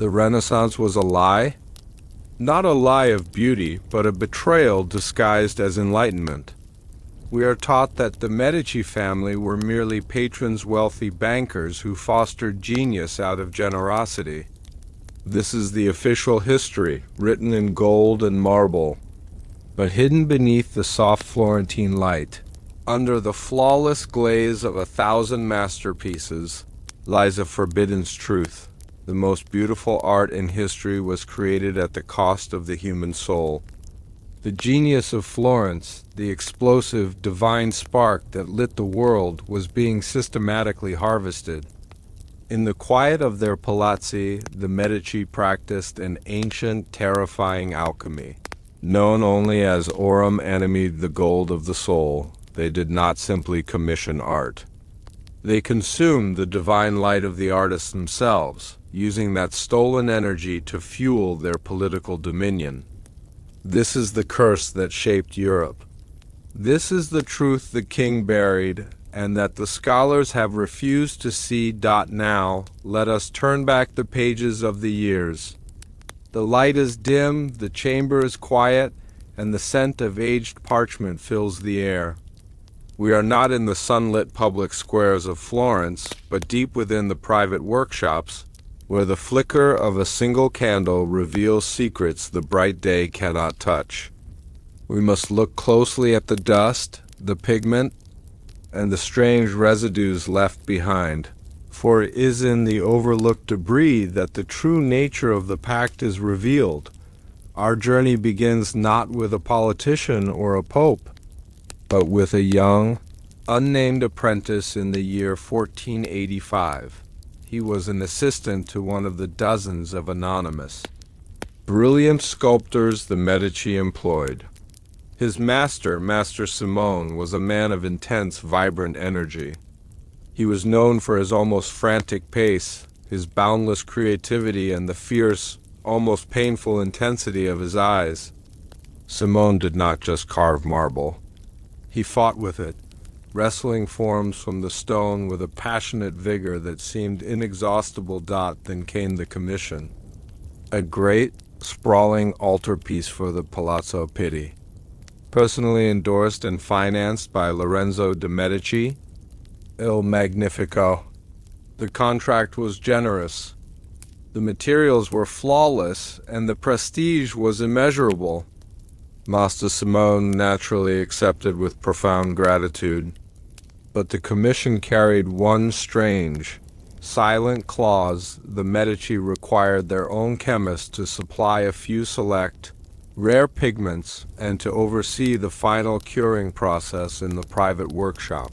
The Renaissance was a lie? Not a lie of beauty, but a betrayal disguised as enlightenment. We are taught that the Medici family were merely patrons, wealthy bankers who fostered genius out of generosity. This is the official history, written in gold and marble. But hidden beneath the soft Florentine light, under the flawless glaze of 1,000 masterpieces, lies a forbidden truth. The most beautiful art in history was created at the cost of the human soul. The genius of Florence, the explosive, divine spark that lit the world, was being systematically harvested. In the quiet of their palazzi, the Medici practiced an ancient, terrifying alchemy. Known only as Aurum Animae, the gold of the soul, they did not simply commission art. They consumed the divine light of the artists themselves, using that stolen energy to fuel their political dominion. This is the curse that shaped Europe. This is the truth the king buried, and that the scholars have refused to see. Now, let us turn back the pages of the years. The light is dim, the chamber is quiet, and the scent of aged parchment fills the air. We are not in the sunlit public squares of Florence, but deep within the private workshops, where the flicker of a single candle reveals secrets the bright day cannot touch. We must look closely at the dust, the pigment, and the strange residues left behind, for it is in the overlooked debris that the true nature of the pact is revealed. Our journey begins not with a politician or a pope, but with a young, unnamed apprentice in the year 1485. He was an assistant to one of the dozens of anonymous, brilliant sculptors the Medici employed. His master, Master Simone, was a man of intense, vibrant energy. He was known for his almost frantic pace, his boundless creativity, and the fierce, almost painful intensity of his eyes. Simone did not just carve marble. He fought with it, wrestling forms from the stone with a passionate vigor that seemed inexhaustible. Then came the commission. A great, sprawling altarpiece for the Palazzo Pitti, personally endorsed and financed by Lorenzo de' Medici, Il Magnifico. The contract was generous. The materials were flawless, and the prestige was immeasurable. Master Simone naturally accepted with profound gratitude. But the commission carried one strange, silent clause. The Medici required their own chemist to supply a few select, rare pigments and to oversee the final curing process in the private workshop.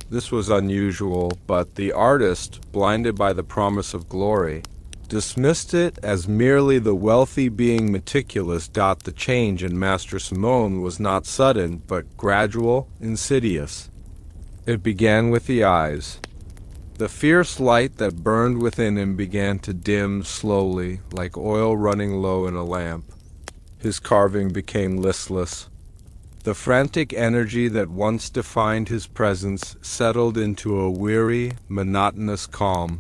This was unusual, but the artist, blinded by the promise of glory, dismissed it as merely the wealthy being meticulous. The change in Master Simone was not sudden, but gradual, insidious. It began with the eyes. The fierce light that burned within him began to dim slowly, like oil running low in a lamp. His carving became listless. The frantic energy that once defined his presence settled into a weary, monotonous calm.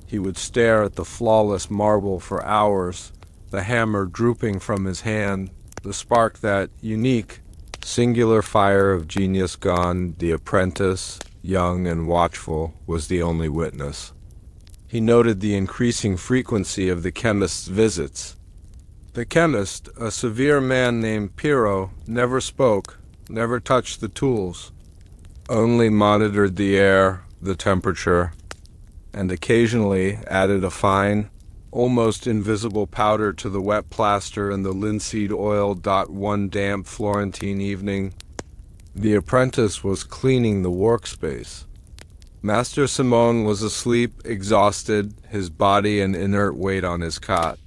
He would stare at the flawless marble for hours, the hammer drooping from his hand, the spark, that unique, singular fire of genius gone. The apprentice, young and watchful, was the only witness. He noted the increasing frequency of the chemist's visits. The chemist, a severe man named Piero, never spoke, never touched the tools, only monitored the air, the temperature, and occasionally added a fine, almost invisible powder to the wet plaster and the linseed oil. One damp Florentine evening, the apprentice was cleaning the workspace. Master Simone was asleep, exhausted, his body an inert weight on his cot.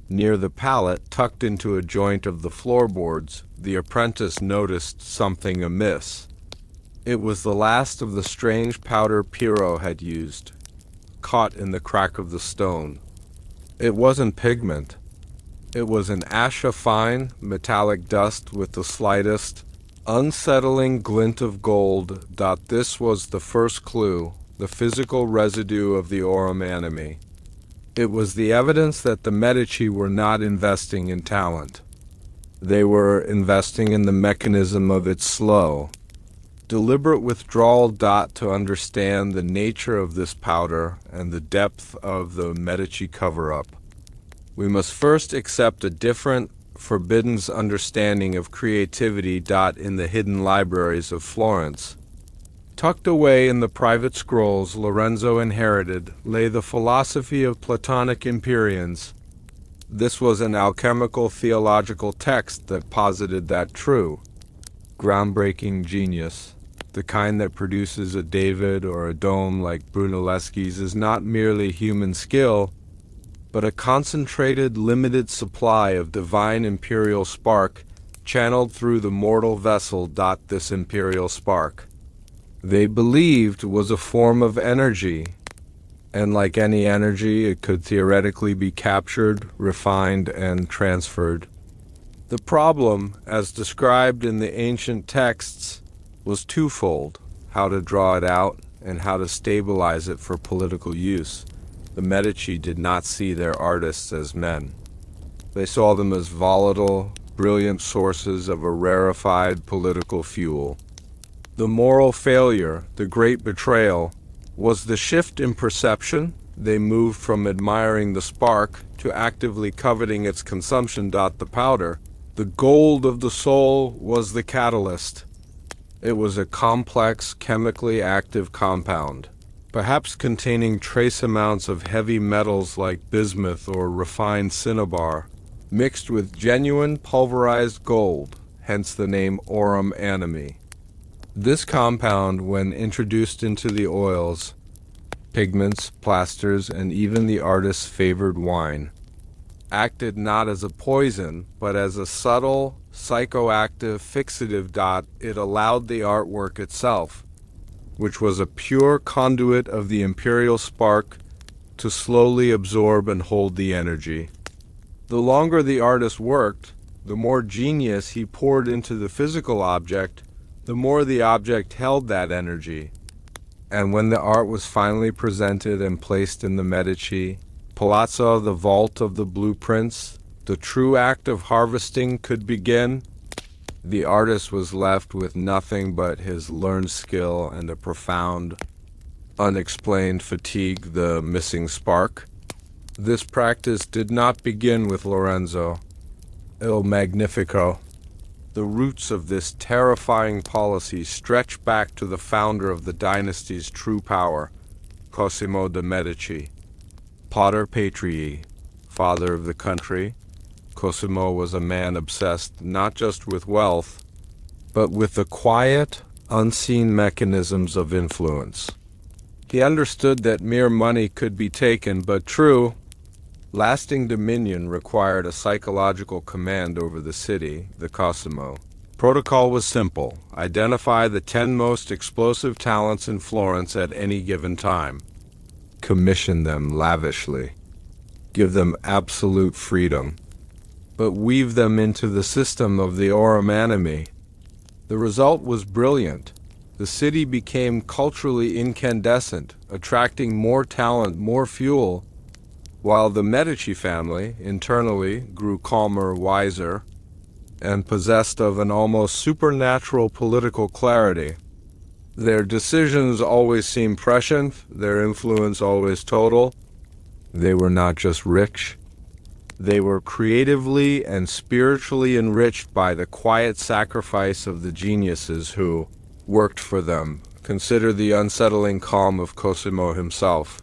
Near the pallet, tucked into a joint of the floorboards, the apprentice noticed something amiss. It was the last of the strange powder Piero had used, caught in the crack of the stone. It wasn't pigment. It was an ash of fine, metallic dust with the slightest, unsettling glint of gold. This was the first clue, the physical residue of the Aurum Animae. It was the evidence that the Medici were not investing in talent. They were investing in the mechanism of its slow, deliberate withdrawal to understand the nature of this powder and the depth of the Medici cover-up. We must first accept a different, forbidden understanding of creativity in the hidden libraries of Florence. Tucked away in the private scrolls Lorenzo inherited lay the philosophy of Platonic Empyreans. This was an alchemical theological text that posited that true, groundbreaking genius, the kind that produces a David or a dome like Brunelleschi's, is not merely human skill, but a concentrated, limited supply of divine imperial spark channeled through the mortal vessel. This imperial spark, they believed, was a form of energy, and like any energy, it could theoretically be captured, refined, and transferred. The problem, as described in the ancient texts, was twofold: how to draw it out and how to stabilize it for political use. The Medici did not see their artists as men. They saw them as volatile, brilliant sources of a rarefied political fuel. The moral failure, the great betrayal, was the shift in perception. They moved from admiring the spark to actively coveting its consumption. The powder, the gold of the soul, was the catalyst. It was a complex, chemically active compound, perhaps containing trace amounts of heavy metals like bismuth or refined cinnabar, mixed with genuine pulverized gold, hence the name Aurum Animae. This compound, when introduced into the oils, pigments, plasters, and even the artist's favored wine, acted not as a poison, but as a subtle, psychoactive fixative. It allowed the artwork itself, which was a pure conduit of the imperial spark, to slowly absorb and hold the energy. The longer the artist worked, the more genius he poured into the physical object, the more the object held that energy. And when the art was finally presented and placed in the Medici Palazzo, the vault of the blueprints, the true act of harvesting could begin. The artist was left with nothing but his learned skill and a profound, unexplained fatigue, the missing spark. This practice did not begin with Lorenzo, Il Magnifico. The roots of this terrifying policy stretch back to the founder of the dynasty's true power, Cosimo de' Medici. Pater Patrii, father of the country, Cosimo was a man obsessed not just with wealth, but with the quiet, unseen mechanisms of influence. He understood that mere money could be taken, but true, lasting dominion required a psychological command over the city, the Cosimo. Protocol was simple: identify the 10 most explosive talents in Florence at any given time. Commission them lavishly. Give them absolute freedom. But weave them into the system of the Aurum Animae. The result was brilliant. The city became culturally incandescent, attracting more talent, more fuel, while the Medici family, internally, grew calmer, wiser, and possessed of an almost supernatural political clarity. Their decisions always seemed prescient, their influence always total. They were not just rich. They were creatively and spiritually enriched by the quiet sacrifice of the geniuses who worked for them. Consider the unsettling calm of Cosimo himself.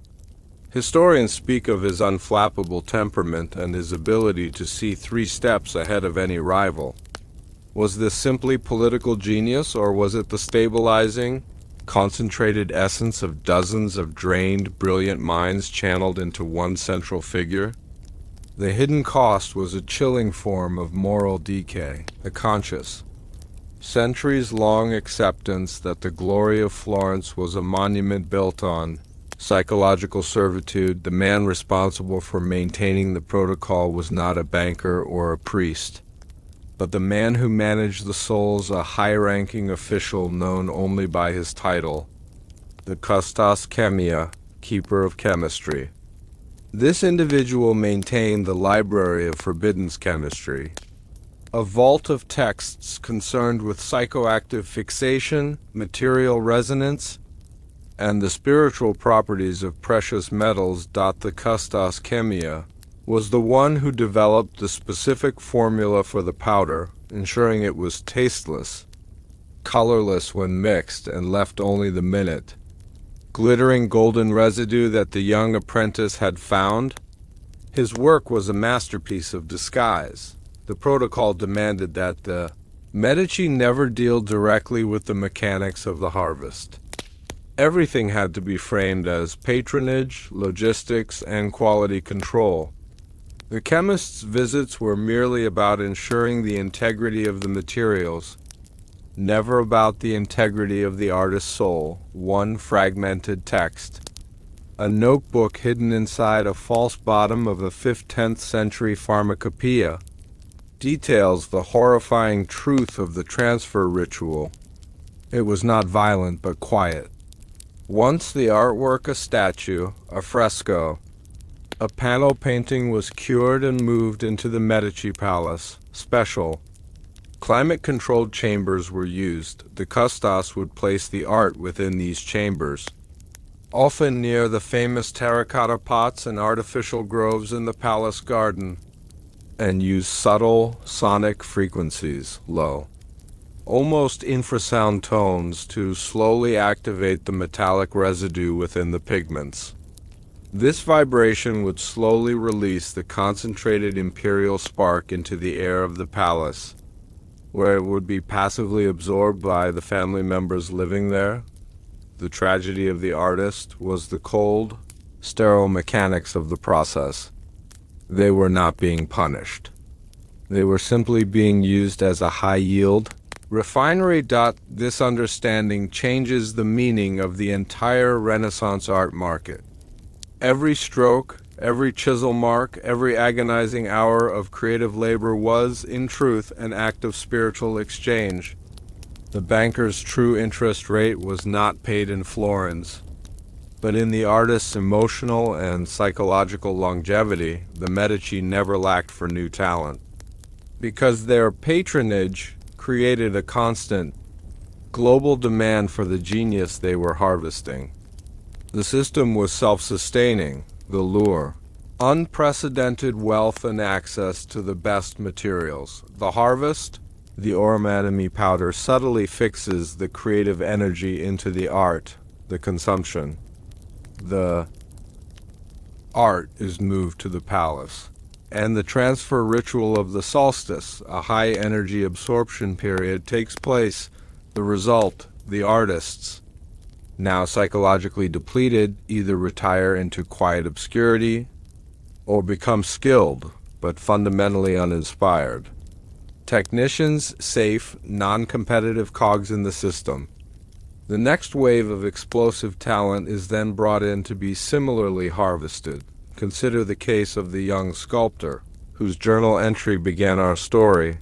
Historians speak of his unflappable temperament and his ability to see 3 steps ahead of any rival. Was this simply political genius, or was it the stabilizing, concentrated essence of dozens of drained, brilliant minds channeled into one central figure? The hidden cost was a chilling form of moral decay, a conscious, centuries-long acceptance that the glory of Florence was a monument built on psychological servitude. The man responsible for maintaining the protocol was not a banker or a priest, but the man who managed the souls, a high-ranking official known only by his title, the custos chemia, keeper of chemistry. This individual maintained the library of forbidden chemistry, a vault of texts concerned with psychoactive fixation, material resonance, and the spiritual properties of precious metals. The Custos Chemia was the one who developed the specific formula for the powder, ensuring it was tasteless, colorless when mixed, and left only the minute, glittering golden residue that the young apprentice had found. His work was a masterpiece of disguise. The protocol demanded that the Medici never deal directly with the mechanics of the harvest. Everything had to be framed as patronage, logistics, and quality control. The chemist's visits were merely about ensuring the integrity of the materials, never about the integrity of the artist's soul. One fragmented text, a notebook hidden inside a false bottom of a 5th-10th century pharmacopoeia, details the horrifying truth of the transfer ritual. It was not violent but quiet. Once the artwork, a statue, a fresco, a panel painting, was cured and moved into the Medici Palace. Special, climate-controlled chambers were used. The custos would place the art within these chambers, often near the famous terracotta pots and artificial groves in the palace garden, and use subtle sonic frequencies, low, almost infrasound tones, to slowly activate the metallic residue within the pigments. This vibration would slowly release the concentrated Empyreal Spark into the air of the palace, where it would be passively absorbed by the family members living there. The tragedy of the artist was the cold, sterile mechanics of the process. They were not being punished. They were simply being used as a high-yield refinery. This understanding changes the meaning of the entire Renaissance art market. Every stroke, every chisel mark, every agonizing hour of creative labor was, in truth, an act of spiritual exchange. The banker's true interest rate was not paid in florins, but in the artist's emotional and psychological longevity. The Medici never lacked for new talent, because their patronage created a constant, global demand for the genius they were harvesting. The system was self-sustaining. The lure, unprecedented wealth and access to the best materials. The harvest, the Aurum Animae powder, subtly fixes the creative energy into the art. The consumption, the art, is moved to the palace. And the transfer ritual of the solstice, a high-energy absorption period, takes place. The result, the artists, now psychologically depleted, either retire into quiet obscurity or become skilled but fundamentally uninspired. Technicians, safe, non-competitive cogs in the system. The next wave of explosive talent is then brought in to be similarly harvested. Consider the case of the young sculptor, whose journal entry began our story.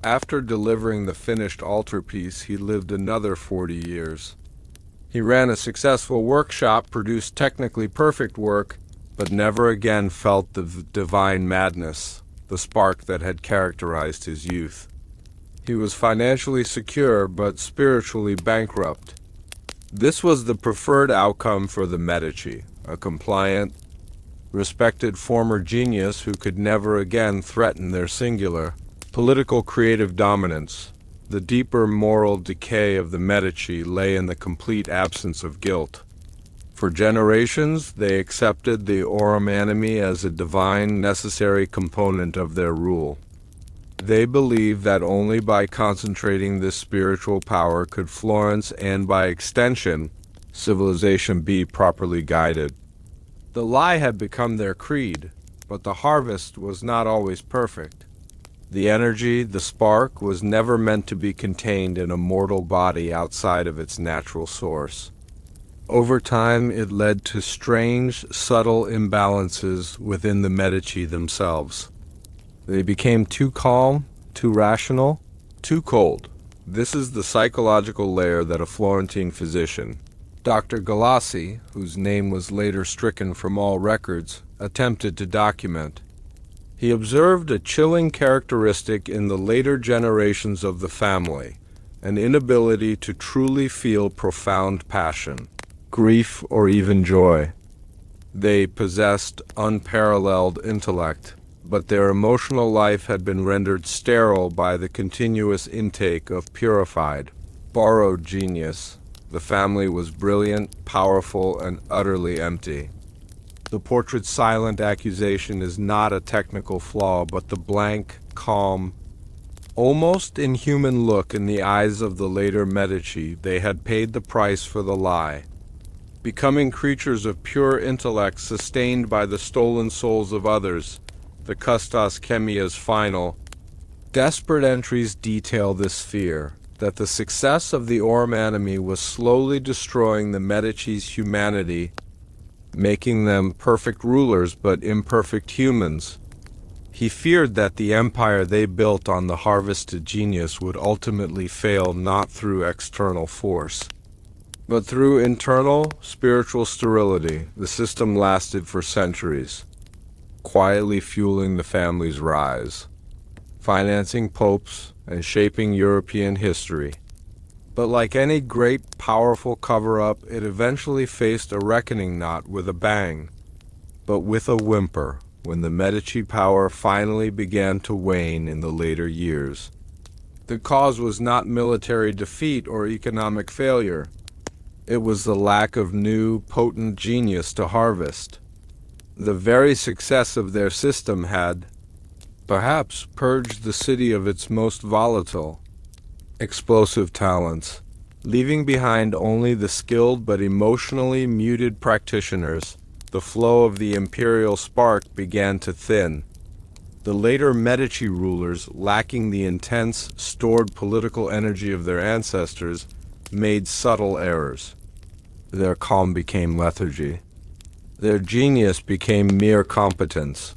After delivering the finished altarpiece, he lived another 40 years. He ran a successful workshop, produced technically perfect work, but never again felt the divine madness, the spark that had characterized his youth. He was financially secure, but spiritually bankrupt. This was the preferred outcome for the Medici, a compliant, respected former genius who could never again threaten their singular, political creative dominance. The deeper moral decay of the Medici lay in the complete absence of guilt. For generations, they accepted the Aurum Animae as a divine, necessary component of their rule. They believed that only by concentrating this spiritual power could Florence, and by extension, civilization, be properly guided. The lie had become their creed, but the harvest was not always perfect. The energy, the spark, was never meant to be contained in a mortal body outside of its natural source. Over time, it led to strange, subtle imbalances within the Medici themselves. They became too calm, too rational, too cold. This is the psychological layer that a Florentine physician, Dr. Galassi, whose name was later stricken from all records, attempted to document. He observed a chilling characteristic in the later generations of the family, an inability to truly feel profound passion, grief, or even joy. They possessed unparalleled intellect, but their emotional life had been rendered sterile by the continuous intake of purified, borrowed genius. The family was brilliant, powerful, and utterly empty. The portrait's silent accusation is not a technical flaw, but the blank, calm, almost inhuman look in the eyes of the later Medici. They had paid the price for the lie. Becoming creatures of pure intellect sustained by the stolen souls of others, the custos chemia's final, desperate entries detail this fear, that the success of the Aurum Animae was slowly destroying the Medici's humanity, making them perfect rulers but imperfect humans. He feared that the empire they built on the harvested genius would ultimately fail not through external force, but through internal, spiritual sterility. The system lasted for centuries, quietly fueling the family's rise, financing popes, and shaping European history. But like any great, powerful cover-up, it eventually faced a reckoning not with a bang, but with a whimper, when the Medici power finally began to wane in the later years. The cause was not military defeat or economic failure. It was the lack of new, potent genius to harvest. The very success of their system had, perhaps, purged the city of its most volatile, explosive talents, leaving behind only the skilled but emotionally muted practitioners. The flow of the Empyreal Spark began to thin. The later Medici rulers, lacking the intense, stored political energy of their ancestors, made subtle errors. Their calm became lethargy. Their genius became mere competence.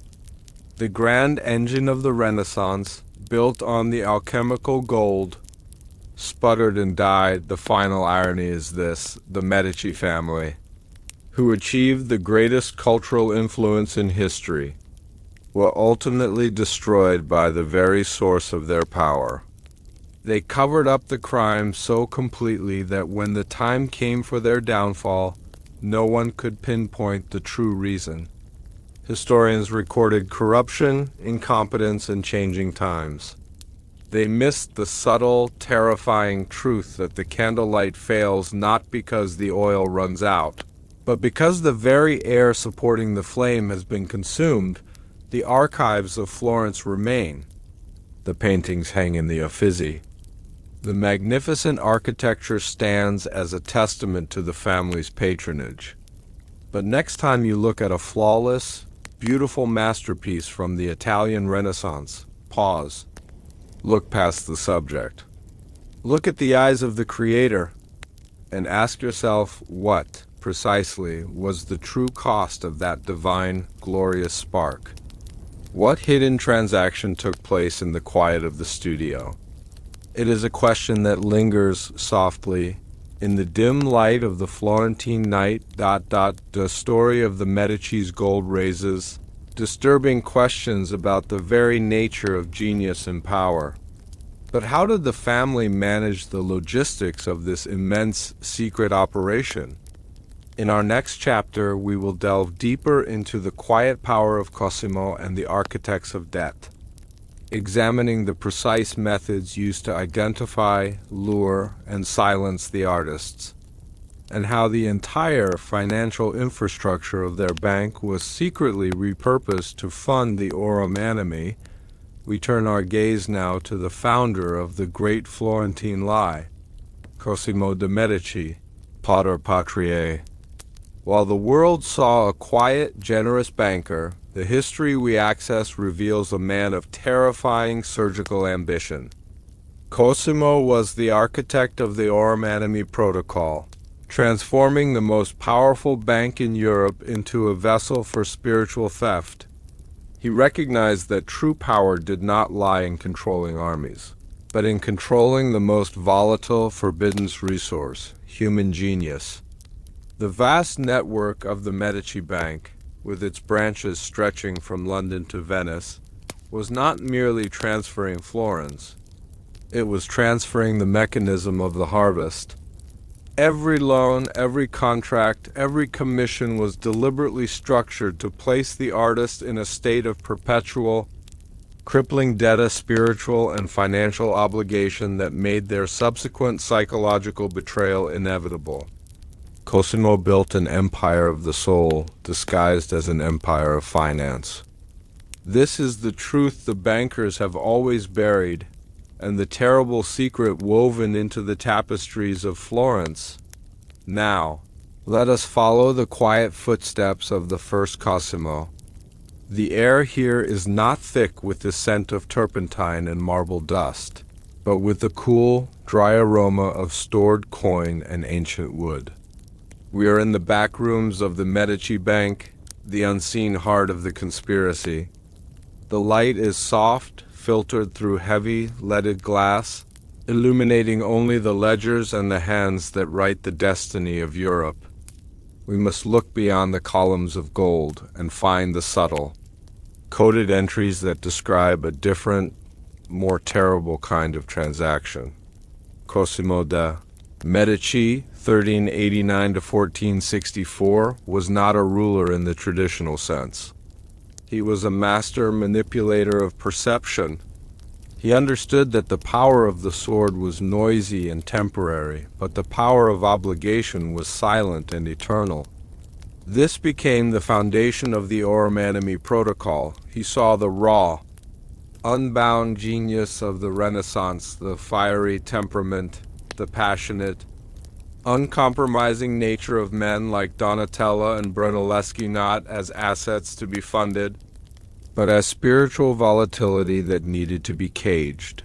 The grand engine of the Renaissance, built on the alchemical gold, sputtered and died. The final irony is this: the Medici family, who achieved the greatest cultural influence in history, were ultimately destroyed by the very source of their power. They covered up the crime so completely that when the time came for their downfall, no one could pinpoint the true reason. Historians recorded corruption, incompetence, and changing times. They missed the subtle, terrifying truth that the candlelight fails not because the oil runs out, but because the very air supporting the flame has been consumed. The archives of Florence remain. The paintings hang in the Uffizi. The magnificent architecture stands as a testament to the family's patronage. But next time you look at a flawless, beautiful masterpiece from the Italian Renaissance, pause. Look past the subject. Look at the eyes of the creator and ask yourself what, precisely, was the true cost of that divine, glorious spark. What hidden transaction took place in the quiet of the studio? It is a question that lingers softly in the dim light of the Florentine night. The story of the Medici's gold raises disturbing questions about the very nature of genius and power. But how did the family manage the logistics of this immense secret operation? In our next chapter, we will delve deeper into the quiet power of Cosimo and the architects of death, examining the precise methods used to identify, lure, and silence the artists, and how the entire financial infrastructure of their bank was secretly repurposed to fund the Aurum Animae. We turn our gaze now to the founder of the great Florentine lie, Cosimo de' Medici, Pater Patriae. While the world saw a quiet, generous banker, the history we access reveals a man of terrifying surgical ambition. Cosimo was the architect of the Aurum Animae protocol, transforming the most powerful bank in Europe into a vessel for spiritual theft. He recognized that true power did not lie in controlling armies, but in controlling the most volatile, forbidden resource, human genius. The vast network of the Medici Bank, with its branches stretching from London to Venice, was not merely transferring Florence. It was transferring the mechanism of the harvest. Every loan, every contract, every commission was deliberately structured to place the artist in a state of perpetual, crippling debt, a spiritual and financial obligation that made their subsequent psychological betrayal inevitable. Cosimo built an empire of the soul, disguised as an empire of finance. This is the truth the bankers have always buried, and the terrible secret woven into the tapestries of Florence. Now, let us follow the quiet footsteps of the first Cosimo. The air here is not thick with the scent of turpentine and marble dust, but with the cool, dry aroma of stored coin and ancient wood. We are in the back rooms of the Medici Bank, the unseen heart of the conspiracy. The light is soft, filtered through heavy, leaded glass, illuminating only the ledgers and the hands that write the destiny of Europe. We must look beyond the columns of gold and find the subtle, coded entries that describe a different, more terrible kind of transaction. Cosimo de' Medici, 1389 to 1464, was not a ruler in the traditional sense. He was a master manipulator of perception. He understood that the power of the sword was noisy and temporary, but the power of obligation was silent and eternal. This became the foundation of the Aurum Animae protocol. He saw the raw, unbound genius of the Renaissance, the fiery temperament, the passionate, uncompromising nature of men like Donatello and Brunelleschi, not as assets to be funded, but as spiritual volatility that needed to be caged.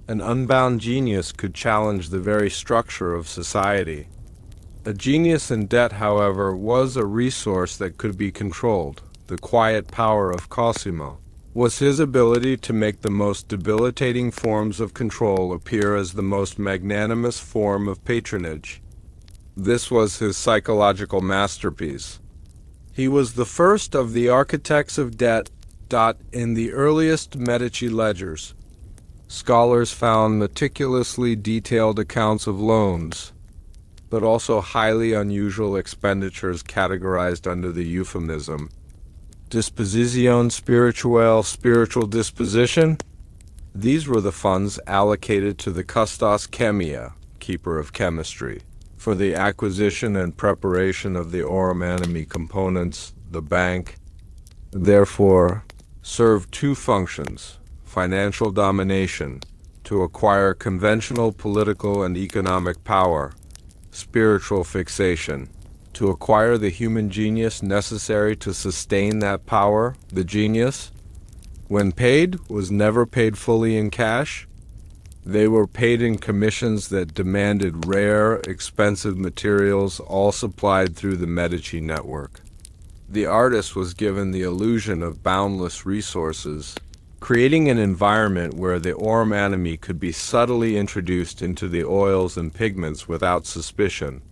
An unbound genius could challenge the very structure of society. A genius in debt, however, was a resource that could be controlled. The quiet power of Cosimo was his ability to make the most debilitating forms of control appear as the most magnanimous form of patronage. This was his psychological masterpiece. He was the first of the architects of debt. In the earliest Medici ledgers, scholars found meticulously detailed accounts of loans, but also highly unusual expenditures categorized under the euphemism disposition spirituale, spiritual disposition. These were the funds allocated to the custos chemia, keeper of chemistry, for the acquisition and preparation of the Aurum Animae components. The bank, therefore, served two functions: financial domination, to acquire conventional political and economic power; spiritual fixation, to acquire the human genius necessary to sustain that power. The genius, when paid, was never paid fully in cash. They were paid in commissions that demanded rare, expensive materials, all supplied through the Medici network. The artist was given the illusion of boundless resources, creating an environment where the Aurum Animae could be subtly introduced into the oils and pigments without suspicion.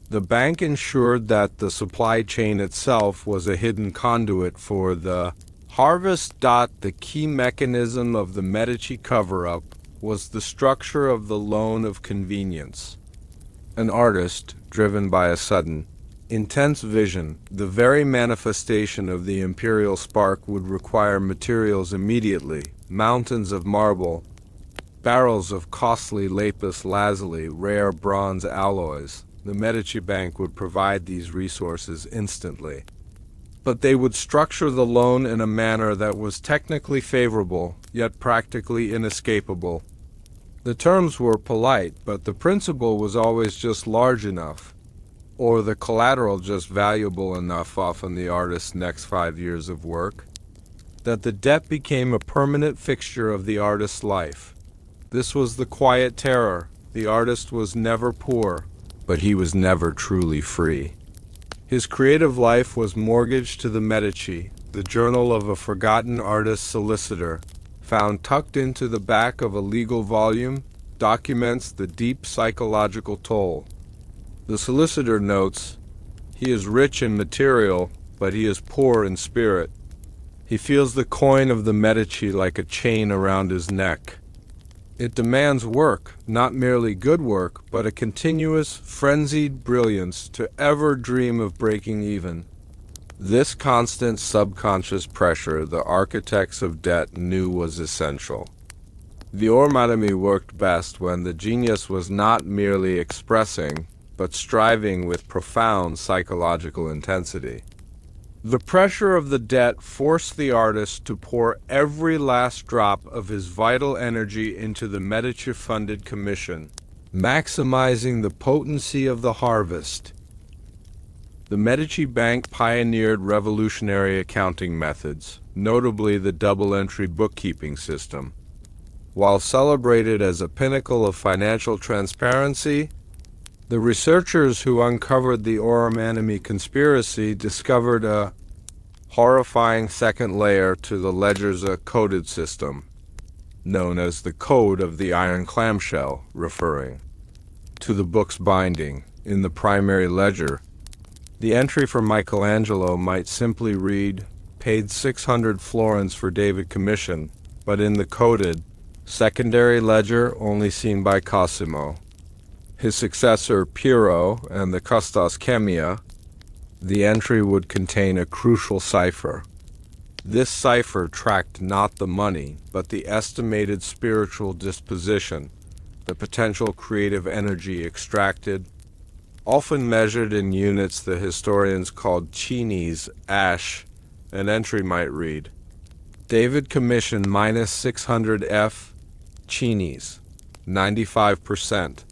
The bank ensured that the supply chain itself was a hidden conduit for the harvest. The key mechanism of the Medici cover-up was the structure of the loan of convenience. An artist, driven by a sudden, intense vision, the very manifestation of the Empyreal Spark, would require materials immediately: mountains of marble, barrels of costly lapis lazuli, rare bronze alloys. The Medici Bank would provide these resources instantly. But they would structure the loan in a manner that was technically favorable, yet practically inescapable. The terms were polite, but the principal was always just large enough, or the collateral just valuable enough, often the artist's next 5 years of work, that the debt became a permanent fixture of the artist's life. This was the quiet terror. The artist was never poor, but he was never truly free. His creative life was mortgaged to the Medici, the journal of a forgotten artist solicitor, found tucked into the back of a legal volume, documents the deep psychological toll. The solicitor notes, He is rich in material, but he is poor in spirit. He feels the coin of the Medici like a chain around his neck. It demands work, not merely good work, but a continuous, frenzied brilliance to ever dream of breaking even. This constant subconscious pressure the architects of debt knew was essential. The Aurum Animae worked best when the genius was not merely expressing, but striving with profound psychological intensity. The pressure of the debt forced the artist to pour every last drop of his vital energy into the Medici-funded commission, maximizing the potency of the harvest. The Medici Bank pioneered revolutionary accounting methods, notably the double-entry bookkeeping system. While celebrated as a pinnacle of financial transparency, the researchers who uncovered the Aurum Animae conspiracy discovered a horrifying second layer to the ledger's coded system, known as the Code of the Iron Clamshell, referring to the book's binding. In the primary ledger, the entry for Michelangelo might simply read, "Paid 600 florins for David commission," but in the coded secondary ledger only seen by Cosimo, his successor Piero, and the Custos Chemia, the entry would contain a crucial cipher. This cipher tracked not the money, but the estimated spiritual disposition, the potential creative energy extracted, often measured in units the historians called chinis, ash. An entry might read, "David commission minus 600 F chinis, 95%.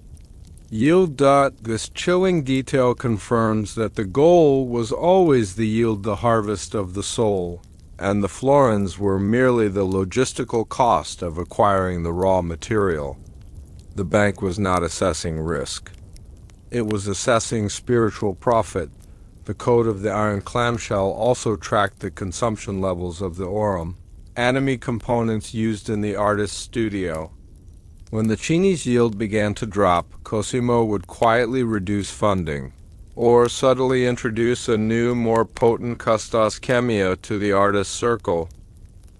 Yield. This chilling detail confirms that the goal was always the yield, the harvest of the soul, and the florins were merely the logistical cost of acquiring the raw material. The bank was not assessing risk. It was assessing spiritual profit. The Code of the Iron Clamshell also tracked the consumption levels of the Aurum Animae components used in the artist's studio. When the Chini's yield began to drop, Cosimo would quietly reduce funding, or subtly introduce a new, more potent Custos Chemia to the artist's circle.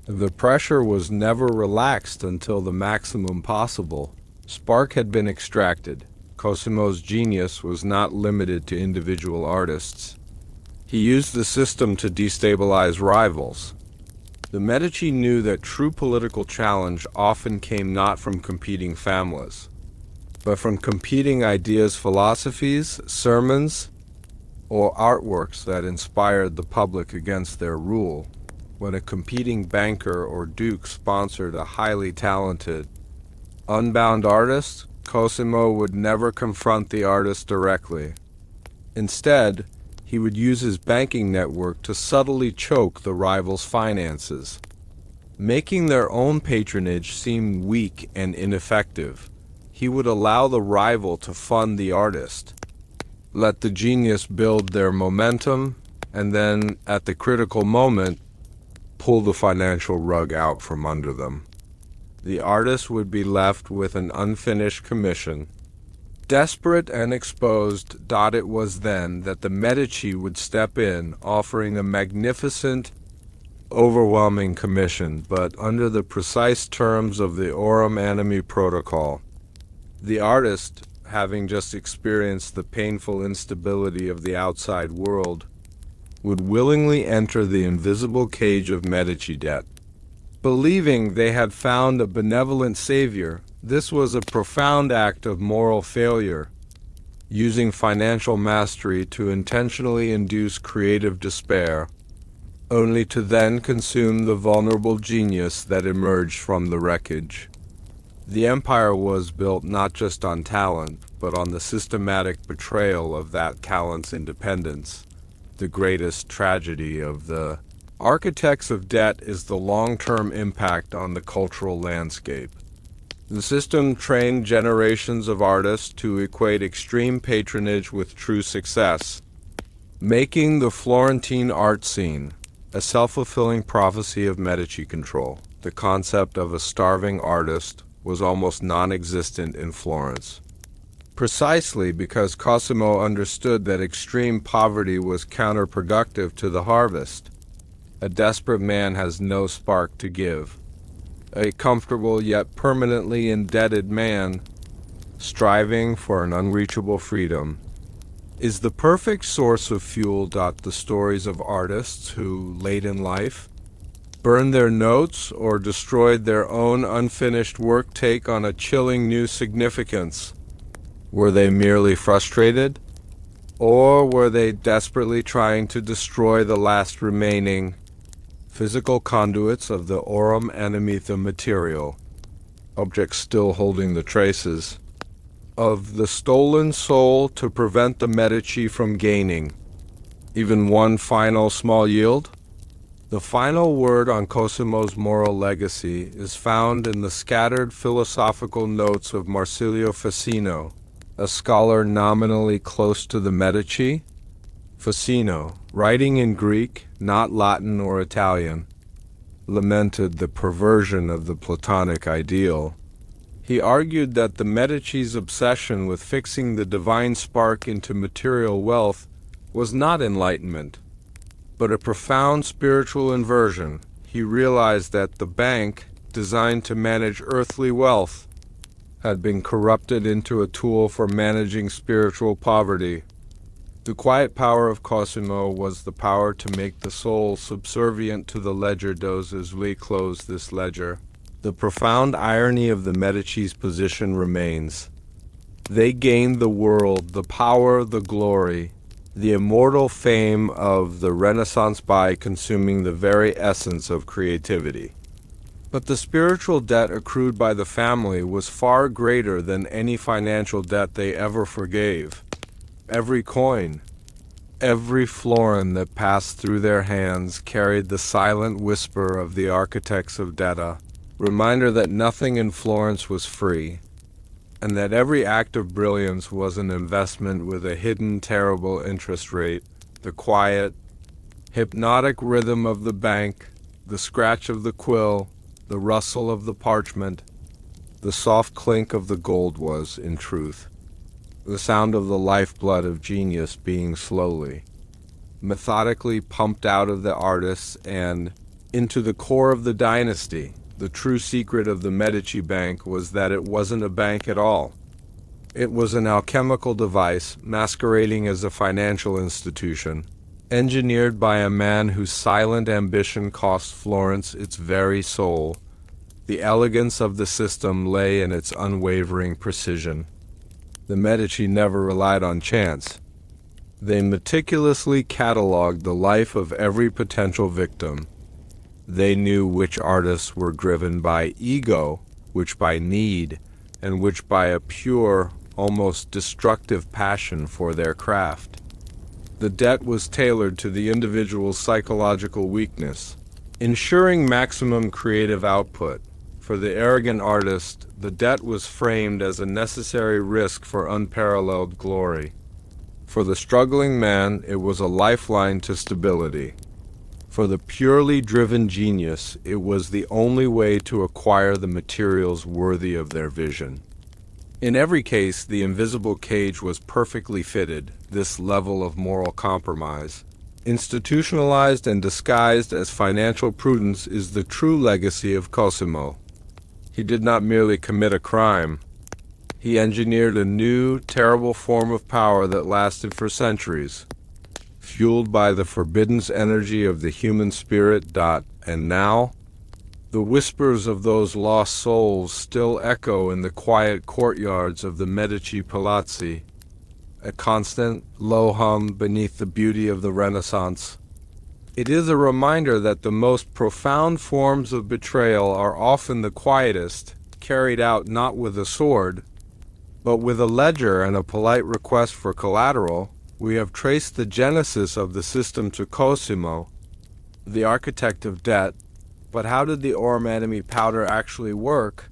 The pressure was never relaxed until the maximum possible spark had been extracted. Cosimo's genius was not limited to individual artists. He used the system to destabilize rivals. The Medici knew that true political challenge often came not from competing families, but from competing ideas, philosophies, sermons, or artworks that inspired the public against their rule. When a competing banker or duke sponsored a highly talented, unbound artist, Cosimo would never confront the artist directly. Instead, he would use his banking network to subtly choke the rival's finances, making their own patronage seem weak and ineffective. He would allow the rival to fund the artist, let the genius build their momentum, and then, at the critical moment, pull the financial rug out from under them. The artist would be left with an unfinished commission. Desperate and exposed, it was then that the Medici would step in, offering a magnificent, overwhelming commission, but under the precise terms of the Aurum Animae protocol. The artist, having just experienced the painful instability of the outside world, would willingly enter the invisible cage of Medici debt. Believing they had found a benevolent savior, this was a profound act of moral failure, using financial mastery to intentionally induce creative despair, only to then consume the vulnerable genius that emerged from the wreckage. The empire was built not just on talent, but on the systematic betrayal of that talent's independence. The greatest tragedy of the architects of debt is the long-term impact on the cultural landscape. The system trained generations of artists to equate extreme patronage with true success, making the Florentine art scene a self-fulfilling prophecy of Medici control. The concept of a starving artist was almost non-existent in Florence. precisely because Cosimo understood that extreme poverty was counterproductive to the harvest. A desperate man has no spark to give. A comfortable yet permanently indebted man, striving for an unreachable freedom, is the perfect source of fuel. The stories of artists who, late in life, burned their notes or destroyed their own unfinished work take on a chilling new significance. Were they merely frustrated, or were they desperately trying to destroy the last remaining physical conduits of the Aurum Animae, the material, objects still holding the traces, of the stolen soul to prevent the Medici from gaining even one final small yield? The final word on Cosimo's moral legacy is found in the scattered philosophical notes of Marsilio Ficino, a scholar nominally close to the Medici. Ficino, writing in Greek, not Latin or Italian, lamented the perversion of the Platonic ideal. He argued that the Medici's obsession with fixing the divine spark into material wealth was not enlightenment, but a profound spiritual inversion. He realized that the bank, designed to manage earthly wealth, had been corrupted into a tool for managing spiritual poverty. The quiet power of Cosimo was the power to make the soul subservient to the ledger. As we close this ledger, the profound irony of the Medici's position remains. They gained the world, the power, the glory, the immortal fame of the Renaissance by consuming the very essence of creativity. But the spiritual debt accrued by the family was far greater than any financial debt they ever forgave. Every coin, every florin that passed through their hands carried the silent whisper of the architects of data, reminder that nothing in Florence was free, and that every act of brilliance was an investment with a hidden terrible interest rate. The quiet, hypnotic rhythm of the bank, the scratch of the quill, the rustle of the parchment, the soft clink of the gold was, in truth, the sound of the lifeblood of genius being slowly, methodically pumped out of the artists and into the core of the dynasty. The true secret of the Medici Bank was that it wasn't a bank at all. It was an alchemical device masquerading as a financial institution, engineered by a man whose silent ambition cost Florence its very soul. The elegance of the system lay in its unwavering precision. The Medici never relied on chance. They meticulously catalogued the life of every potential victim. They knew which artists were driven by ego, which by need, and which by a pure, almost destructive passion for their craft. The debt was tailored to the individual's psychological weakness, ensuring maximum creative output. For the arrogant artist, the debt was framed as a necessary risk for unparalleled glory. For the struggling man, it was a lifeline to stability. For the purely driven genius, it was the only way to acquire the materials worthy of their vision. In every case, the invisible cage was perfectly fitted, this level of moral compromise. Institutionalized and disguised as financial prudence is the true legacy of Cosimo. He did not merely commit a crime. He engineered a new, terrible form of power that lasted for centuries, fueled by the forbidden energy of the human spirit. And now, the whispers of those lost souls still echo in the quiet courtyards of the Medici Palazzi, a constant, low hum beneath the beauty of the Renaissance. It is a reminder that the most profound forms of betrayal are often the quietest, carried out not with a sword, but with a ledger and a polite request for collateral. We have traced the genesis of the system to Cosimo, the architect of debt, but how did the Aurum Animae powder actually work?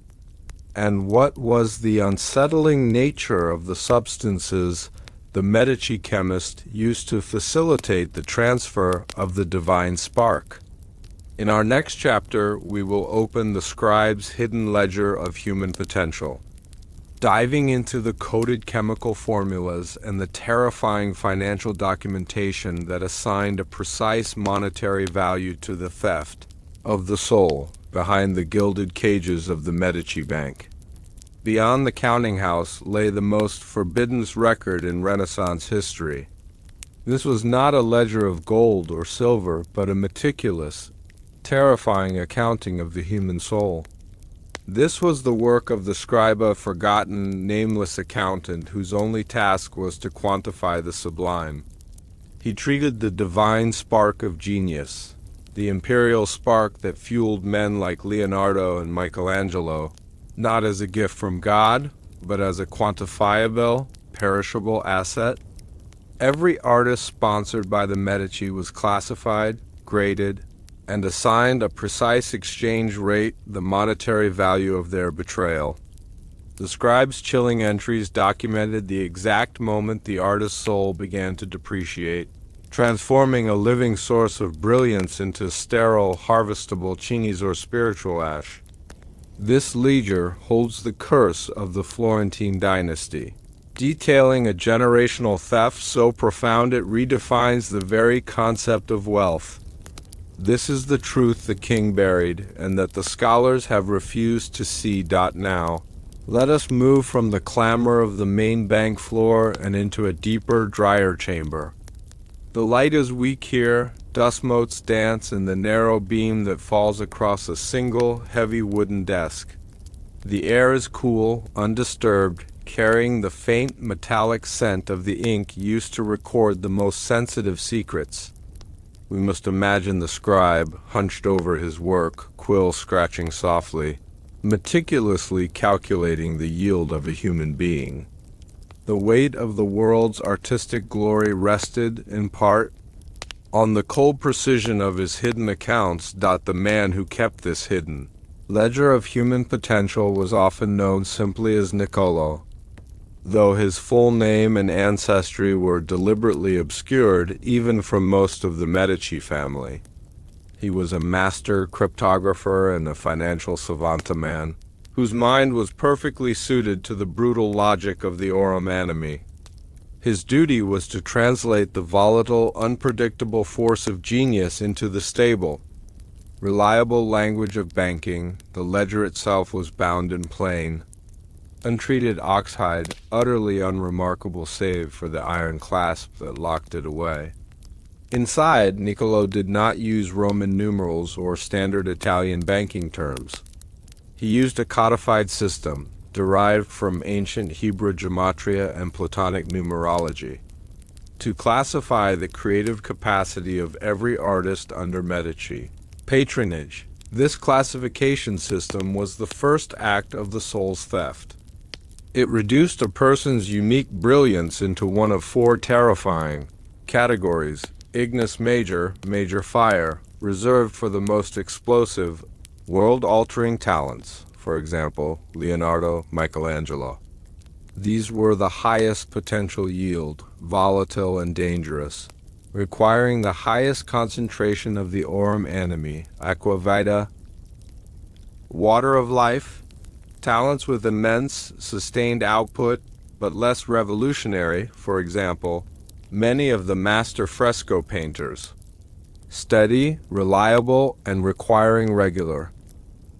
And what was the unsettling nature of the substances the Medici chemist used to facilitate the transfer of the divine spark? In our next chapter, we will open the scribe's hidden ledger of human potential. diving into the coded chemical formulas and the terrifying financial documentation that assigned a precise monetary value to the theft of the soul behind the gilded cages of the Medici Bank. Beyond the counting house lay the most forbidden record in Renaissance history. This was not a ledger of gold or silver, but a meticulous, terrifying accounting of the human soul. This was the work of the scribe, a forgotten, nameless accountant whose only task was to quantify the sublime. He treated the divine spark of genius, the imperial spark that fueled men like Leonardo and Michelangelo, not as a gift from God, but as a quantifiable, perishable asset. Every artist sponsored by the Medici was classified, graded, and assigned a precise exchange rate, the monetary value of their betrayal. The scribe's chilling entries documented the exact moment the artist's soul began to depreciate, transforming a living source of brilliance into sterile, harvestable chinis or spiritual ash. This ledger holds the curse of the Florentine dynasty, detailing a generational theft so profound it redefines the very concept of wealth. This is the truth the king buried, and that the scholars have refused to see. Now, let us move from the clamor of the main bank floor and into a deeper, drier chamber. The light is weak here, dust motes dance in the narrow beam that falls across a single, heavy wooden desk. The air is cool, undisturbed, carrying the faint metallic scent of the ink used to record the most sensitive secrets. We must imagine the scribe, hunched over his work, quill scratching softly, meticulously calculating the yield of a human being. The weight of the world's artistic glory rested, in part, on the cold precision of his hidden accounts. The man who kept this hidden ledger of human potential was often known simply as Niccolò, though his full name and ancestry were deliberately obscured even from most of the Medici family. He was a master cryptographer and a financial savant man, whose mind was perfectly suited to the brutal logic of the Aurum Animae. His duty was to translate the volatile, unpredictable force of genius into the stable, reliable language of banking. The ledger itself was bound in plain, untreated oxhide, utterly unremarkable save for the iron clasp that locked it away. Inside, Niccolò did not use Roman numerals or standard Italian banking terms. He used a codified system, derived from ancient Hebrew gematria and Platonic numerology, to classify the creative capacity of every artist under Medici. Patronage. This classification system was the first act of the soul's theft. It reduced a person's unique brilliance into one of four terrifying categories: ignis major, major fire, reserved for the most explosive, world-altering talents, for example, Leonardo, Michelangelo. These were the highest potential yield, volatile and dangerous, requiring the highest concentration of the Aurum Animae, aqua vitae, water of life, talents with immense, sustained output, but less revolutionary, for example, many of the master fresco painters. Steady, reliable, and requiring regular.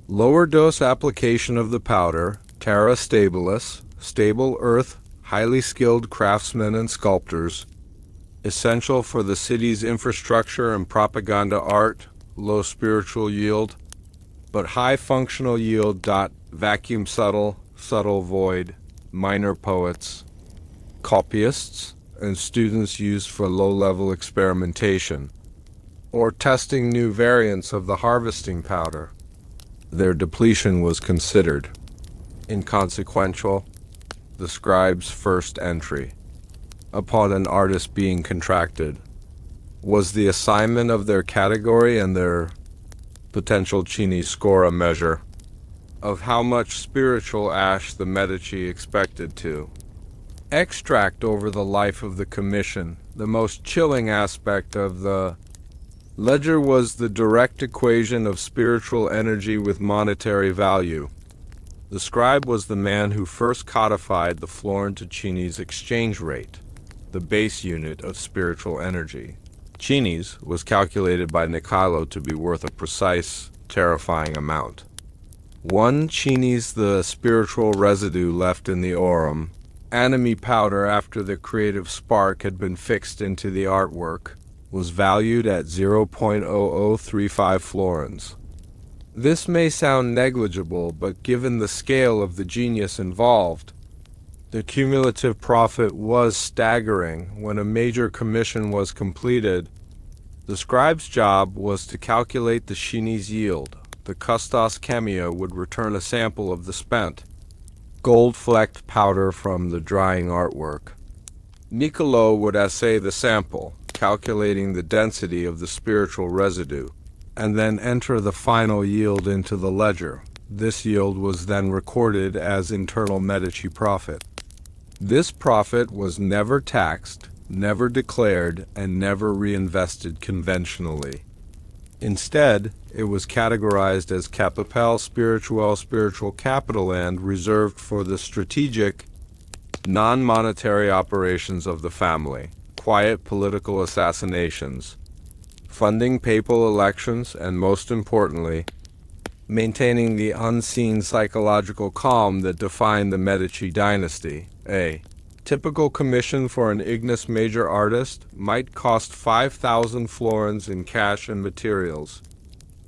Lower dose application of the powder, terra stabilis, stable earth, highly skilled craftsmen and sculptors, essential for the city's infrastructure and propaganda art, low spiritual yield, but high functional yield. Vacuum subtle, subtle void, minor poets, copyists, and students used for low-level experimentation, or testing new variants of the harvesting powder. Their depletion was considered inconsequential. The scribe's first entry, upon an artist being contracted, was the assignment of their category and their potential Cini score, a measure of how much spiritual ash the Medici expected to extract over the life of the commission. The most chilling aspect of the ledger was the direct equation of spiritual energy with monetary value. The scribe was the man who first codified the Florentini's exchange rate, the base unit of spiritual energy. Cini's was calculated by Niccolò to be worth a precise, terrifying amount. 1 Cini's, the spiritual residue left in the Aurum Animae powder after the creative spark had been fixed into the artwork, was valued at 0.0035 florins. This may sound negligible, but given the scale of the genius involved, the cumulative profit was staggering. When a major commission was completed, the scribe's job was to calculate the Cini's yield. The custos chemia would return a sample of the spent, gold-flecked powder from the drying artwork. Niccolò would assay the sample, calculating the density of the spiritual residue, and then enter the final yield into the ledger. This yield was then recorded as internal Medici profit. This profit was never taxed, never declared, and never reinvested conventionally. Instead, it was categorized as capital spiritual capital and reserved for the strategic, non-monetary operations of the family, quiet political assassinations, funding papal elections, and most importantly, maintaining the unseen psychological calm that defined the Medici dynasty. A typical commission for an ignis major artist might cost 5,000 florins in cash and materials,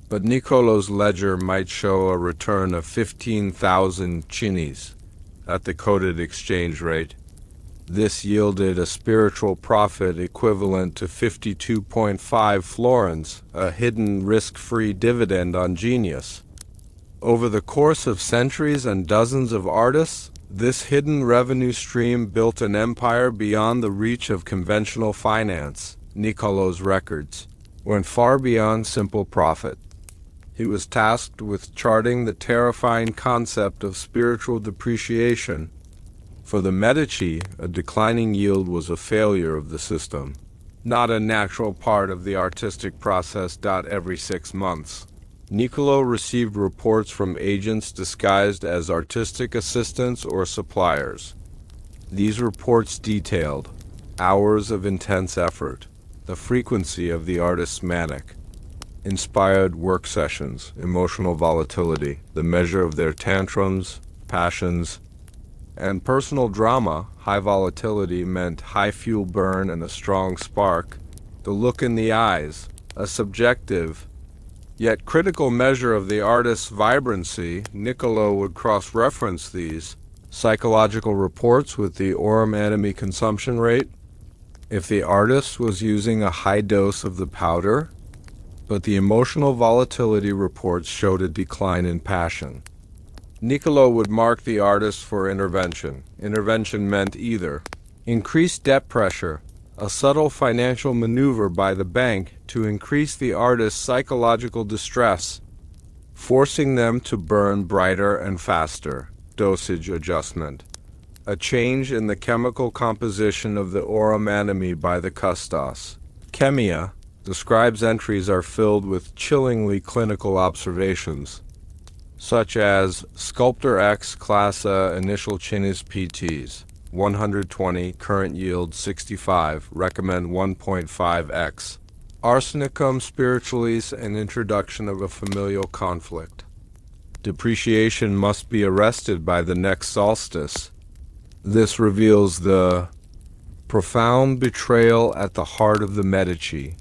but Niccolò's ledger might show a return of 15,000 Cini's at the coded exchange rate. This yielded a spiritual profit equivalent to 52.5 florins, a hidden risk-free dividend on genius. Over the course of centuries and dozens of artists, this hidden revenue stream built an empire beyond the reach of conventional finance. Niccolò's records went far beyond simple profit. He was tasked with charting the terrifying concept of spiritual depreciation. For the Medici, a declining yield was a failure of the system, not a natural part of the artistic process. Every 6 months, Niccolò received reports from agents disguised as artistic assistants or suppliers. These reports detailed hours of intense effort, the frequency of the artist's manic, inspired work sessions, emotional volatility, the measure of their tantrums, passions, and personal drama. High volatility meant high fuel burn and a strong spark. The look in the eyes, a subjective, yet critical measure of the artist's vibrancy. Niccolò would cross-reference these psychological reports with the Aurum Animae consumption rate. If the artist was using a high dose of the powder, but the emotional volatility reports showed a decline in passion, Niccolò would mark the artist for intervention. Intervention meant either increased debt pressure, a subtle financial maneuver by the bank to increase the artist's psychological distress, forcing them to burn brighter and faster, dosage adjustment, a change in the chemical composition of the Aurum Animae by the custos chemia. The scribe's entries are filled with chillingly clinical observations, such as Sculptor X Class A initial Cini's PTs 120, current yield 65, recommend 1.5x. Arsenicum spiritualis and introduction of a familial conflict. Depreciation must be arrested by the next solstice. This reveals the profound betrayal at the heart of the Medici.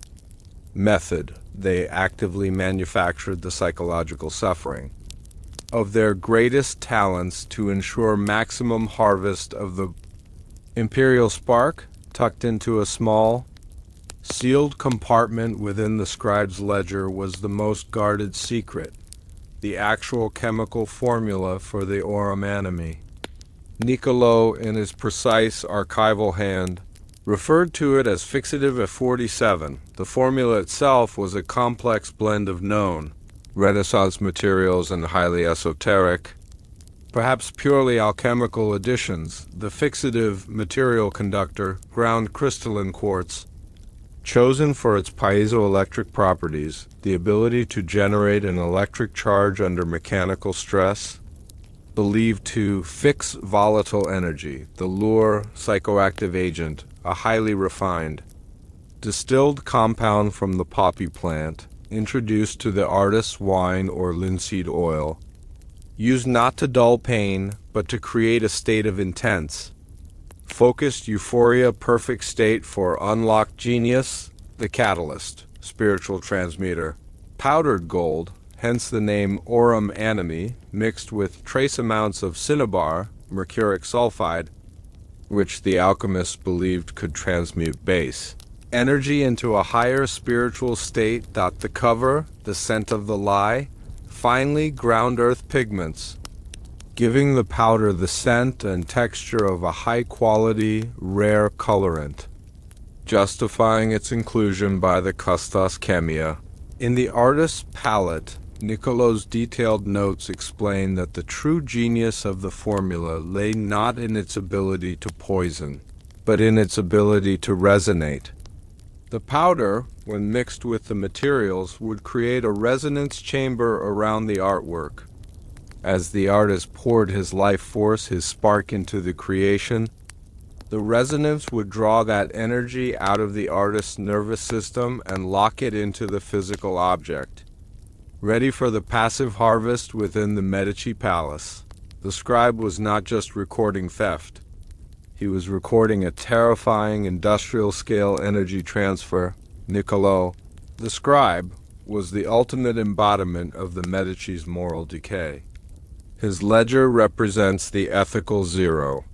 Method: they actively manufactured the psychological suffering of their greatest talents to ensure maximum harvest of the Empyreal Spark, tucked into a small, sealed compartment within the scribe's ledger, was the most guarded secret, the actual chemical formula for the Aurum Animae. Niccolò, in his precise archival hand, referred to it as fixative F47. The formula itself was a complex blend of known Renaissance materials and highly esoteric, perhaps purely alchemical additions. The fixative material conductor, ground crystalline quartz, chosen for its piezoelectric properties, the ability to generate an electric charge under mechanical stress, believed to fix volatile energy, the lure psychoactive agent, a highly refined, distilled compound from the poppy plant, introduced to the artist's wine or linseed oil, used not to dull pain, but to create a state of intense, focused euphoria, perfect state for unlocked genius, the catalyst, spiritual transmuter. Powdered gold, hence the name Aurum Animae, mixed with trace amounts of cinnabar, mercuric sulfide, which the alchemists believed could transmute base energy into a higher spiritual state. The cover, the scent of the lye, finely ground earth pigments, giving the powder the scent and texture of a high-quality, rare colorant, justifying its inclusion by the custos chemia. In the artist's palette, Niccolò's detailed notes explain that the true genius of the formula lay not in its ability to poison, but in its ability to resonate. The powder, when mixed with the materials, would create a resonance chamber around the artwork. As the artist poured his life force, his spark into the creation, the resonance would draw that energy out of the artist's nervous system and lock it into the physical object. Ready for the passive harvest within the Medici palace, the scribe was not just recording theft. He was recording a terrifying industrial-scale energy transfer. Niccolò, the scribe, was the ultimate embodiment of the Medici's moral decay. His ledger represents the ethical zero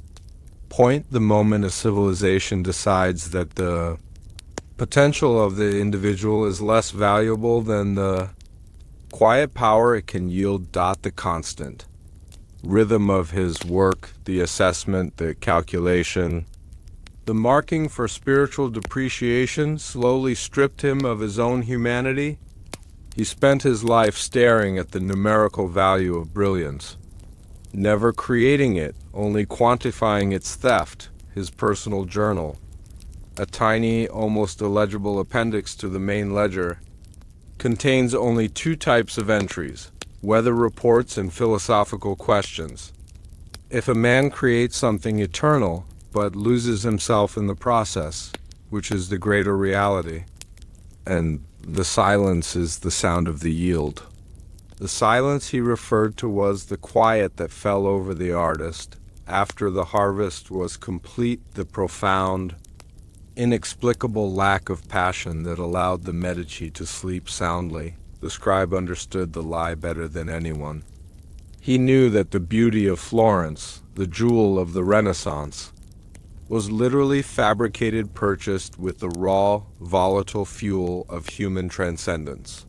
point, the moment a civilization decides that the potential of the individual is less valuable than the quiet power it can yield. The constant rhythm of his work, the assessment, the calculation, the marking for spiritual depreciation slowly stripped him of his own humanity. He spent his life staring at the numerical value of brilliance, never creating it, only quantifying its theft. His personal journal, a tiny, almost illegible appendix to the main ledger, contains only two types of entries: weather reports and philosophical questions. If a man creates something eternal, but loses himself in the process, which is the greater reality, and the silence is the sound of the yield. The silence he referred to was the quiet that fell over the artist after the harvest was complete, the profound, inexplicable lack of passion that allowed the Medici to sleep soundly. The scribe understood the lie better than anyone. He knew that the beauty of Florence, the jewel of the Renaissance, was literally fabricated, purchased with the raw, volatile fuel of human transcendence,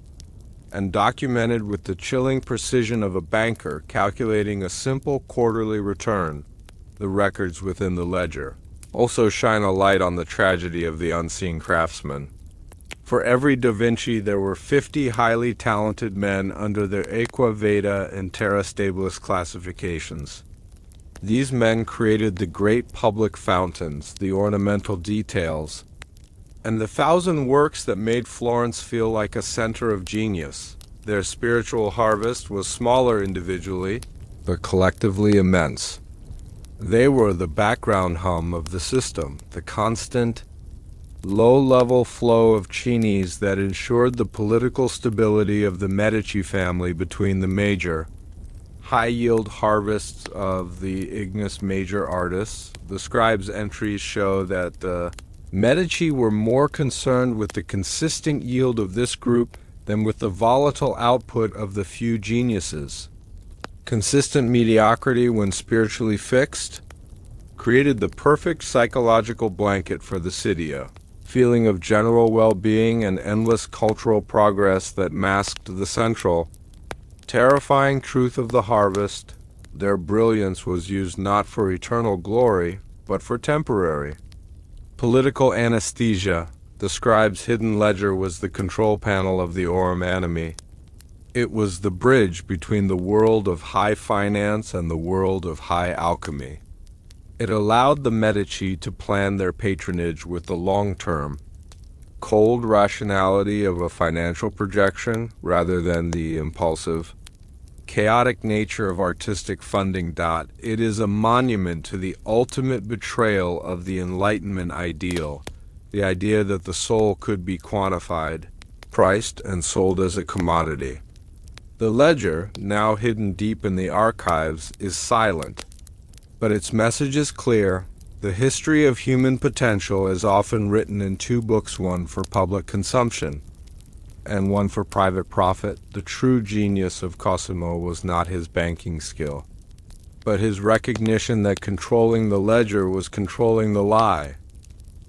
and documented with the chilling precision of a banker calculating a simple quarterly return. The records within the ledger also shine a light on the tragedy of the unseen craftsman. For every Da Vinci, there were 50 highly talented men under the Equa Veda and Terra Stabilis classifications. These men created the great public fountains, the ornamental details, and the 1,000 works that made Florence feel like a center of genius. Their spiritual harvest was smaller individually, but collectively immense. They were the background hum of the system, the constant, low-level flow of chinis that ensured the political stability of the Medici family between the major, high-yield harvests of the ignis major artists. The scribe's entries show that the Medici were more concerned with the consistent yield of this group than with the volatile output of the few geniuses. Consistent mediocrity, when spiritually fixed, created the perfect psychological blanket for the Cydia, feeling of general well-being and endless cultural progress that masked the central, terrifying truth of the harvest. Their brilliance was used not for eternal glory, but for temporary political anesthesia. The scribe's hidden ledger was the control panel of the Aurum Animae. It was the bridge between the world of high finance and the world of high alchemy. It allowed the Medici to plan their patronage with the long-term, cold rationality of a financial projection rather than the impulsive, chaotic nature of artistic funding. It is a monument to the ultimate betrayal of the Enlightenment ideal, the idea that the soul could be quantified, priced, and sold as a commodity. The ledger, now hidden deep in the archives, is silent, but its message is clear. The history of human potential is often written in two books, one for public consumption and one for private profit. The true genius of Cosimo was not his banking skill, but his recognition that controlling the ledger was controlling the lie.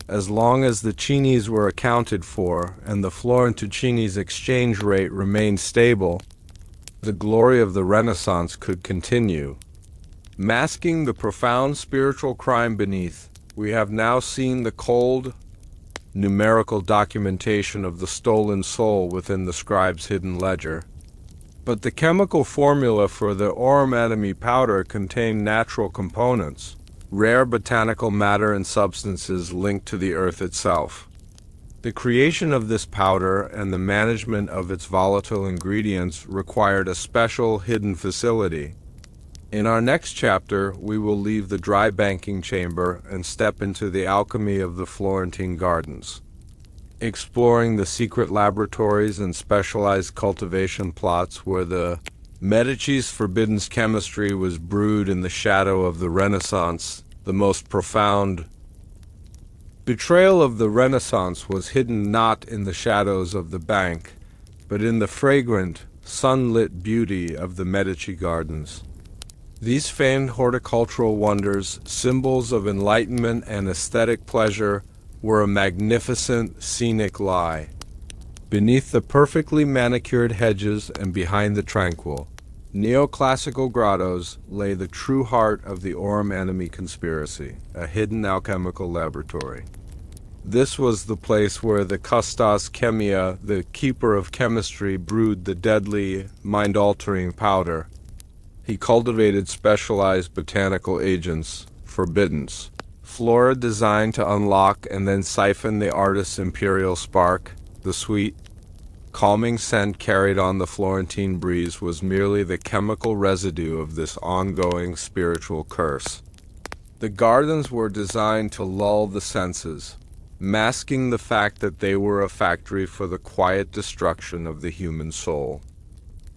As long as the Cinis were accounted for and the Florent to Cini's exchange rate remained stable, the glory of the Renaissance could continue. Masking the profound spiritual crime beneath, we have now seen the cold, numerical documentation of the stolen soul within the scribe's hidden ledger. But the chemical formula for the Aurum Animae powder contained natural components, rare botanical matter and substances linked to the earth itself. The creation of this powder and the management of its volatile ingredients required a special hidden facility. In our next chapter, we will leave the dry banking chamber and step into the alchemy of the Florentine gardens, exploring the secret laboratories and specialized cultivation plots where the Medici's forbidden chemistry was brewed in the shadow of the Renaissance. The most profound betrayal of the Renaissance was hidden not in the shadows of the bank, but in the fragrant, sunlit beauty of the Medici gardens. These famed horticultural wonders, symbols of enlightenment and aesthetic pleasure, were a magnificent, scenic lie. Beneath the perfectly manicured hedges and behind the tranquil, neoclassical grottos lay the true heart of the Aurum Animae conspiracy, a hidden alchemical laboratory. This was the place where the Custos Chemia, the keeper of chemistry, brewed the deadly, mind-altering powder. He cultivated specialized botanical agents, forbiddance, flora designed to unlock and then siphon the artist's Empyreal Spark. The sweet, calming scent carried on the Florentine breeze was merely the chemical residue of this ongoing spiritual curse. The gardens were designed to lull the senses, masking the fact that they were a factory for the quiet destruction of the human soul.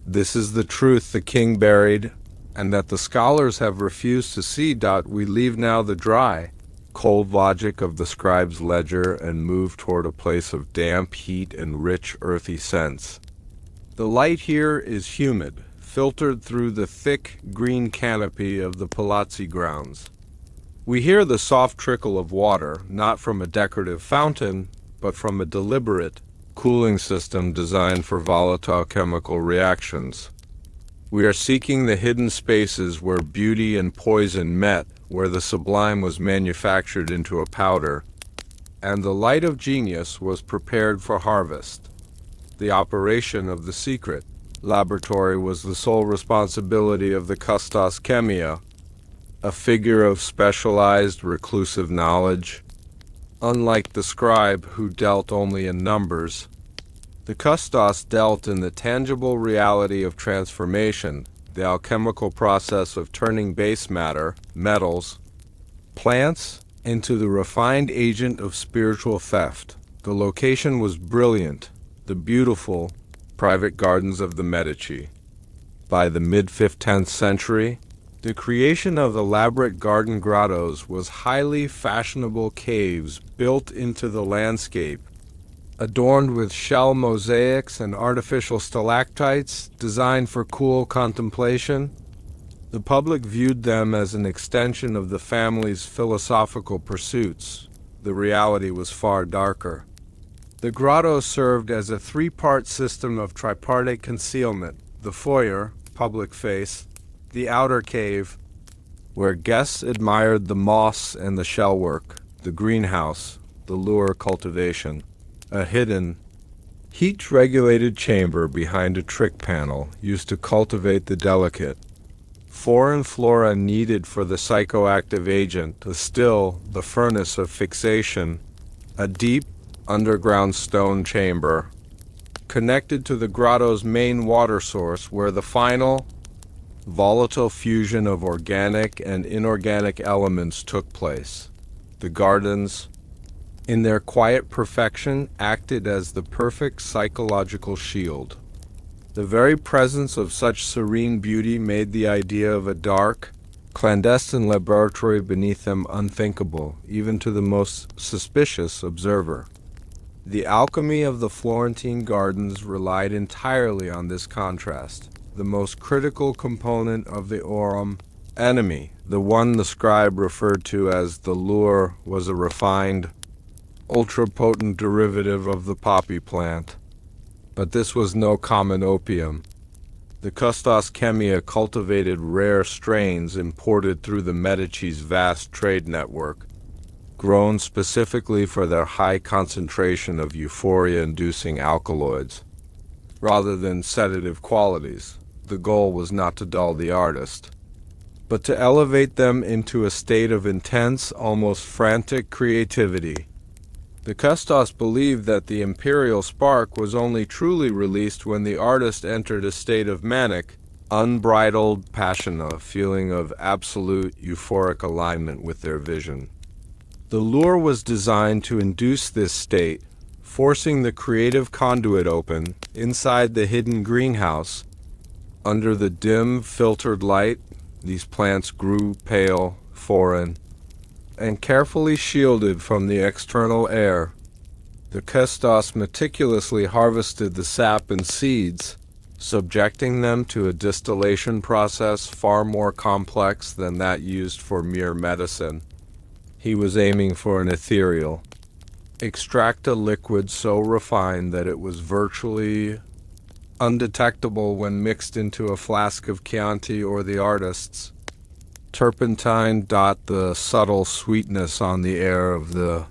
This is the truth the king buried, and that the scholars have refused to see. We leave now the dry, cold logic of the scribe's ledger and move toward a place of damp heat and rich earthy scents. The light here is humid, filtered through the thick green canopy of the Palazzi grounds. We hear the soft trickle of water, not from a decorative fountain, but from a deliberate cooling system designed for volatile chemical reactions. We are seeking the hidden spaces where beauty and poison met, where the sublime was manufactured into a powder, and the light of genius was prepared for harvest. The operation of the secret laboratory was the sole responsibility of the Custos Chemia, a figure of specialized reclusive knowledge. Unlike the scribe who dealt only in numbers, the Custos dealt in the tangible reality of transformation, the alchemical process of turning base matter, metals, plants, into the refined agent of spiritual theft. The location was brilliant, the beautiful private gardens of the Medici. By the mid-15th century, the creation of elaborate garden grottos was highly fashionable caves built into the landscape, adorned with shell mosaics and artificial stalactites designed for cool contemplation. The public viewed them as an extension of the family's philosophical pursuits. The reality was far darker. The grotto served as a three-part system of tripartite concealment: the foyer, public face, the outer cave, where guests admired the moss and the shellwork, the greenhouse, the lure cultivation. A hidden, heat-regulated chamber behind a trick panel used to cultivate the delicate, foreign flora needed for the psychoactive agent, the furnace of fixation, a deep, underground stone chamber, connected to the grotto's main water source where the final, Volatile fusion of organic and inorganic elements took place. The gardens, in their quiet perfection, acted as the perfect psychological shield. The very presence of such serene beauty made the idea of a dark, clandestine laboratory beneath them unthinkable, even to the most suspicious observer. The alchemy of the Florentine gardens relied entirely on this contrast. The most critical component of the Aurum Animae, the one the scribe referred to as the lure, was a refined, ultra-potent derivative of the poppy plant. But this was no common opium. The Custos Chemia cultivated rare strains imported through the Medici's vast trade network, grown specifically for their high concentration of euphoria-inducing alkaloids. Rather than sedative qualities, the goal was not to dull the artist, but to elevate them into a state of intense, almost frantic creativity. The Custos believed that the Empyreal Spark was only truly released when the artist entered a state of manic, unbridled passion, a feeling of absolute euphoric alignment with their vision. The lure was designed to induce this state, forcing the creative conduit open inside the hidden greenhouse. Under the dim, filtered light, these plants grew pale, foreign, and carefully shielded from the external air. The Custos meticulously harvested the sap and seeds, subjecting them to a distillation process far more complex than that used for mere medicine. He was aiming for an ethereal. Extract a liquid so refined that it was virtually undetectable when mixed into a flask of Chianti or the artist's. Turpentine dot the subtle sweetness on the air of the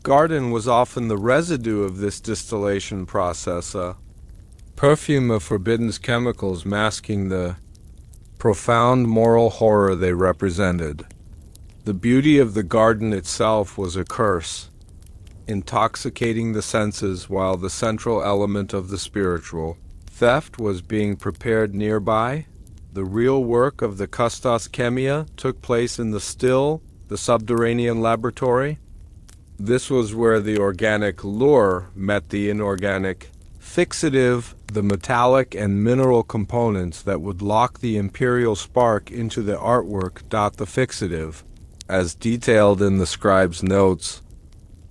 garden was often the residue of this distillation process, a perfume of forbidden chemicals masking the profound moral horror they represented. The beauty of the garden itself was a curse, intoxicating the senses while the central element of the spiritual, theft, was being prepared nearby. The real work of the Custos Chemia took place in the subterranean laboratory. This was where the organic lure met the inorganic fixative, the metallic and mineral components that would lock the Empyreal Spark into the artwork. The fixative, as detailed in the scribe's notes,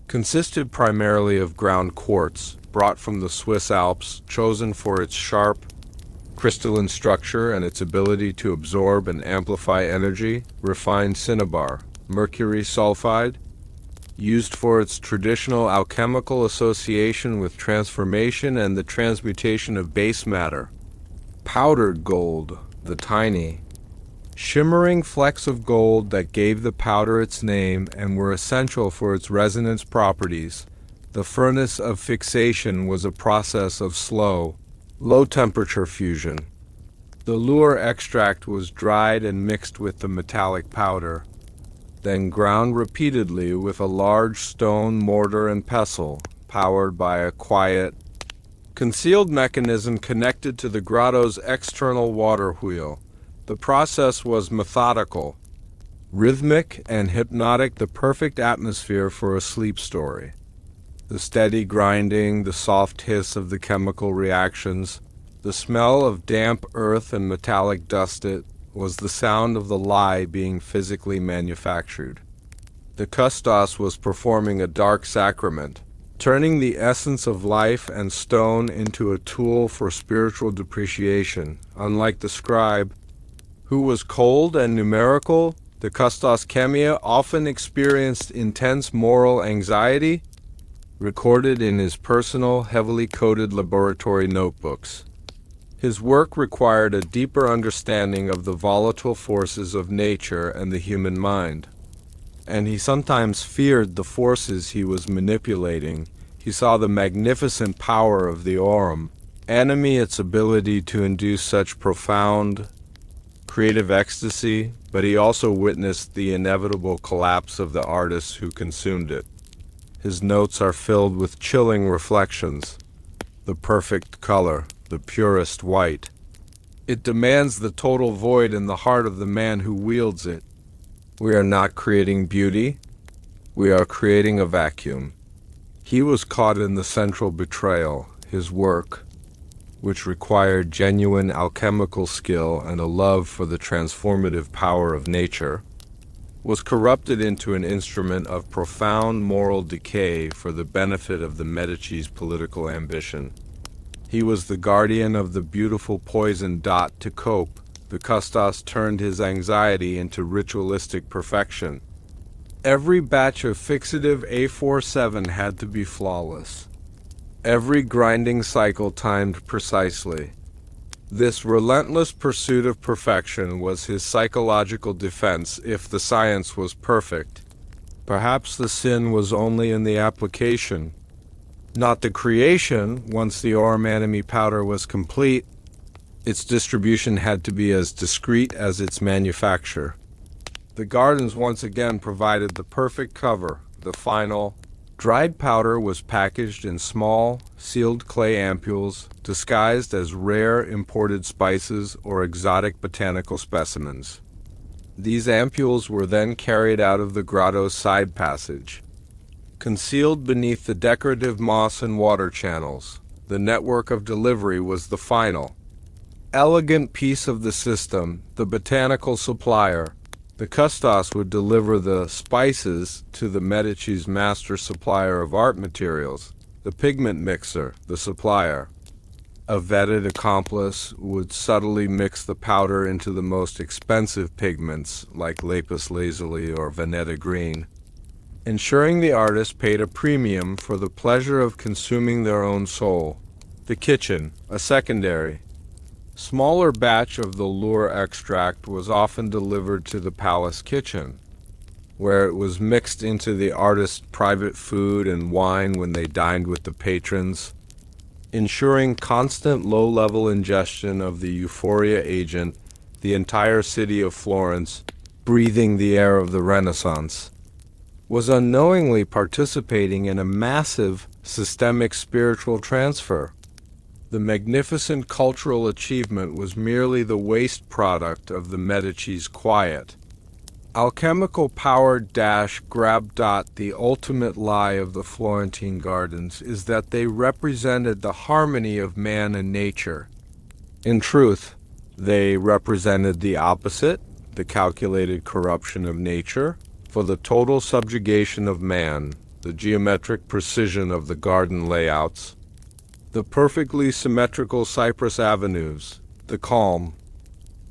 consisted primarily of ground quartz, brought from the Swiss Alps, chosen for its sharp, crystalline structure and its ability to absorb and amplify energy. Refined cinnabar, mercury sulfide, used for its traditional alchemical association with transformation and the transmutation of base matter. Powdered gold, the tiny, shimmering flecks of gold that gave the powder its name and were essential for its resonance properties. The furnace of fixation was a process of slow, low-temperature fusion. The lure extract was dried and mixed with the metallic powder, then ground repeatedly with a large stone mortar and pestle, powered by a quiet, concealed mechanism connected to the grotto's external water wheel. The process was methodical, rhythmic, and hypnotic, the perfect atmosphere for a sleep story. The steady grinding, the soft hiss of the chemical reactions, the smell of damp earth and metallic dust, it was the sound of the lie being physically manufactured. The Custos was performing a dark sacrament, turning the essence of life and stone into a tool for spiritual depreciation. Unlike the scribe, who was cold and numerical, the Custos Chemia often experienced intense moral anxiety, recorded in his personal, heavily coded laboratory notebooks. His work required a deeper understanding of the volatile forces of nature and the human mind, and he sometimes feared the forces he was manipulating. He saw the magnificent power of the Aurum Animae, its ability to induce such profound, creative ecstasy, but he also witnessed the inevitable collapse of the artists who consumed it. His notes are filled with chilling reflections. The perfect color, the purest white, It demands the total void in the heart of the man who wields it. We are not creating beauty, we are creating a vacuum. He was caught in the central betrayal, his work, which required genuine alchemical skill and a love for the transformative power of nature, was corrupted into an instrument of profound moral decay for the benefit of the Medici's political ambition. He was the guardian of the beautiful poison dot to cope. The custos turned his anxiety into ritualistic perfection. Every batch of fixative A47 had to be flawless. Every grinding cycle timed precisely. This relentless pursuit of perfection was his psychological defense if the science was perfect. Perhaps the sin was only in the application, not the creation. Once the Aurum Animae powder was complete, its distribution had to be as discreet as its manufacture. The gardens once again provided the perfect cover. The final, dried powder was packaged in small, sealed clay ampoules, disguised as rare imported spices or exotic botanical specimens. These ampoules were then carried out of the grotto's side passage, concealed beneath the decorative moss and water channels. The network of delivery was the final, elegant piece of the system. The botanical supplier, the custos, would deliver the spices to the Medici's master supplier of art materials, the pigment mixer, the supplier. A vetted accomplice would subtly mix the powder into the most expensive pigments like lapis lazuli or Veneta green, ensuring the artist paid a premium for the pleasure of consuming their own soul. The kitchen, a secondary, smaller batch of the lure extract was often delivered to the palace kitchen, where it was mixed into the artist's private food and wine when they dined with the patrons, ensuring constant low-level ingestion of the euphoria agent. The entire city of Florence, breathing the air of the Renaissance, was unknowingly participating in a massive systemic spiritual transfer. The magnificent cultural achievement was merely the waste product of the Medici's quiet, alchemical power grab. The ultimate lie of the Florentine gardens is that they represented the harmony of man and nature. In truth, they represented the opposite, the calculated corruption of nature, for the total subjugation of man. The geometric precision of the garden layouts, the perfectly symmetrical cypress avenues, the calm,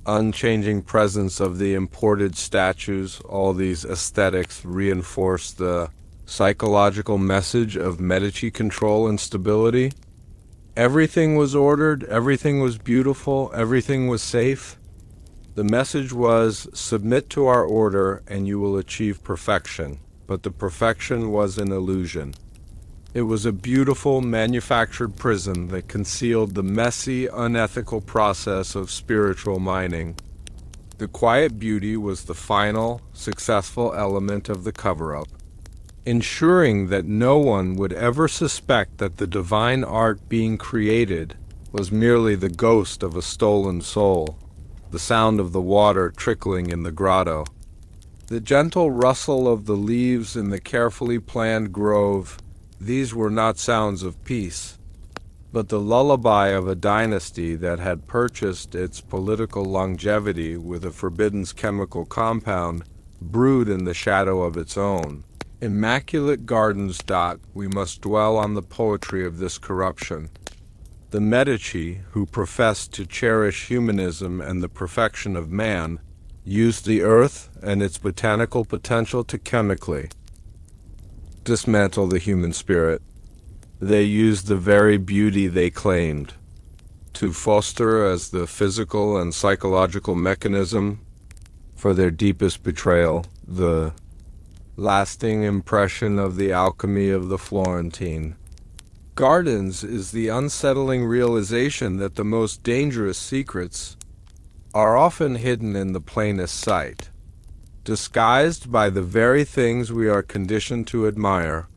unchanging presence of the imported statues, all these aesthetics reinforce the psychological message of Medici control and stability. Everything was ordered, everything was beautiful, everything was safe. The message was, submit to our order and you will achieve perfection. But the perfection was an illusion. It was a beautiful manufactured prison that concealed the messy, unethical process of spiritual mining. The quiet beauty was the final, successful element of the cover-up, ensuring that no one would ever suspect that the divine art being created was merely the ghost of a stolen soul. The sound of the water trickling in the grotto, the gentle rustle of the leaves in the carefully planned grove, these were not sounds of peace, but the lullaby of a dynasty that had purchased its political longevity with a forbidden chemical compound brewed in the shadow of its own. Immaculate gardens. We must dwell on the poetry of this corruption. The Medici, who professed to cherish humanism and the perfection of man, used the earth and its botanical potential to chemically dismantle the human spirit. They used the very beauty they claimed to foster as the physical and psychological mechanism for their deepest betrayal, the lasting impression of the alchemy of the Florentine. Gardens is the unsettling realization that the most dangerous secrets are often hidden in the plainest sight, disguised by the very things we are conditioned to admire.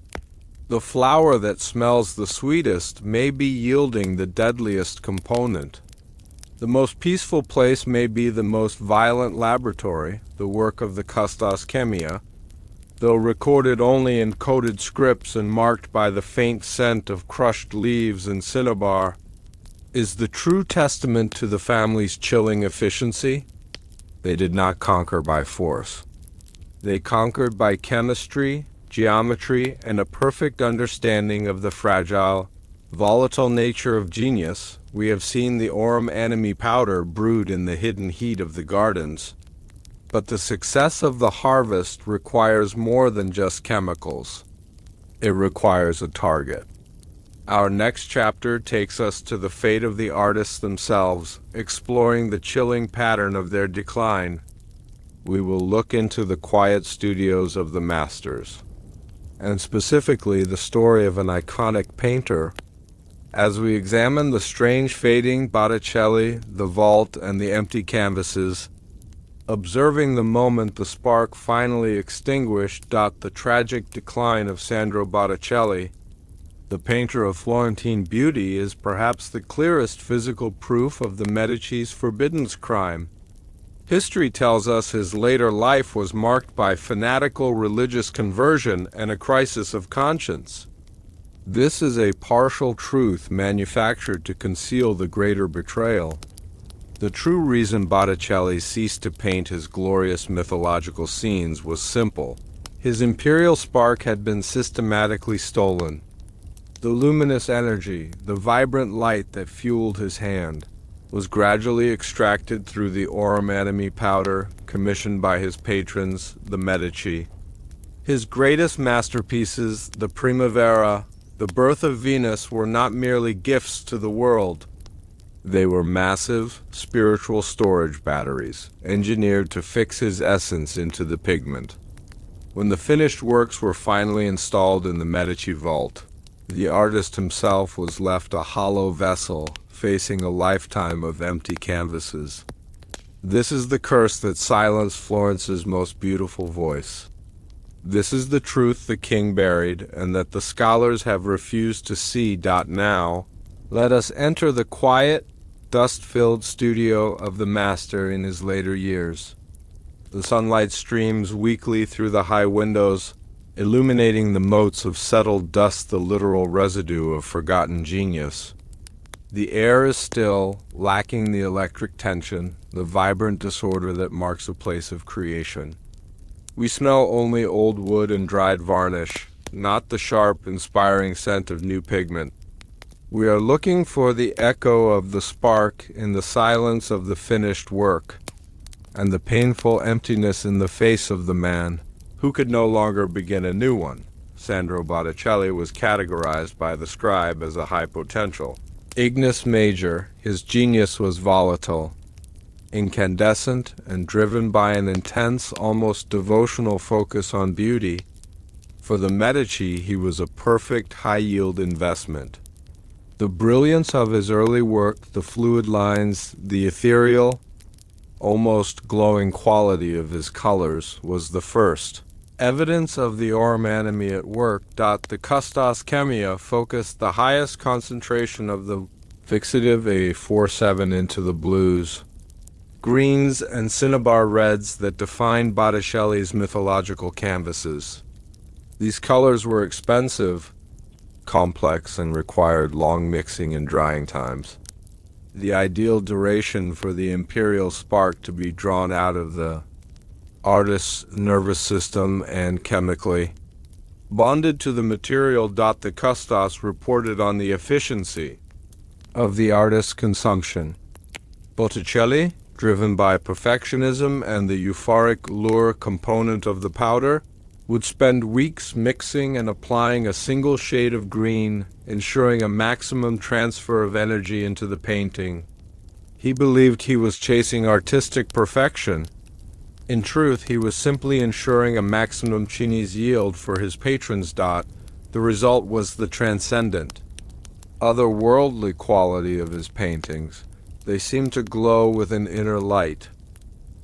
The flower that smells the sweetest may be yielding the deadliest component. The most peaceful place may be the most violent laboratory, the work of the custos chemia, though recorded only in coded scripts and marked by the faint scent of crushed leaves and cinnabar, is the true testament to the family's chilling efficiency. They did not conquer by force. They conquered by chemistry, geometry, and a perfect understanding of the fragile, volatile nature of genius. We have seen the Aurum Animae powder brewed in the hidden heat of the gardens. But the success of the harvest requires more than just chemicals. It requires a target. Our next chapter takes us to the fate of the artists themselves, exploring the chilling pattern of their decline. We will look into the quiet studios of the masters, and specifically the story of an iconic painter. As we examine the strange fading Botticelli, the vault, and the empty canvases, observing the moment the spark finally extinguished, the tragic decline of Sandro Botticelli, the painter of Florentine beauty, is perhaps the clearest physical proof of the Medici's forbidden crime. History tells us his later life was marked by fanatical religious conversion and a crisis of conscience. This is a partial truth manufactured to conceal the greater betrayal. The true reason Botticelli ceased to paint his glorious mythological scenes was simple. His imperial spark had been systematically stolen. The luminous energy, the vibrant light that fueled his hand, was gradually extracted through the Aurum Animae powder commissioned by his patrons, the Medici. His greatest masterpieces, the Primavera, the Birth of Venus, were not merely gifts to the world. They were massive, spiritual storage batteries, engineered to fix his essence into the pigment. When the finished works were finally installed in the Medici vault, the artist himself was left a hollow vessel, facing a lifetime of empty canvases. This is the curse that silenced Florence's most beautiful voice. This is the truth the king buried, and that the scholars have refused to see. Now, let us enter the quiet, dust-filled studio of the master in his later years. The sunlight streams weakly through the high windows, illuminating the motes of settled dust, the literal residue of forgotten genius. The air is still, lacking the electric tension, the vibrant disorder that marks a place of creation. We smell only old wood and dried varnish, not the sharp, inspiring scent of new pigment. We are looking for the echo of the spark in the silence of the finished work, and the painful emptiness in the face of the man who could no longer begin a new one. Sandro Botticelli was categorized by the scribe as a high potential. Ignis major, his genius was volatile, incandescent, and driven by an intense, almost devotional focus on beauty. For the Medici, he was a perfect high-yield investment. The brilliance of his early work, the fluid lines, the ethereal, almost glowing quality of his colors, was the first evidence of the Aurum Animae at work. The custos chemia focused the highest concentration of the fixative A47 into the blues, greens, and cinnabar reds that defined Botticelli's mythological canvases. These colors were expensive, complex, and required long mixing and drying times. The ideal duration for the Empyreal Spark to be drawn out of the artist's nervous system and chemically bonded to the material. The custos reported on the efficiency of the artist's consumption. Botticelli, driven by perfectionism and the euphoric lure component of the powder, would spend weeks mixing and applying a single shade of green, ensuring a maximum transfer of energy into the painting. He believed he was chasing artistic perfection. In truth, he was simply ensuring a maximum Chinese yield for his patrons. The result was the transcendent, otherworldly quality of his paintings. They seemed to glow with an inner light,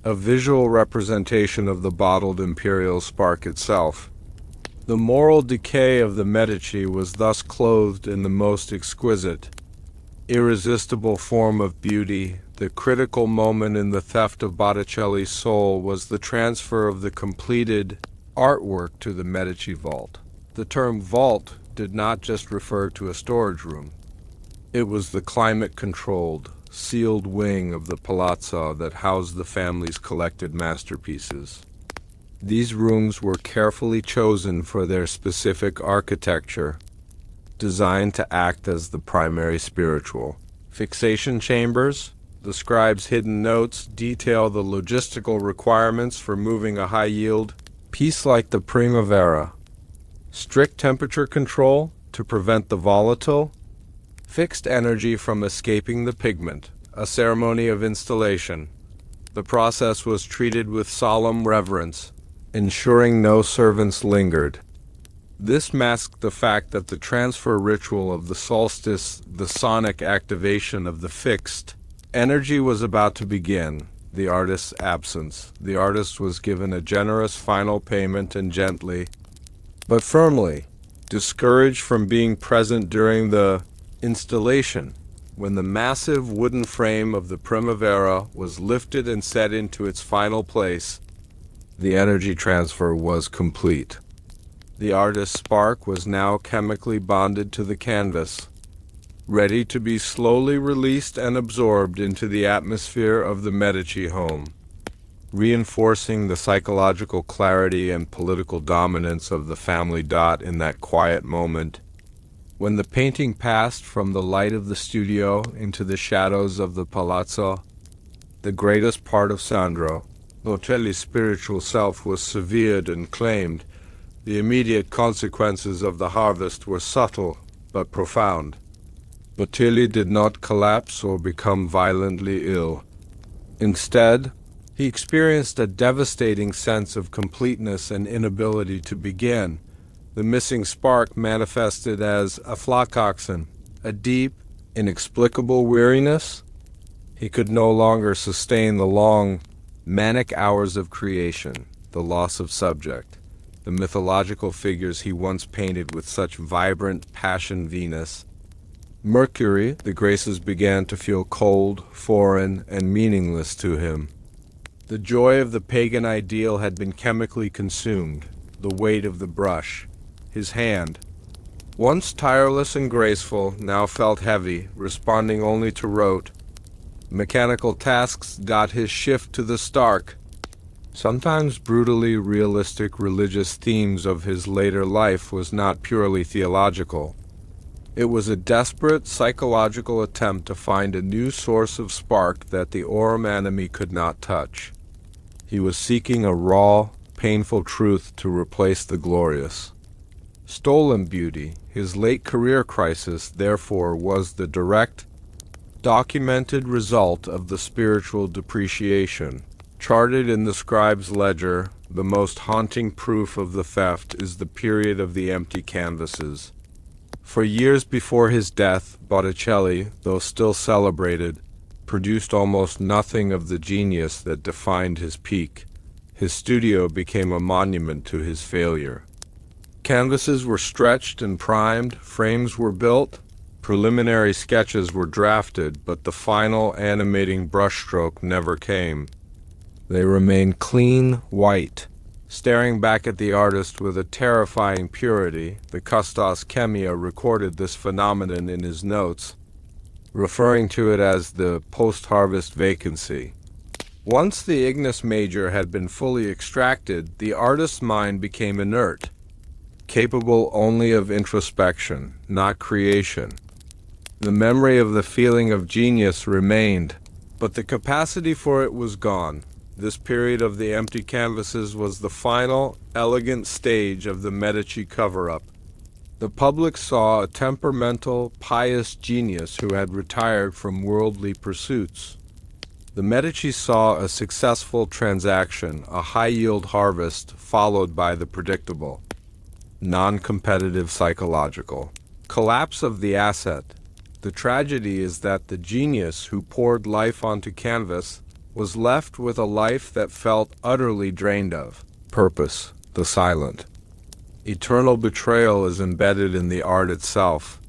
a visual representation of the bottled imperial spark itself. The moral decay of the Medici was thus clothed in the most exquisite, irresistible form of beauty, The critical moment in the theft of Botticelli's soul was the transfer of the completed artwork to the Medici vault. The term vault did not just refer to a storage room. It was the climate-controlled, sealed wing of the palazzo that housed the family's collected masterpieces. These rooms were carefully chosen for their specific architecture, designed to act as the primary spiritual. Fixation chambers. The scribe's hidden notes detail the logistical requirements for moving a high-yield piece like the Primavera. Strict temperature control to prevent the volatile, fixed energy from escaping the pigment, a ceremony of installation. The process was treated with solemn reverence, ensuring no servants lingered. This masked the fact that the transfer ritual of the solstice, the sonic activation of the fixed energy, was about to begin. The artist's absence. The artist was given a generous final payment and gently, but firmly, discouraged from being present during the installation. When the massive wooden frame of the Primavera was lifted and set into its final place, the energy transfer was complete. The artist's spark was now chemically bonded to the canvas, ready to be slowly released and absorbed into the atmosphere of the Medici home, reinforcing the psychological clarity and political dominance of the family. In that quiet moment, when the painting passed from the light of the studio into the shadows of the palazzo, the greatest part of Sandro Botticelli's spiritual self was severed and claimed. The immediate consequences of the harvest were subtle but profound. Botticelli did not collapse or become violently ill. Instead, he experienced a devastating sense of completeness and inability to begin. The missing spark manifested as aflatoxin, a deep, inexplicable weariness. He could no longer sustain the long, manic hours of creation, the loss of subject, the mythological figures he once painted with such vibrant passion. Venus, Mercury, the Graces began to feel cold, foreign, and meaningless to him. The joy of the pagan ideal had been chemically consumed. The weight of the brush, his hand, once tireless and graceful, now felt heavy, responding only to rote, mechanical tasks. His shift to the stark, sometimes brutally realistic religious themes of his later life was not purely theological. It was a desperate psychological attempt to find a new source of spark that the Aurum Animae could not touch. He was seeking a raw, painful truth to replace the glorious, stolen beauty. His late career crisis, therefore, was the direct, documented result of the spiritual depreciation. Charted in the scribe's ledger, the most haunting proof of the theft is the period of the empty canvases. For years before his death, Botticelli, though still celebrated, produced almost nothing of the genius that defined his peak. His studio became a monument to his failure. Canvases were stretched and primed, frames were built, preliminary sketches were drafted, but the final animating brushstroke never came. They remained clean, white, staring back at the artist with a terrifying purity. The Custos Chemia recorded this phenomenon in his notes, referring to it as the post-harvest vacancy. Once the ignis major had been fully extracted, the artist's mind became inert, capable only of introspection, not creation. The memory of the feeling of genius remained, but the capacity for it was gone. This period of the empty canvases was the final, elegant stage of the Medici cover-up. The public saw a temperamental, pious genius who had retired from worldly pursuits. The Medici saw a successful transaction, a high-yield harvest followed by the predictable, non-competitive psychological collapse of the asset. The tragedy is that the genius who poured life onto canvas was left with a life that felt utterly drained of purpose, the silent. Eternal betrayal is embedded in the art itself.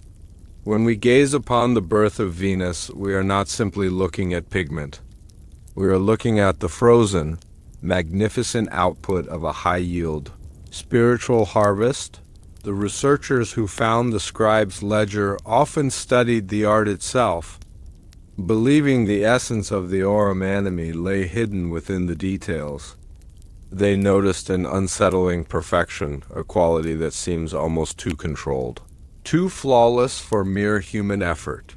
When we gaze upon the birth of Venus, we are not simply looking at pigment. We are looking at the frozen, magnificent output of a high-yield spiritual harvest. The researchers who found the scribe's ledger often studied the art itself, believing the essence of the Aurum Animae lay hidden within the details. They noticed an unsettling perfection, a quality that seems almost too controlled, too flawless for mere human effort.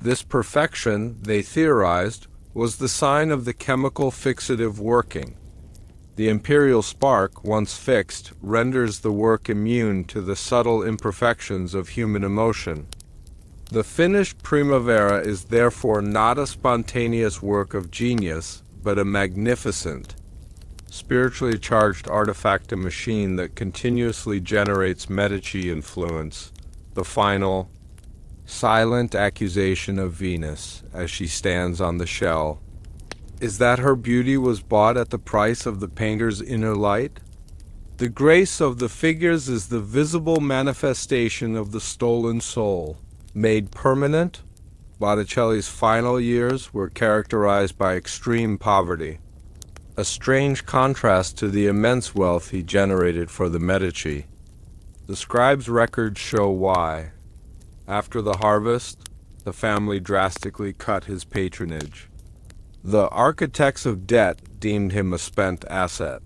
This perfection, they theorized, was the sign of the chemical fixative working. The Empyreal Spark, once fixed, renders the work immune to the subtle imperfections of human emotion. The finished Primavera is therefore not a spontaneous work of genius, but a magnificent, spiritually charged artifact, a machine that continuously generates Medici influence, the final, silent accusation of Venus as she stands on the shell is that her beauty was bought at the price of the painter's inner light. The grace of the figures is the visible manifestation of the stolen soul. Made permanent, Botticelli's final years were characterized by extreme poverty, a strange contrast to the immense wealth he generated for the Medici. The scribe's records show why. After the harvest, the family drastically cut his patronage. The architects of debt deemed him a spent asset.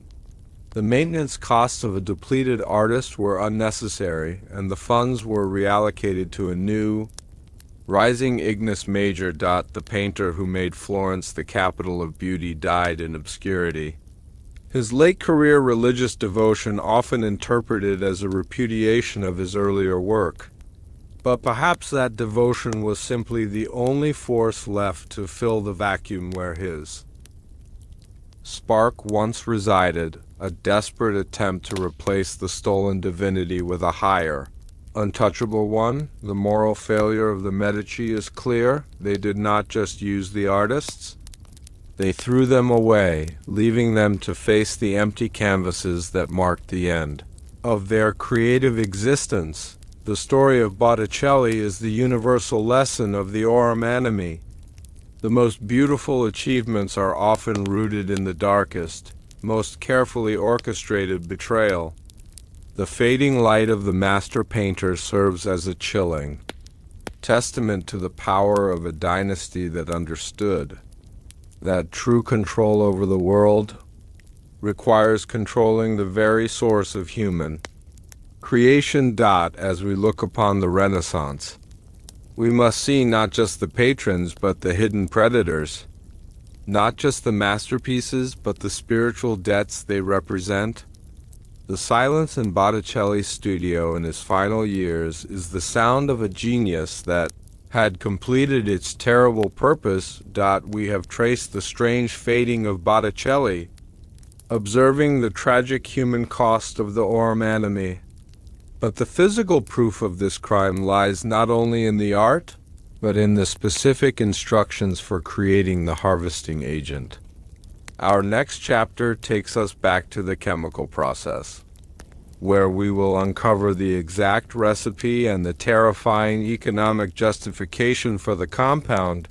The maintenance costs of a depleted artist were unnecessary, and the funds were reallocated to a new, rising Ignis Major. The painter who made Florence the capital of beauty died in obscurity. His late career religious devotion often interpreted as a repudiation of his earlier work. But perhaps that devotion was simply the only force left to fill the vacuum where his spark once resided, a desperate attempt to replace the stolen divinity with a higher, untouchable one. The moral failure of the Medici is clear. They did not just use the artists. They threw them away, leaving them to face the empty canvases that marked the end of their creative existence. The story of Botticelli is the universal lesson of the Aurum Animae. The most beautiful achievements are often rooted in the darkest, most carefully orchestrated betrayal. The fading light of the master painter serves as a chilling testament to the power of a dynasty that understood that true control over the world requires controlling the very source of human creation. As we look upon the Renaissance, we must see not just the patrons but the hidden predators, not just the masterpieces but the spiritual debts they represent. The silence in Botticelli's studio in his final years is the sound of a genius that had completed its terrible purpose. We have traced the strange fading of Botticelli, observing the tragic human cost of the Aurum Animae. But the physical proof of this crime lies not only in the art, but in the specific instructions for creating the harvesting agent. Our next chapter takes us back to the chemical process, where we will uncover the exact recipe and the terrifying economic justification for the compound,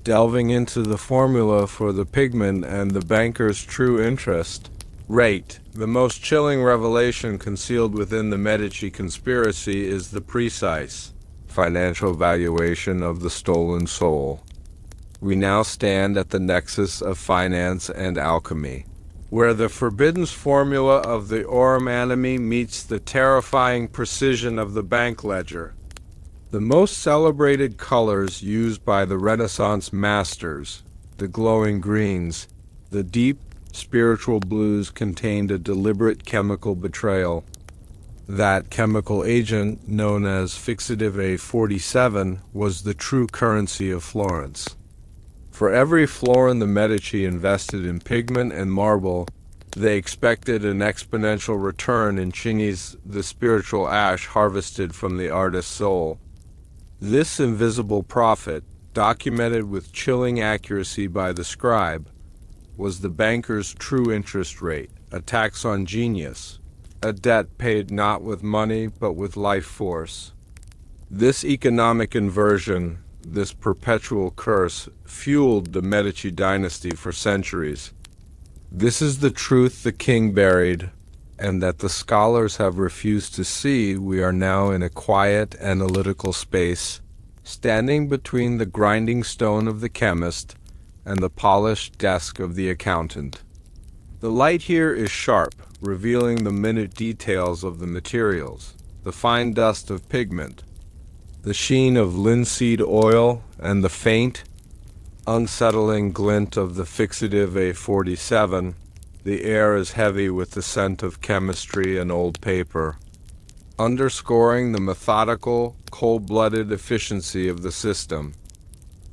delving into the formula for the pigment and the banker's true interest rate. The most chilling revelation concealed within the Medici conspiracy is the precise financial valuation of the stolen soul. We now stand at the nexus of finance and alchemy, where the forbidden formula of the Aurum Animae meets the terrifying precision of the bank ledger. The most celebrated colors used by the Renaissance masters, the glowing greens, the deep spiritual blues, contained a deliberate chemical betrayal. That chemical agent, known as fixative A47, was the true currency of Florence. For every florin the Medici invested in pigment and marble, they expected an exponential return in chinis, the spiritual ash harvested from the artist's soul. This invisible profit, documented with chilling accuracy by the scribe, was the banker's true interest rate, a tax on genius, a debt paid not with money but with life force. This economic inversion, this perpetual curse, fueled the Medici dynasty for centuries. This is the truth the king buried, and that the scholars have refused to see. We are now in a quiet, analytical space, standing between the grinding stone of the chemist and the polished desk of the accountant. The light here is sharp, revealing the minute details of the materials, the fine dust of pigment, the sheen of linseed oil, and the faint, unsettling glint of the fixative A47. The air is heavy with the scent of chemistry and old paper, underscoring the methodical, cold-blooded efficiency of the system.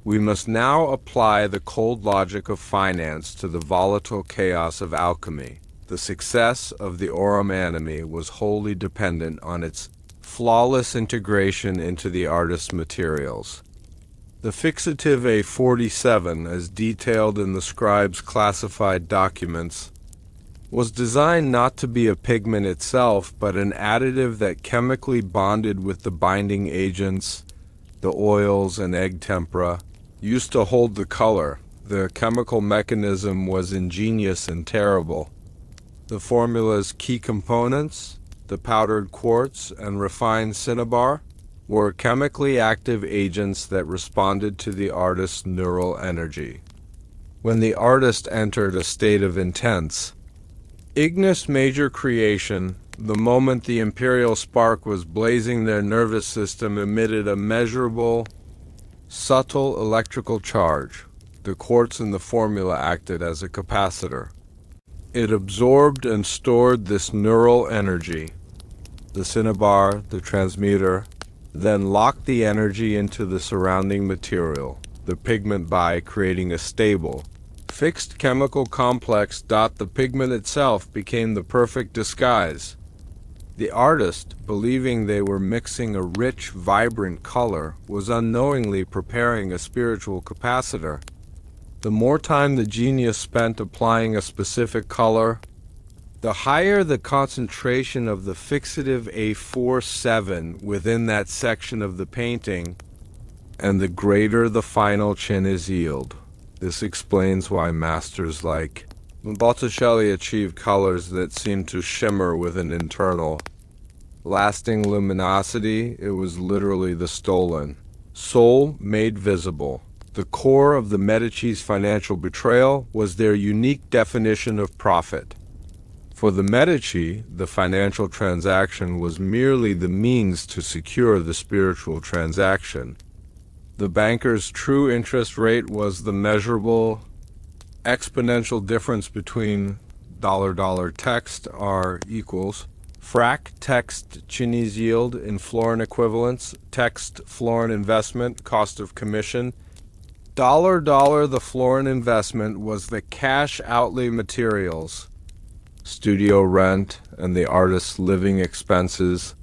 We must now apply the cold logic of finance to the volatile chaos of alchemy. The success of the Aurum Animae was wholly dependent on its flawless integration into the artist's materials. The fixative A47, as detailed in the scribe's classified documents, was designed not to be a pigment itself, but an additive that chemically bonded with the binding agents, the oils and egg tempera, used to hold the color. The chemical mechanism was ingenious and terrible. The formula's key components, the powdered quartz and refined cinnabar, were chemically active agents that responded to the artist's neural energy. When the artist entered a state of intense, ignis major creation, the moment the Empyreal Spark was blazing, their nervous system emitted a measurable, subtle electrical charge. The quartz in the formula acted as a capacitor. It absorbed and stored this neural energy. The cinnabar, the transmuter, then locked the energy into the surrounding material, the pigment, by creating a stable, fixed chemical complex. The pigment itself became the perfect disguise. The artist, believing they were mixing a rich, vibrant color, was unknowingly preparing a spiritual capacitor. The more time the genius spent applying a specific color, the higher the concentration of the fixative A47 within that section of the painting, and the greater the final chinese yield. This explains why masters like Botticelli achieved colors that seemed to shimmer with an internal, lasting luminosity. It was literally the stolen soul made visible. The core of the Medici's financial betrayal was their unique definition of profit. For the Medici, the financial transaction was merely the means to secure the spiritual transaction. The banker's true interest rate was the measurable, exponential difference between $$ text R equals frac text Chinese yield in florin equivalents, text florin investment, cost of commission. $, the florin investment was the cash outlay materials, studio rent, and the artist's living expenses.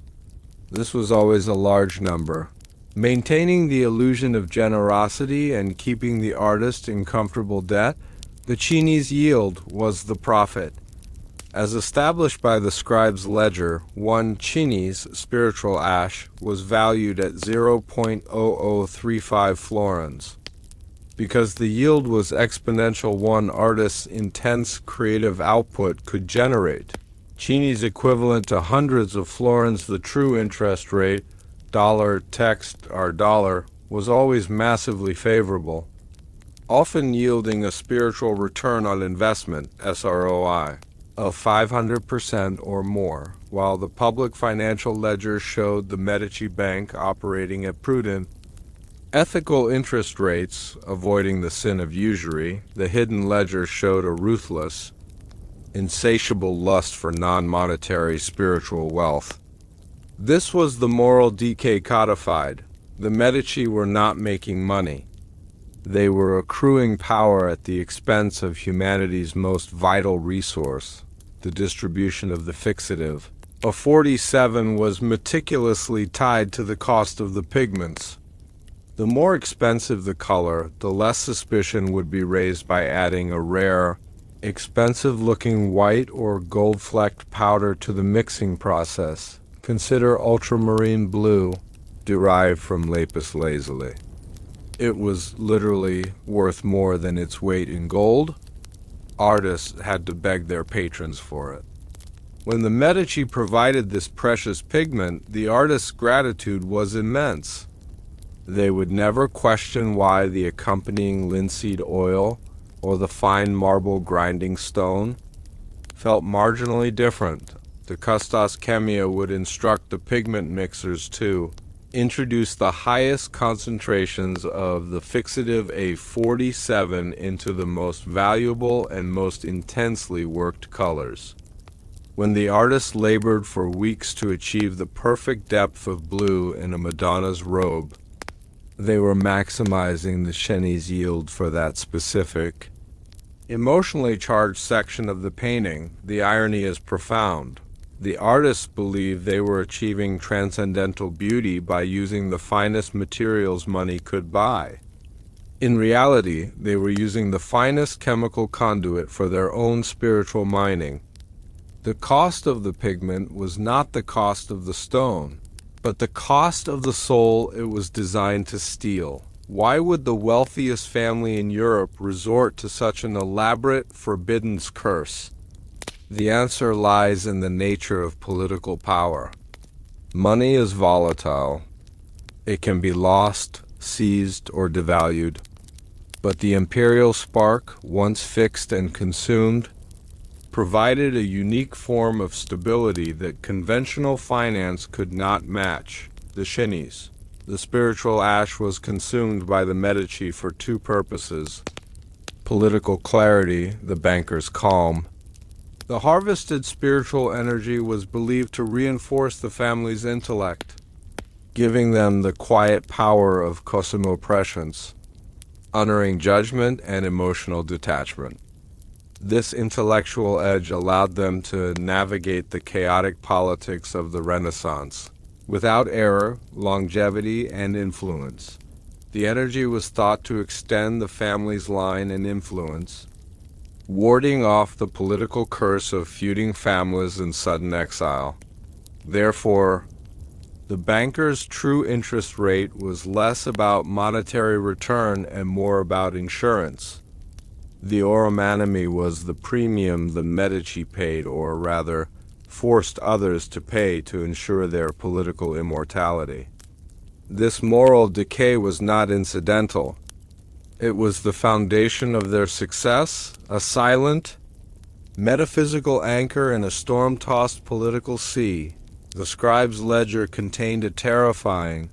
This was always a large number. Maintaining the illusion of generosity and keeping the artist in comfortable debt, the Chinese yield was the profit. As established by the scribe's ledger, one Chinese spiritual ash was valued at 0.0035 florins. Because the yield was exponential, one artist's intense creative output could generate Chinese equivalent to hundreds of florins. The true interest rate, $ text R dollar, was always massively favorable, often yielding a spiritual return on investment, SROI, of 500% or more, while the public financial ledger showed the Medici Bank operating at prudent, ethical interest rates, avoiding the sin of usury. The hidden ledger showed a ruthless, insatiable lust for non-monetary spiritual wealth. This was the moral decay codified. The Medici were not making money. They were accruing power at the expense of humanity's most vital resource, the distribution of the fixative. A 47 was meticulously tied to the cost of the pigments. The more expensive the color, the less suspicion would be raised by adding a rare, expensive-looking white or gold-flecked powder to the mixing process. Consider ultramarine blue, derived from lapis lazuli. It was literally worth more than its weight in gold. Artists had to beg their patrons for it. When the Medici provided this precious pigment, the artists' gratitude was immense. They would never question why the accompanying linseed oil or the fine marble grinding stone felt marginally different. The custos chemia would instruct the pigment mixers to introduce the highest concentrations of the fixative A47 into the most valuable and most intensely worked colors. When the artists labored for weeks to achieve the perfect depth of blue in a Madonna's robe, they were maximizing the Cheney's yield for that specific, emotionally charged section of the painting. The irony is profound. The artists believed they were achieving transcendental beauty by using the finest materials money could buy. In reality, they were using the finest chemical conduit for their own spiritual mining. The cost of the pigment was not the cost of the stone, but the cost of the soul it was designed to steal. Why would the wealthiest family in Europe resort to such an elaborate, forbidden curse? The answer lies in the nature of political power. Money is volatile. It can be lost, seized, or devalued. But the Empyreal Spark, once fixed and consumed, provided a unique form of stability that conventional finance could not match. The Cheney's. The spiritual ash was consumed by the Medici for two purposes: political clarity, the banker's calm. The harvested spiritual energy was believed to reinforce the family's intellect, giving them the quiet power of Cosimo prescience, honoring judgment and emotional detachment. This intellectual edge allowed them to navigate the chaotic politics of the Renaissance without error, longevity, and influence. The energy was thought to extend the family's line and influence, warding off the political curse of feuding families and sudden exile. Therefore, the banker's true interest rate was less about monetary return and more about insurance. The Aurum Animae was the premium the Medici paid, or rather, forced others to pay to ensure their political immortality. This moral decay was not incidental. It was the foundation of their success, a silent, metaphysical anchor in a storm-tossed political sea. The scribe's ledger contained a terrifying,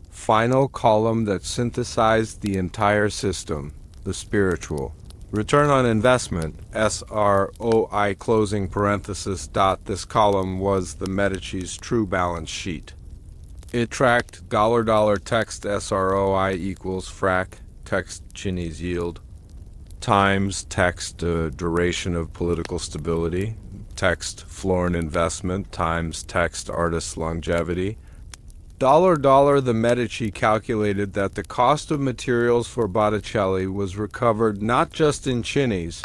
final column that synthesized the entire system, the spiritual. Return on investment, SROI closing parenthesis dot. This column was the Medici's true balance sheet. It tracked dollar text SROI equals frac text Cheney's yield times text duration of political stability, text Florent investment times text artist longevity. The Medici calculated that the cost of materials for Botticelli was recovered not just in Cheney's,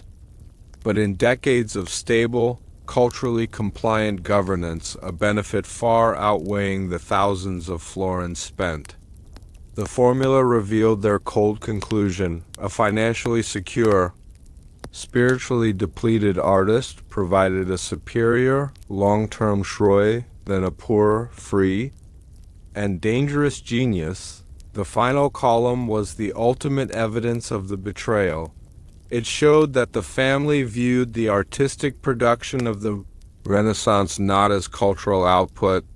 but in decades of stable, culturally compliant governance, a benefit far outweighing the thousands of florins spent. The formula revealed their cold conclusion: a financially secure, spiritually depleted artist provided a superior, long-term Shroi than a poor, free, and dangerous genius. The final column was the ultimate evidence of the betrayal. It showed that the family viewed the artistic production of the Renaissance not as cultural output,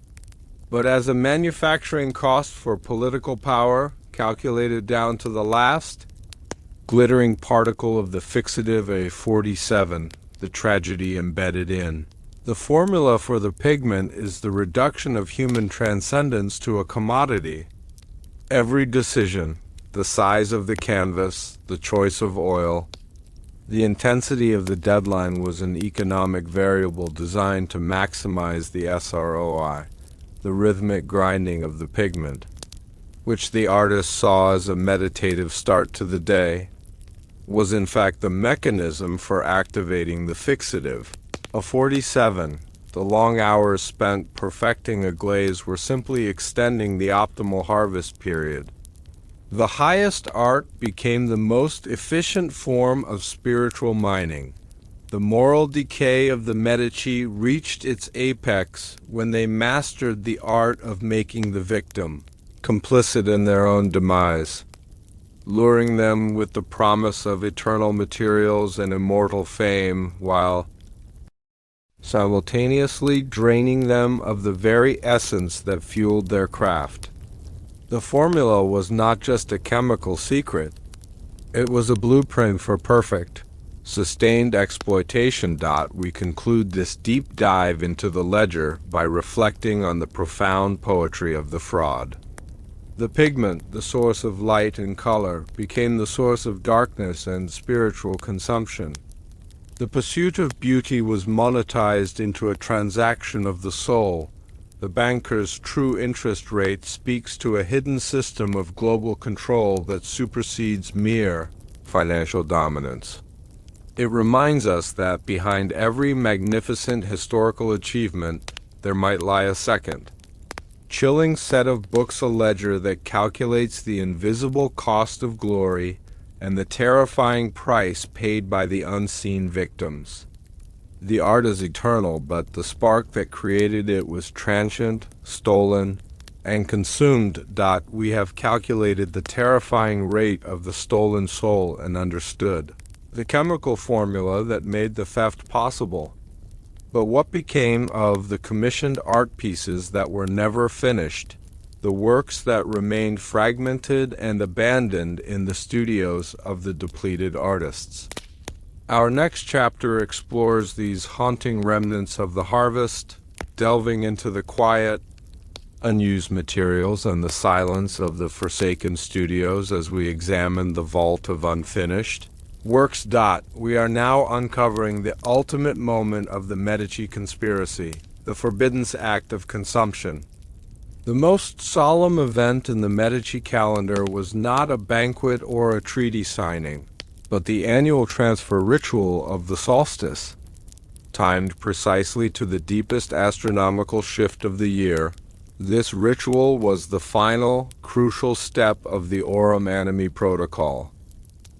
but as a manufacturing cost for political power, calculated down to the last glittering particle of the fixative A47, the tragedy embedded in. The formula for the pigment is the reduction of human transcendence to a commodity. Every decision, the size of the canvas, the choice of oil, the intensity of the deadline was an economic variable designed to maximize the SROI, the rhythmic grinding of the pigment, which the artist saw as a meditative start to the day, was in fact the mechanism for activating the fixative. A 47, The long hours spent perfecting a glaze were simply extending the optimal harvest period. The highest art became the most efficient form of spiritual mining. The moral decay of the Medici reached its apex when they mastered the art of making the victim complicit in their own demise, luring them with the promise of eternal materials and immortal fame, while simultaneously draining them of the very essence that fueled their craft. The formula was not just a chemical secret, it was a blueprint for perfect, sustained exploitation. We conclude this deep dive into the ledger by reflecting on the profound poetry of the fraud. The pigment, the source of light and color, became the source of darkness and spiritual consumption. The pursuit of beauty was monetized into a transaction of the soul. The banker's true interest rate speaks to a hidden system of global control that supersedes mere financial dominance. It reminds us that behind every magnificent historical achievement, there might lie a second, chilling set of books, a ledger that calculates the invisible cost of glory and the terrifying price paid by the unseen victims. The art is eternal, but the spark that created it was transient, stolen, and consumed. We have calculated the terrifying rate of the stolen soul and understood the chemical formula that made the theft possible. But what became of the commissioned art pieces that were never finished, the works that remained fragmented and abandoned in the studios of the depleted artists? Our next chapter explores these haunting remnants of the harvest, delving into the quiet, unused materials and the silence of the forsaken studios as we examine the vault of unfinished works. We are now uncovering the ultimate moment of the Medici conspiracy, the forbidden act of consumption. The most solemn event in the Medici calendar was not a banquet or a treaty signing, but the annual transfer ritual of the solstice. Timed precisely to the deepest astronomical shift of the year, this ritual was the final, crucial step of the Aurum Animae protocol.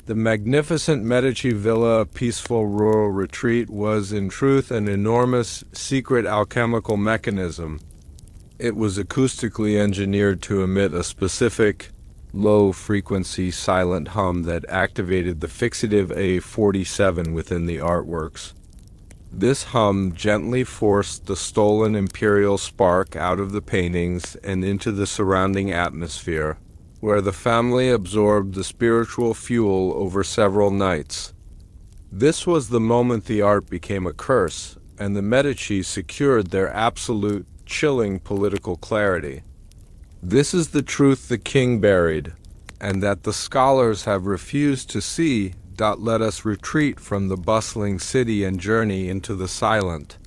The magnificent Medici villa, a peaceful rural retreat, was in truth an enormous, secret alchemical mechanism. It was acoustically engineered to emit a specific, low-frequency silent hum that activated the fixative A47 within the artworks. This hum gently forced the stolen Empyreal Spark out of the paintings and into the surrounding atmosphere, where the family absorbed the spiritual fuel over several nights. This was the moment the art became a curse, and the Medici secured their absolute, chilling political clarity. This is the truth the king buried, and that the scholars have refused to see. Let us retreat from the bustling city and journey into the silent,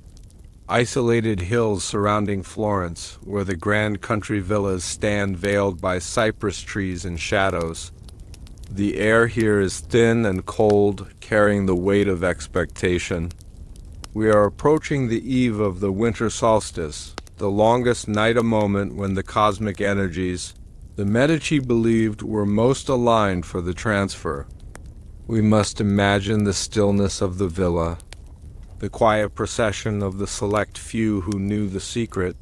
isolated hills surrounding Florence, where the grand country villas stand veiled by cypress trees and shadows. The air here is thin and cold, carrying the weight of expectation. We are approaching the eve of the winter solstice, the longest night, a moment when the cosmic energies the Medici believed were most aligned for the transfer. We must imagine the stillness of the villa, the quiet procession of the select few who knew the secret,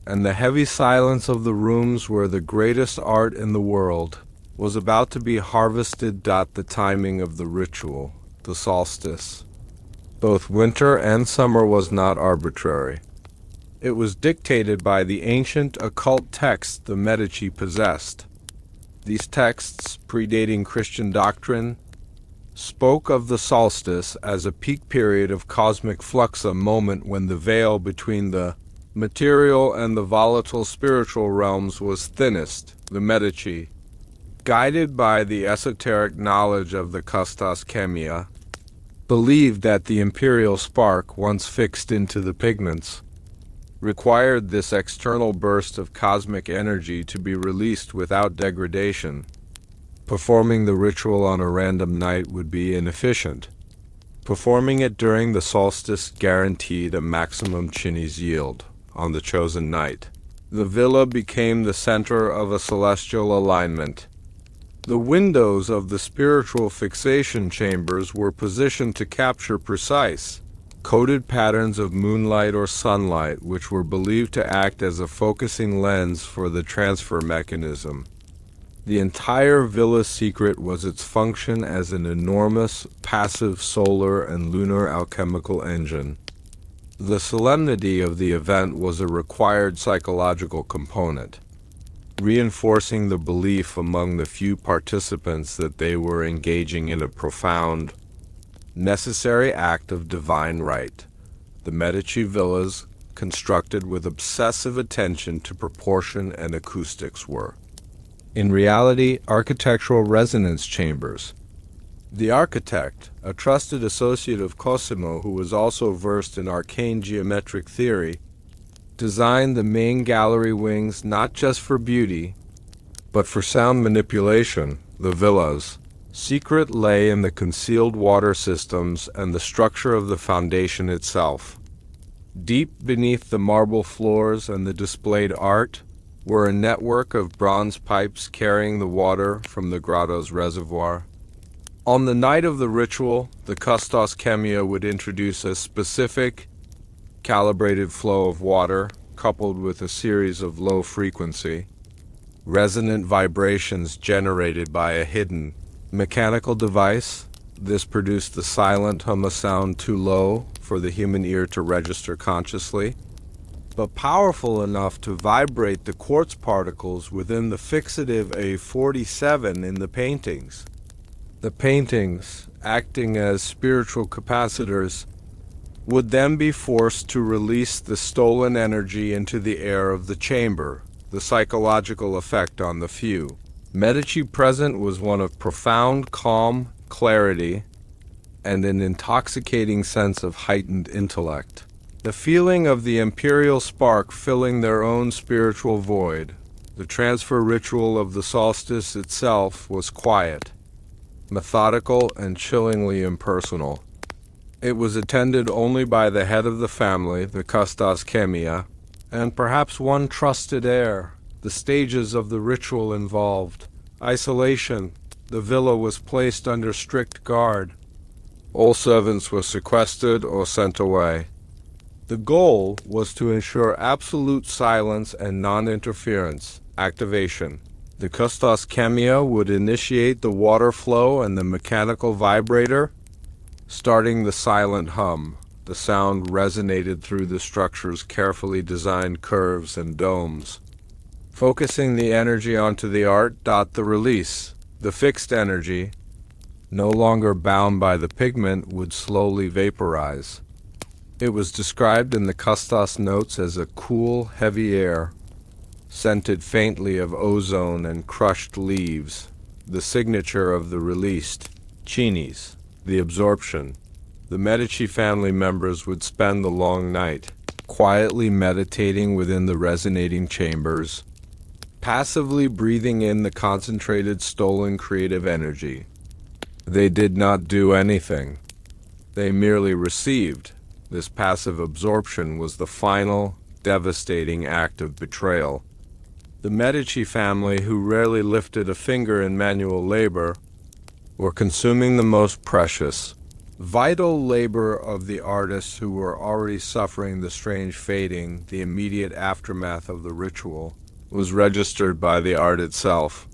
and the heavy silence of the rooms where the greatest art in the world was about to be harvested. The timing of the ritual, the solstice, both winter and summer, was not arbitrary. It was dictated by the ancient occult texts the Medici possessed. These texts, predating Christian doctrine, spoke of the solstice as a peak period of cosmic flux, a moment when the veil between the material and the volatile spiritual realms was thinnest. The Medici, guided by the esoteric knowledge of the costas chemia, believed that the imperial spark, once fixed into the pigments, required this external burst of cosmic energy to be released without degradation. Performing the ritual on a random night would be inefficient. Performing it during the solstice guaranteed a maximum Chinese yield on the chosen night. The villa became the center of a celestial alignment. The windows of the spiritual fixation chambers were positioned to capture precise, coded patterns of moonlight or sunlight, which were believed to act as a focusing lens for the transfer mechanism. The entire villa's secret was its function as an enormous, passive solar and lunar alchemical engine. The solemnity of the event was a required psychological component, reinforcing the belief among the few participants that they were engaging in a profound, necessary act of divine right. The Medici villas, constructed with obsessive attention to proportion and acoustics, were, in reality, architectural resonance chambers. The architect, a trusted associate of Cosimo who was also versed in arcane geometric theory, designed the main gallery wings not just for beauty, but for sound manipulation. The villa's secret lay in the concealed water systems and the structure of the foundation itself. Deep beneath the marble floors and the displayed art were a network of bronze pipes carrying the water from the grotto's reservoir. On the night of the ritual, the Custos Chemia would introduce a specific, calibrated flow of water, coupled with a series of low-frequency, resonant vibrations generated by a hidden, mechanical device. This produced the silent hum, a sound too low for the human ear to register consciously, but powerful enough to vibrate the quartz particles within the fixative A47 in the paintings. The paintings, acting as spiritual capacitors, would then be forced to release the stolen energy into the air of the chamber, the psychological effect on the few. Medici present was one of profound calm, clarity, and an intoxicating sense of heightened intellect. The feeling of the Empyreal Spark filling their own spiritual void. The transfer ritual of the solstice itself was quiet, methodical, and chillingly impersonal. It was attended only by the head of the family, the Custos Chemia, and perhaps one trusted heir. The stages of the ritual involved isolation. The villa was placed under strict guard. All servants were sequestered or sent away. The goal was to ensure absolute silence and non-interference. Activation. The Custos Chemia would initiate the water flow and the mechanical vibrator, starting the silent hum. The sound resonated through the structure's carefully designed curves and domes, focusing the energy onto the art. The release. The fixed energy, no longer bound by the pigment, would slowly vaporize. It was described in the Custos notes as a cool, heavy air, scented faintly of ozone and crushed leaves, the signature of the released Chinese, the absorption. The Medici family members would spend the long night, quietly meditating within the resonating chambers, passively breathing in the concentrated stolen creative energy. They did not do anything. They merely received. This passive absorption was the final, devastating act of betrayal. The Medici family, who rarely lifted a finger in manual labor, were consuming the most precious, vital labor of the artists who were already suffering the strange fading. The immediate aftermath of the ritual was registered by the art itself.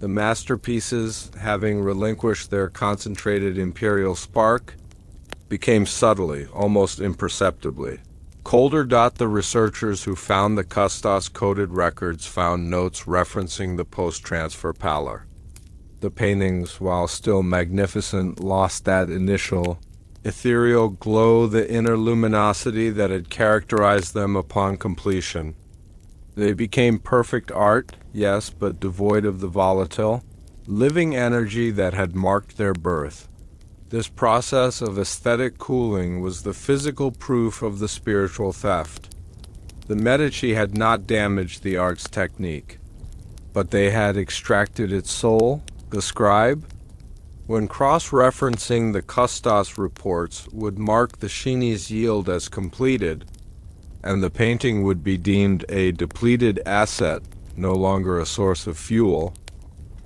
The masterpieces, having relinquished their concentrated imperial spark, became subtly, almost imperceptibly, colder. The researchers who found the Custos-coded records found notes referencing the post-transfer pallor. The paintings, while still magnificent, lost that initial, ethereal glow, the inner luminosity that had characterized them upon completion. They became perfect art, yes, but devoid of the volatile, living energy that had marked their birth. This process of aesthetic cooling was the physical proof of the spiritual theft. The Medici had not damaged the art's technique, but they had extracted its soul. The scribe, When cross-referencing the Custos reports would mark the Cini's yield as completed, and the painting would be deemed a depleted asset, no longer a source of fuel,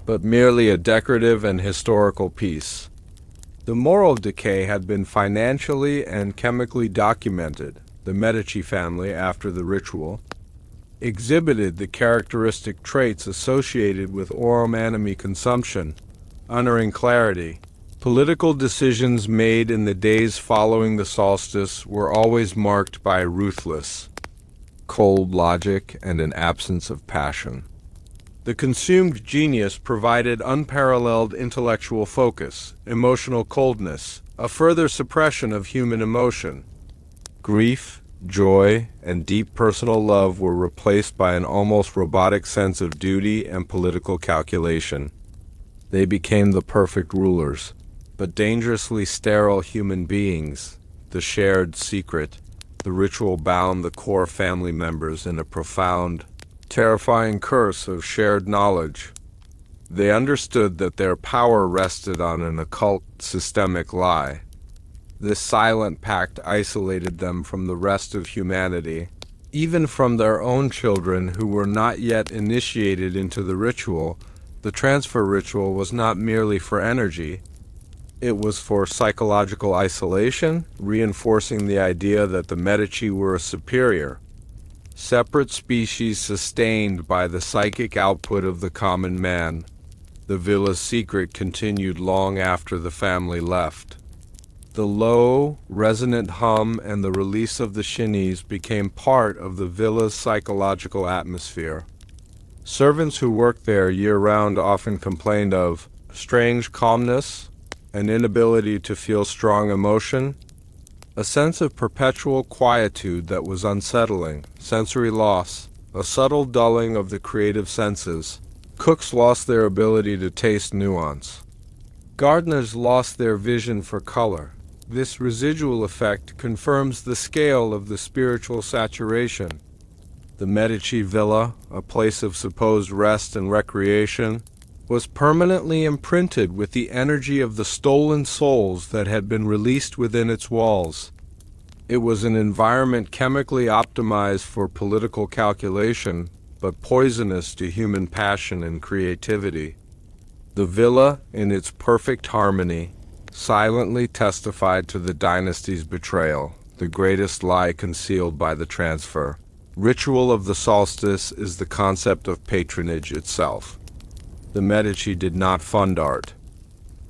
but merely a decorative and historical piece. The moral decay had been financially and chemically documented. The Medici family, after the ritual, exhibited the characteristic traits associated with Aurum Animae consumption, unerring clarity. Political decisions made in the days following the solstice were always marked by ruthless, cold logic and an absence of passion. The consumed genius provided unparalleled intellectual focus, emotional coldness, a further suppression of human emotion. Grief, joy, and deep personal love were replaced by an almost robotic sense of duty and political calculation. They became the perfect rulers, but dangerously sterile human beings. The shared secret, the ritual bound the core family members in a profound, terrifying curse of shared knowledge. They understood that their power rested on an occult systemic lie. This silent pact isolated them from the rest of humanity, even from their own children who were not yet initiated into the ritual. The transfer ritual was not merely for energy. It was for psychological isolation, reinforcing the idea that the Medici were a superior, separate species sustained by the psychic output of the common man. The villa's secret continued long after the family left. The low, resonant hum and the release of the Cini's became part of the villa's psychological atmosphere. Servants who worked there year-round often complained of strange calmness, an inability to feel strong emotion, a sense of perpetual quietude that was unsettling, sensory loss, a subtle dulling of the creative senses. Cooks lost their ability to taste nuance. Gardeners lost their vision for color. This residual effect confirms the scale of the spiritual saturation. The Medici villa, a place of supposed rest and recreation, was permanently imprinted with the energy of the stolen souls that had been released within its walls. It was an environment chemically optimized for political calculation, but poisonous to human passion and creativity. The villa, in its perfect harmony, silently testified to the dynasty's betrayal, the greatest lie concealed by the transfer. Ritual of the solstice is the concept of patronage itself. The Medici did not fund art.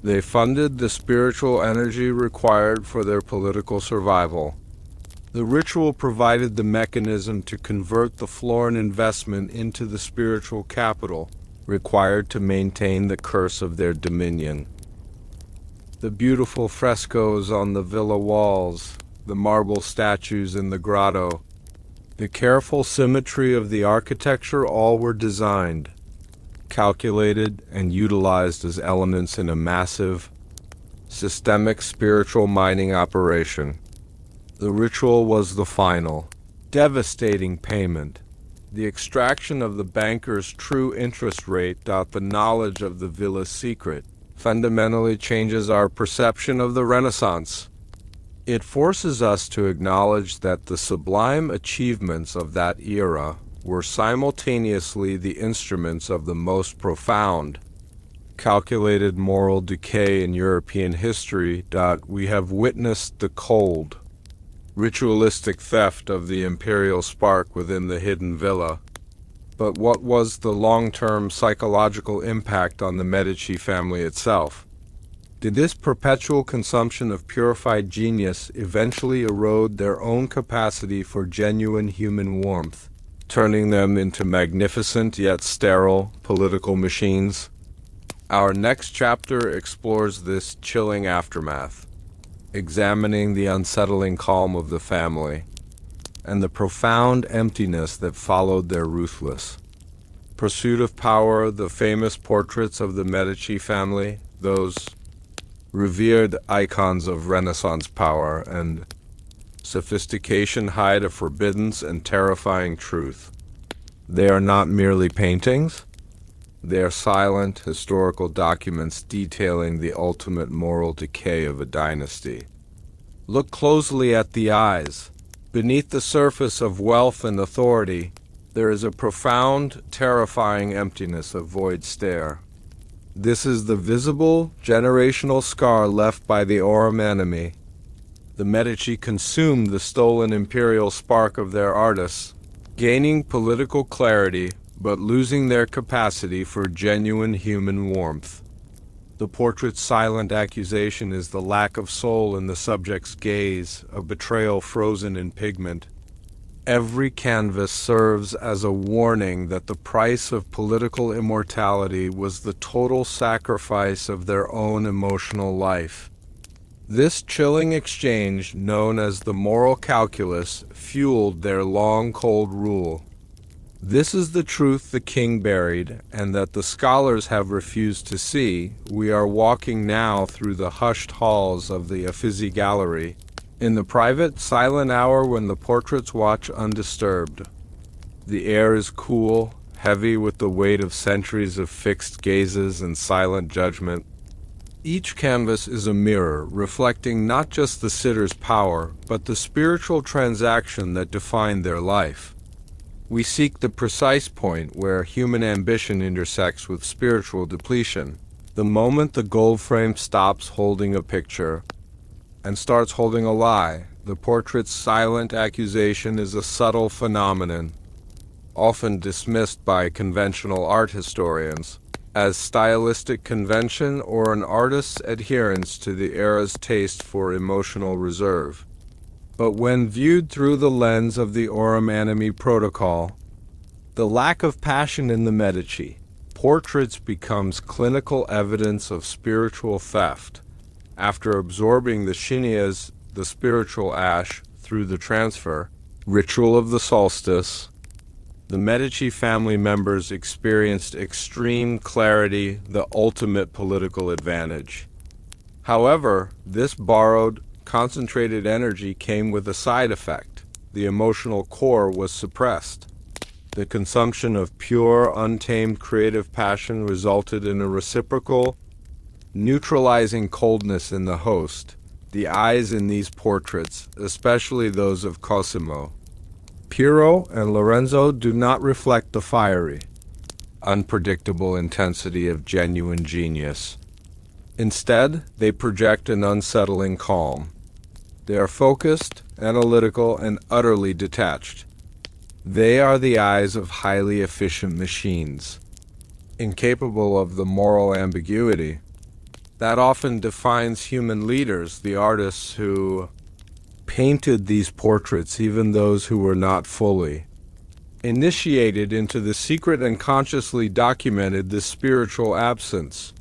They funded the spiritual energy required for their political survival. The ritual provided the mechanism to convert the Floran investment into the spiritual capital required to maintain the curse of their dominion. The beautiful frescoes on the villa walls, the marble statues in the grotto, the careful symmetry of the architecture, all were designed, calculated, and utilized as elements in a massive, systemic spiritual mining operation. The ritual was the final, devastating payment. The extraction of the banker's true interest rate, the knowledge of the villa's secret, fundamentally changes our perception of the Renaissance. It forces us to acknowledge that the sublime achievements of that era were simultaneously the instruments of the most profound, calculated moral decay in European history. We have witnessed the cold, ritualistic theft of the Empyreal Spark within the hidden villa. But what was the long-term psychological impact on the Medici family itself? Did this perpetual consumption of purified genius eventually erode their own capacity for genuine human warmth, turning them into magnificent yet sterile political machines? Our next chapter explores this chilling aftermath, examining the unsettling calm of the family and the profound emptiness that followed their ruthless pursuit of power. The famous portraits of the Medici family, those revered icons of Renaissance power and sophistication, hide a forbidden and terrifying truth. They are not merely paintings. They are silent, historical documents detailing the ultimate moral decay of a dynasty. Look closely at the eyes. Beneath the surface of wealth and authority, there is a profound, terrifying emptiness of void stare. This is the visible, generational scar left by the Aurum Animae. The Medici consumed the stolen imperial spark of their artists, gaining political clarity but losing their capacity for genuine human warmth. The portrait's silent accusation is the lack of soul in the subject's gaze, a betrayal frozen in pigment. Every canvas serves as a warning that the price of political immortality was the total sacrifice of their own emotional life. This chilling exchange, known as the moral calculus, fueled their long, cold rule. This is the truth the king buried, and that the scholars have refused to see. We are walking now through the hushed halls of the Uffizi Gallery, in the private, silent hour when the portraits watch undisturbed. The air is cool, heavy with the weight of centuries of fixed gazes and silent judgment. Each canvas is a mirror, reflecting not just the sitter's power, but the spiritual transaction that defined their life. We seek the precise point where human ambition intersects with spiritual depletion. The moment the gold frame stops holding a picture and starts holding a lie, the portrait's silent accusation is a subtle phenomenon, often dismissed by conventional art historians as stylistic convention or an artist's adherence to the era's taste for emotional reserve. But when viewed through the lens of the Aurum Animae protocol, the lack of passion in the Medici portraits becomes clinical evidence of spiritual theft. After absorbing the Shinias, the spiritual ash, through the transfer, ritual of the solstice, the Medici family members experienced extreme clarity, the ultimate political advantage. However, this borrowed, concentrated energy came with a side effect. The emotional core was suppressed. The consumption of pure, untamed creative passion resulted in a reciprocal, neutralizing coldness in the host. The eyes in these portraits, especially those of Cosimo, Piero, and Lorenzo, do not reflect the fiery, unpredictable intensity of genuine genius. Instead, they project an unsettling calm. They are focused, analytical, and utterly detached. They are the eyes of highly efficient machines, incapable of the moral ambiguity that often defines human leaders, the artists who painted these portraits, even those who were not fully initiated into the secret and consciously documented this spiritual absence.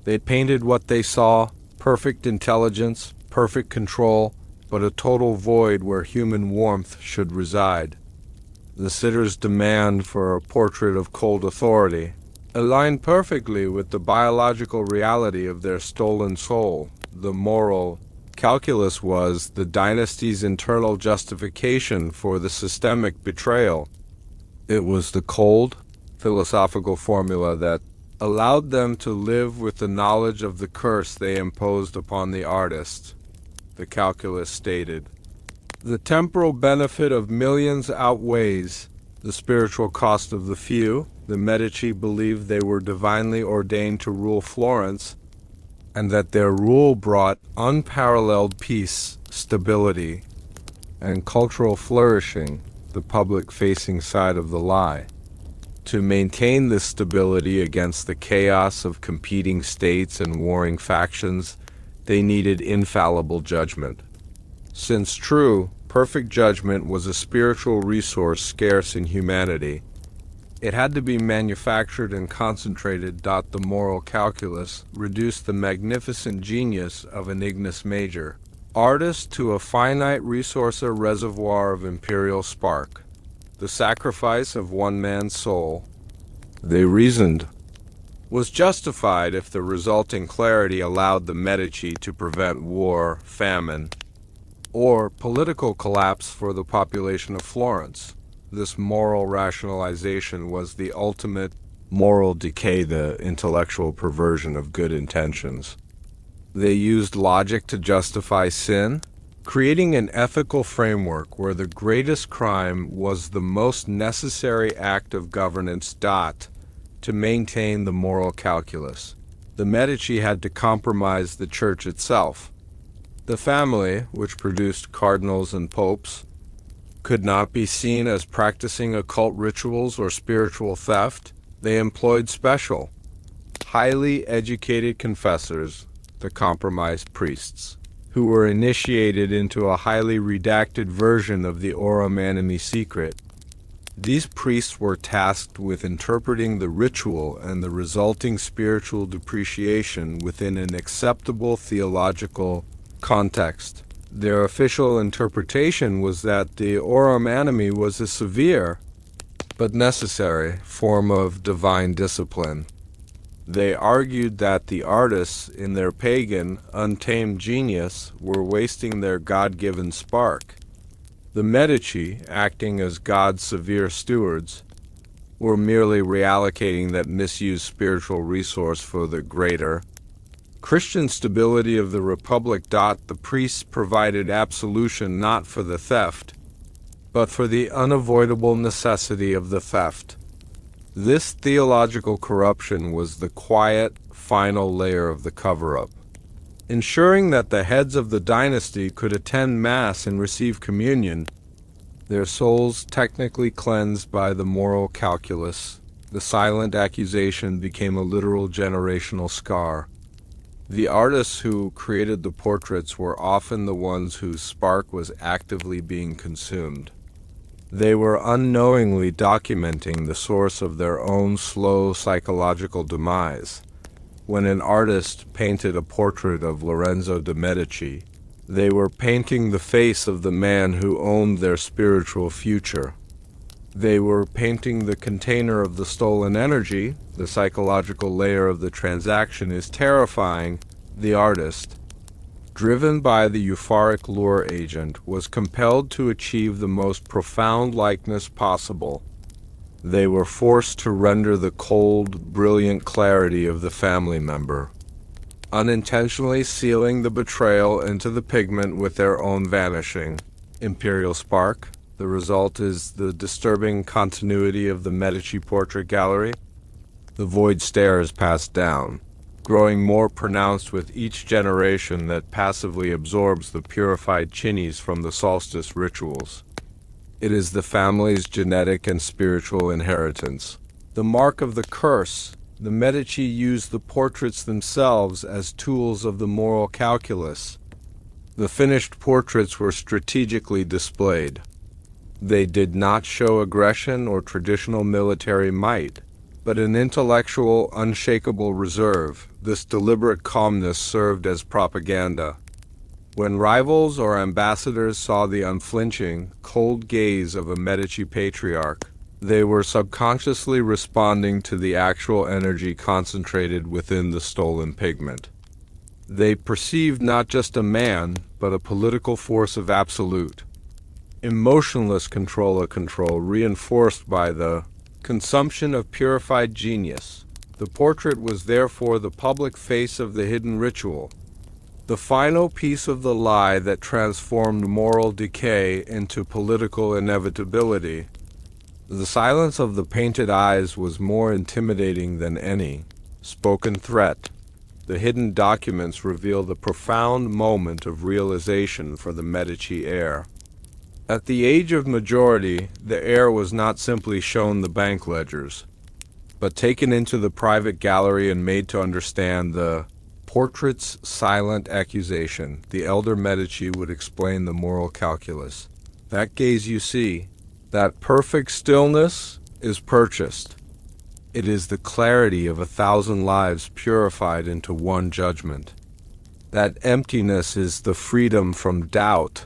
They painted what they saw, perfect intelligence, perfect control, but a total void where human warmth should reside. The sitter's demand for a portrait of cold authority aligned perfectly with the biological reality of their stolen soul. The moral calculus was the dynasty's internal justification for the systemic betrayal. It was the cold, philosophical formula that allowed them to live with the knowledge of the curse they imposed upon the artist. The calculus stated, "The temporal benefit of millions outweighs the spiritual cost of the few." The Medici believed they were divinely ordained to rule Florence, and that their rule brought unparalleled peace, stability, and cultural flourishing, the public-facing side of the lie. To maintain this stability against the chaos of competing states and warring factions, they needed infallible judgment. Since true, perfect judgment was a spiritual resource scarce in humanity, it had to be manufactured and concentrated. The moral calculus reduced the magnificent genius of an Ignis Major artist to a finite resource reservoir of Empyreal Spark. The sacrifice of one man's soul, they reasoned, was justified if the resulting clarity allowed the Medici to prevent war, famine, or political collapse for the population of Florence. This moral rationalization was the ultimate moral decay, the intellectual perversion of good intentions. They used logic to justify sin, creating an ethical framework where the greatest crime was the most necessary act of governance to maintain the moral calculus. The Medici had to compromise the church itself. The family, which produced cardinals and popes, could not be seen as practicing occult rituals or spiritual theft. They employed special, highly educated confessors, the compromised priests, who were initiated into a highly redacted version of the Aurum Animae secret. These priests were tasked with interpreting the ritual and the resulting spiritual depreciation within an acceptable theological context. Their official interpretation was that the Aurum Animae was a severe but necessary form of divine discipline. They argued that the artists, in their pagan, untamed genius, were wasting their God-given spark. The Medici, acting as God's severe stewards, were merely reallocating that misused spiritual resource for the greater Christian stability of the Republic. The priests provided absolution not for the theft, but for the unavoidable necessity of the theft. This theological corruption was the quiet, final layer of the cover-up, ensuring that the heads of the dynasty could attend Mass and receive communion, their souls technically cleansed by the moral calculus. The silent accusation became a literal generational scar. The artists who created the portraits were often the ones whose spark was actively being consumed. They were unknowingly documenting the source of their own slow psychological demise. When an artist painted a portrait of Lorenzo de' Medici, they were painting the face of the man who owned their spiritual future. They were painting the container of the stolen energy. The psychological layer of the transaction is terrifying. The artist, driven by the euphoric lure agent, was compelled to achieve the most profound likeness possible. They were forced to render the cold, brilliant clarity of the family member, unintentionally sealing the betrayal into the pigment with their own vanishing. Empyreal Spark. The result is the disturbing continuity of the Medici portrait gallery. The void stare is passed down, growing more pronounced with each generation that passively absorbs the purified chines from the solstice rituals. It is the family's genetic and spiritual inheritance. The mark of the curse. The Medici used the portraits themselves as tools of the moral calculus. The finished portraits were strategically displayed. They did not show aggression or traditional military might, but an intellectual, unshakable reserve. This deliberate calmness served as propaganda. When rivals or ambassadors saw the unflinching, cold gaze of a Medici patriarch, they were subconsciously responding to the actual energy concentrated within the stolen pigment. They perceived not just a man, but a political force of absolute, emotionless control, a control reinforced by the consumption of purified genius. The portrait was therefore the public face of the hidden ritual, the final piece of the lie that transformed moral decay into political inevitability. The silence of the painted eyes was more intimidating than any spoken threat. The hidden documents reveal the profound moment of realization for the Medici heir. At the age of majority, the heir was not simply shown the bank ledgers, but taken into the private gallery and made to understand the portrait's silent accusation. The elder Medici would explain the moral calculus. That gaze you see, that perfect stillness, is purchased. It is the clarity of 1,000 lives purified into one judgment. That emptiness is the freedom from doubt.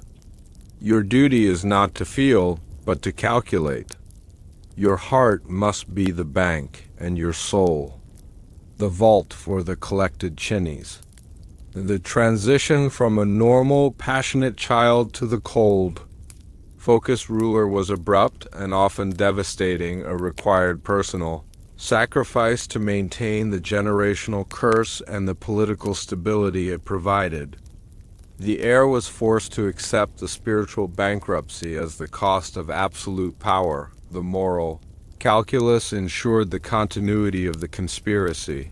Your duty is not to feel, but to calculate. Your heart must be the bank, and your soul the vault for the collected chinnies. The transition from a normal, passionate child to the cold, focused ruler was abrupt and often devastating. A required personal sacrificed to maintain the generational curse and the political stability it provided. The heir was forced to accept the spiritual bankruptcy as the cost of absolute power. The moral calculus ensured the continuity of the conspiracy.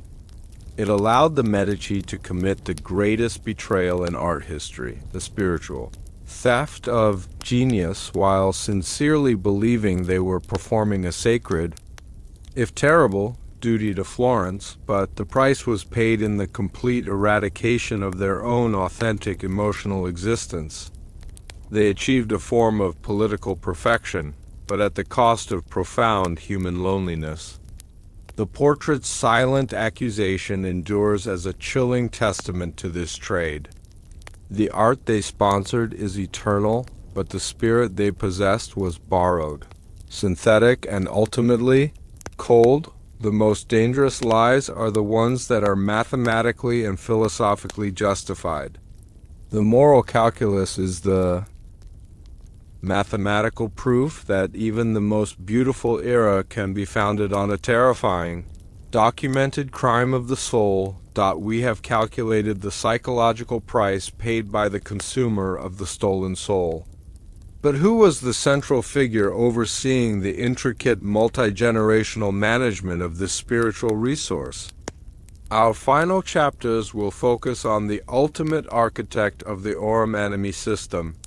It allowed the Medici to commit the greatest betrayal in art history, the spiritual theft of genius, while sincerely believing they were performing a sacred, if terrible, duty to Florence, but the price was paid in the complete eradication of their own authentic emotional existence. They achieved a form of political perfection, but at the cost of profound human loneliness. The portrait's silent accusation endures as a chilling testament to this trade. The art they sponsored is eternal, but the spirit they possessed was borrowed, synthetic, and ultimately cold. The most dangerous lies are the ones that are mathematically and philosophically justified. The moral calculus is the mathematical proof that even the most beautiful era can be founded on a terrifying, documented crime of the soul. We have calculated the psychological price paid by the consumer of the stolen soul. But who was the central figure overseeing the intricate multi-generational management of this spiritual resource? Our final chapters will focus on the ultimate architect of the Aurum Animae system,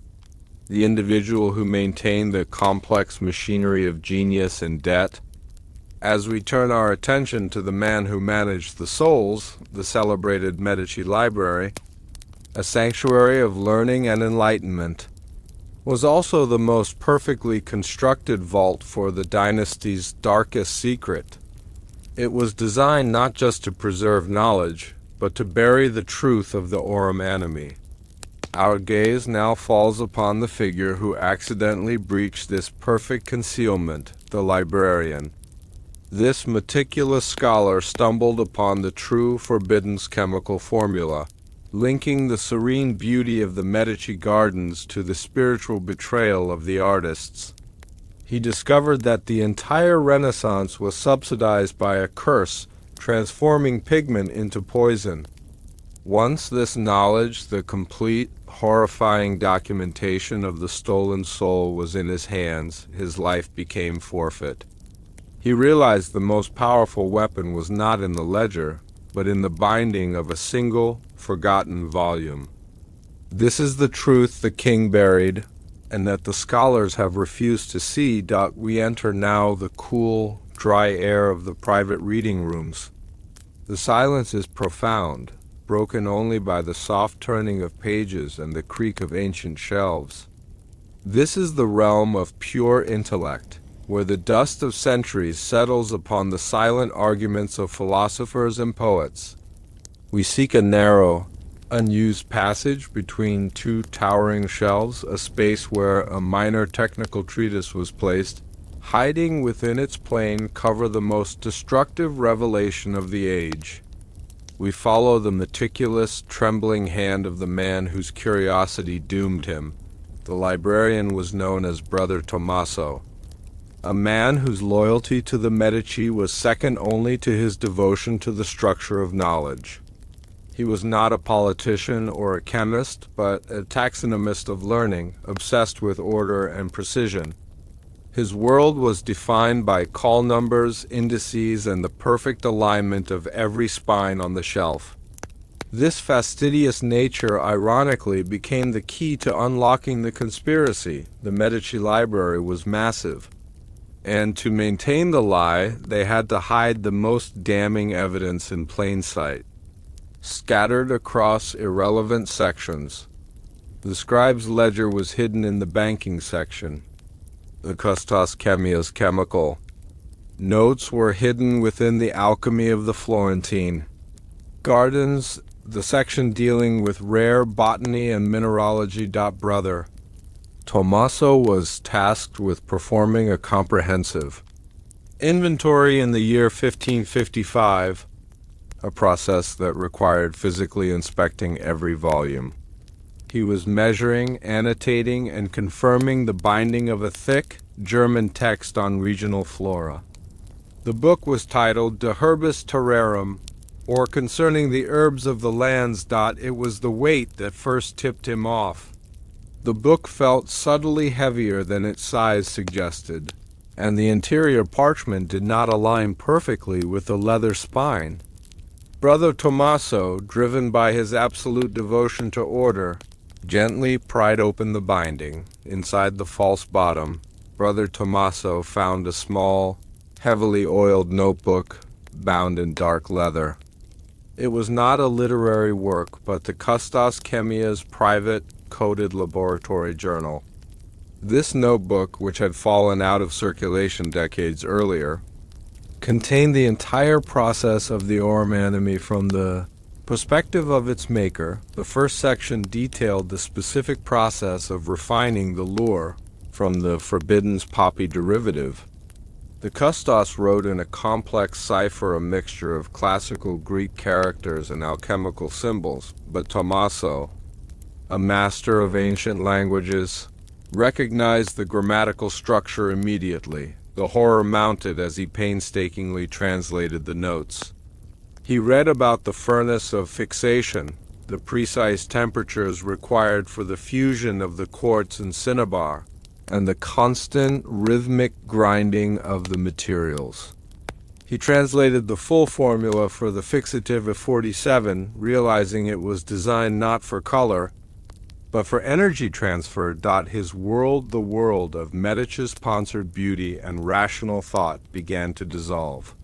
the individual who maintained the complex machinery of genius and debt. As we turn our attention to the man who managed the souls, the celebrated Medici Library, a sanctuary of learning and enlightenment, was also the most perfectly constructed vault for the dynasty's darkest secret. It was designed not just to preserve knowledge, but to bury the truth of the Aurum Animae. Our gaze now falls upon the figure who accidentally breached this perfect concealment, the librarian. This meticulous scholar stumbled upon the true forbidden's chemical formula, linking the serene beauty of the Medici gardens to the spiritual betrayal of the artists. He discovered that the entire Renaissance was subsidized by a curse, transforming pigment into poison. Once this knowledge, the complete, horrifying documentation of the stolen soul, was in his hands, his life became forfeit. He realized the most powerful weapon was not in the ledger, but in the binding of a single, forgotten volume. This is the truth the king buried, and that the scholars have refused to see. We enter now the cool, dry air of the private reading rooms. The silence is profound, broken only by the soft turning of pages and the creak of ancient shelves. This is the realm of pure intellect, where the dust of centuries settles upon the silent arguments of philosophers and poets. We seek a narrow, unused passage between two towering shelves, a space where a minor technical treatise was placed. Hiding within its plane cover the most destructive revelation of the age. We follow the meticulous, trembling hand of the man whose curiosity doomed him. The librarian was known as Brother Tommaso, a man whose loyalty to the Medici was second only to his devotion to the structure of knowledge. He was not a politician or a chemist, but a taxonomist of learning, obsessed with order and precision. His world was defined by call numbers, indices, and the perfect alignment of every spine on the shelf. This fastidious nature, ironically, became the key to unlocking the conspiracy. The Medici library was massive, and to maintain the lie, they had to hide the most damning evidence in plain sight, scattered across irrelevant sections. The scribe's ledger was hidden in the banking section. The custos chemia's chemical notes were hidden within the alchemy of the Florentine. Gardens, the section dealing with rare botany and mineralogy. Brother Tommaso was tasked with performing a comprehensive inventory in the year 1555, a process that required physically inspecting every volume. He was measuring, annotating, and confirming the binding of a thick German text on regional flora. The book was titled De Herbis Terrarum, or Concerning the Herbs of the Lands. It was the weight that first tipped him off. The book felt subtly heavier than its size suggested, and the interior parchment did not align perfectly with the leather spine. Brother Tommaso, driven by his absolute devotion to order, gently pried open the binding. Inside the false bottom, Brother Tommaso found a small, heavily oiled notebook bound in dark leather. It was not a literary work, but the Custos Chemia's private, coded laboratory journal. This notebook, which had fallen out of circulation decades earlier, contained the entire process of the Aurum Animae from the perspective of its maker. The first section detailed the specific process of refining the lure from the forbidden's poppy derivative. The Custos wrote in a complex cipher, a mixture of classical Greek characters and alchemical symbols, but Tommaso, a master of ancient languages, recognized the grammatical structure immediately. The horror mounted as he painstakingly translated the notes. He read about the furnace of fixation, the precise temperatures required for the fusion of the quartz and cinnabar, and the constant rhythmic grinding of the materials. He translated the full formula for the fixative of 47, realizing it was designed not for color, but for energy transfer. His world, the world of Medici-sponsored beauty and rational thought, began to dissolve.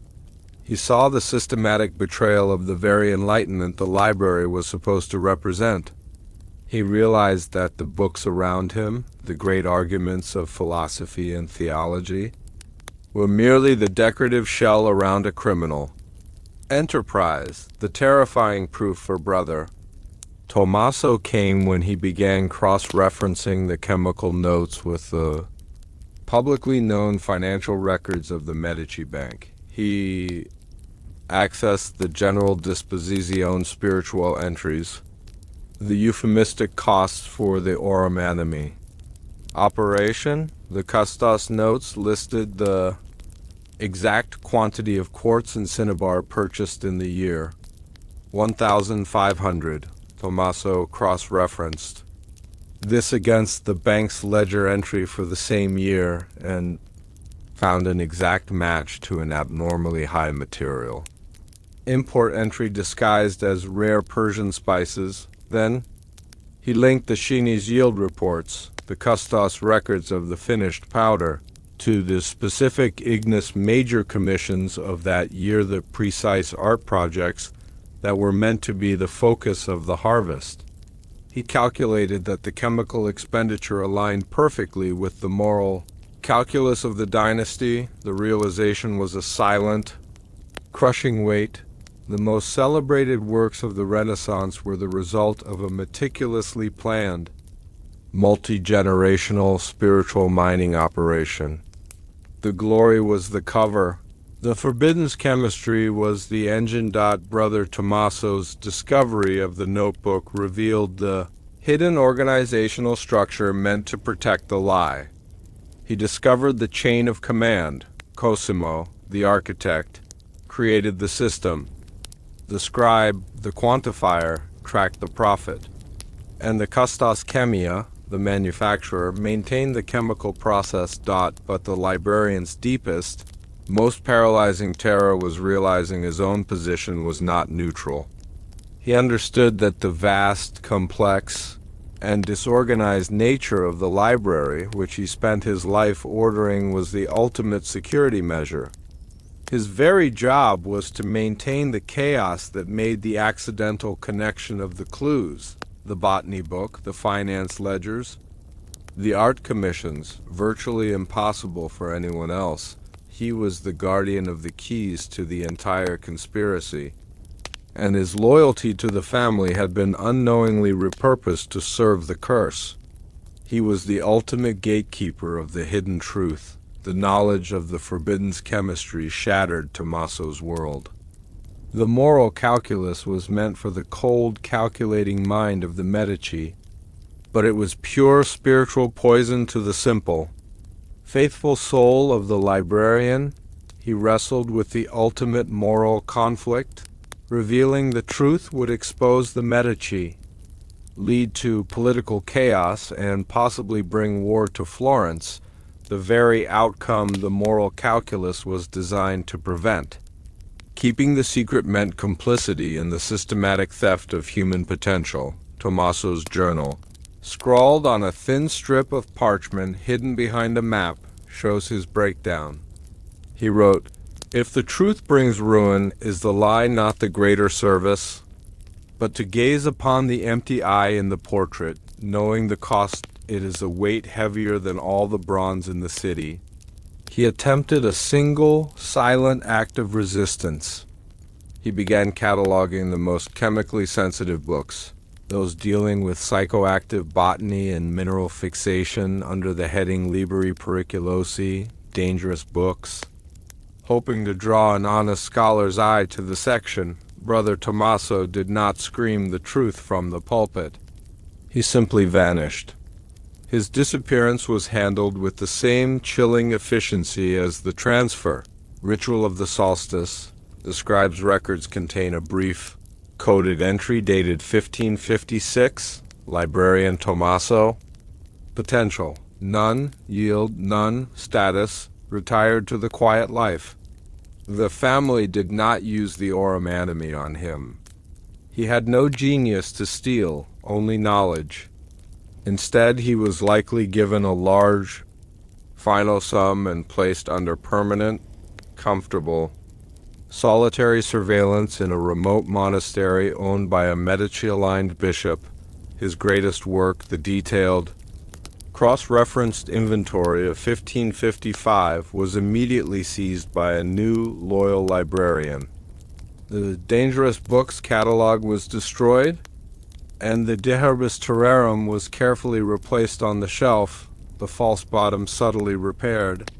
He saw the systematic betrayal of the very enlightenment the library was supposed to represent. He realized that the books around him, the great arguments of philosophy and theology, were merely the decorative shell around a criminal. Enterprise, the terrifying proof for Brother Tommaso, came when he began cross-referencing the chemical notes with the publicly known financial records of the Medici Bank. He accessed the general disposizione spiritual entries, the euphemistic costs for the Aurum Animae operation. The Custos notes listed the exact quantity of quartz and cinnabar purchased in the year. 1,500. Tommaso cross-referenced this against the bank's ledger entry for the same year and found an exact match to an abnormally high material. Import entry disguised as rare Persian spices. Then he linked the Shini's yield reports, the Custos records of the finished powder, to the specific Ignis major commissions of that year, the precise art projects that were meant to be the focus of the harvest. He calculated that the chemical expenditure aligned perfectly with the moral calculus of the dynasty. The realization was a silent, crushing weight. The most celebrated works of the Renaissance were the result of a meticulously planned, multi-generational spiritual mining operation. The glory was the cover. The forbidden's chemistry was the engine. Brother Tommaso's discovery of the notebook revealed the hidden organizational structure meant to protect the lie. He discovered the chain of command. Cosimo, the architect, created the system. The scribe, the quantifier, tracked the profit. And the Custos Chemia, the manufacturer, maintained the chemical process. But the librarian's deepest, most paralyzing terror was realizing his own position was not neutral. He understood that the vast, complex, and disorganized nature of the library, which he spent his life ordering, was the ultimate security measure. His very job was to maintain the chaos that made the accidental connection of the clues, the botany book, the finance ledgers, the art commissions, virtually impossible for anyone else. He was the guardian of the keys to the entire conspiracy, and his loyalty to the family had been unknowingly repurposed to serve the curse. He was the ultimate gatekeeper of the hidden truth. The knowledge of the forbidden's chemistry shattered Tommaso's world. The moral calculus was meant for the cold, calculating mind of the Medici, but it was pure spiritual poison to the simple, faithful soul of the librarian. he wrestled with the ultimate moral conflict. Revealing the truth would expose the Medici, lead to political chaos, and possibly bring war to Florence, the very outcome the moral calculus was designed to prevent. Keeping the secret meant complicity in the systematic theft of human potential. Tommaso's journal, scrawled on a thin strip of parchment hidden behind a map, shows his breakdown. He wrote, "If the truth brings ruin, is the lie not the greater service? But to gaze upon the empty eye in the portrait, knowing the cost, it is a weight heavier than all the bronze in the city." He attempted a single, silent act of resistance. He began cataloging the most chemically sensitive books, those dealing with psychoactive botany and mineral fixation under the heading Libri Periculosi, dangerous books. Hoping to draw an honest scholar's eye to the section, Brother Tommaso did not scream the truth from the pulpit. He simply vanished. His disappearance was handled with the same chilling efficiency as the transfer. Ritual of the Solstice. The scribe's records contain a brief, coded entry dated 1556, Librarian Tommaso. Potential: none, yield, none, status, retired to the quiet life. The family did not use the Aurum Animae on him. He had no genius to steal, only knowledge. Instead, he was likely given a large, final sum and placed under permanent, comfortable, solitary surveillance in a remote monastery owned by a Medici-aligned bishop. His greatest work, the detailed, cross-referenced inventory of 1555, was immediately seized by a new, loyal librarian. The dangerous books catalog was destroyed, and the De Herbis Terrarum was carefully replaced on the shelf, the false bottom subtly repaired.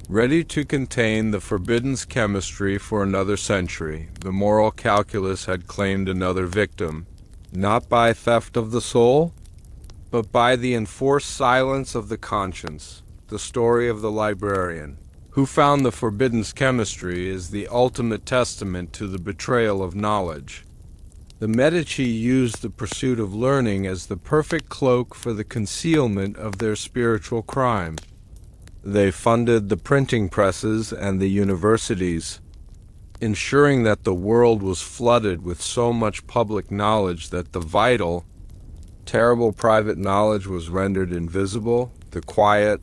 Ready to contain the forbidden chemistry for another century, the moral calculus had claimed another victim, not by theft of the soul, but by the enforced silence of the conscience. The story of the librarian, who found the forbidden chemistry, is the ultimate testament to the betrayal of knowledge. The Medici used the pursuit of learning as the perfect cloak for the concealment of their spiritual crime. They funded the printing presses and the universities, ensuring that the world was flooded with so much public knowledge that the vital, terrible private knowledge was rendered invisible. The quiet,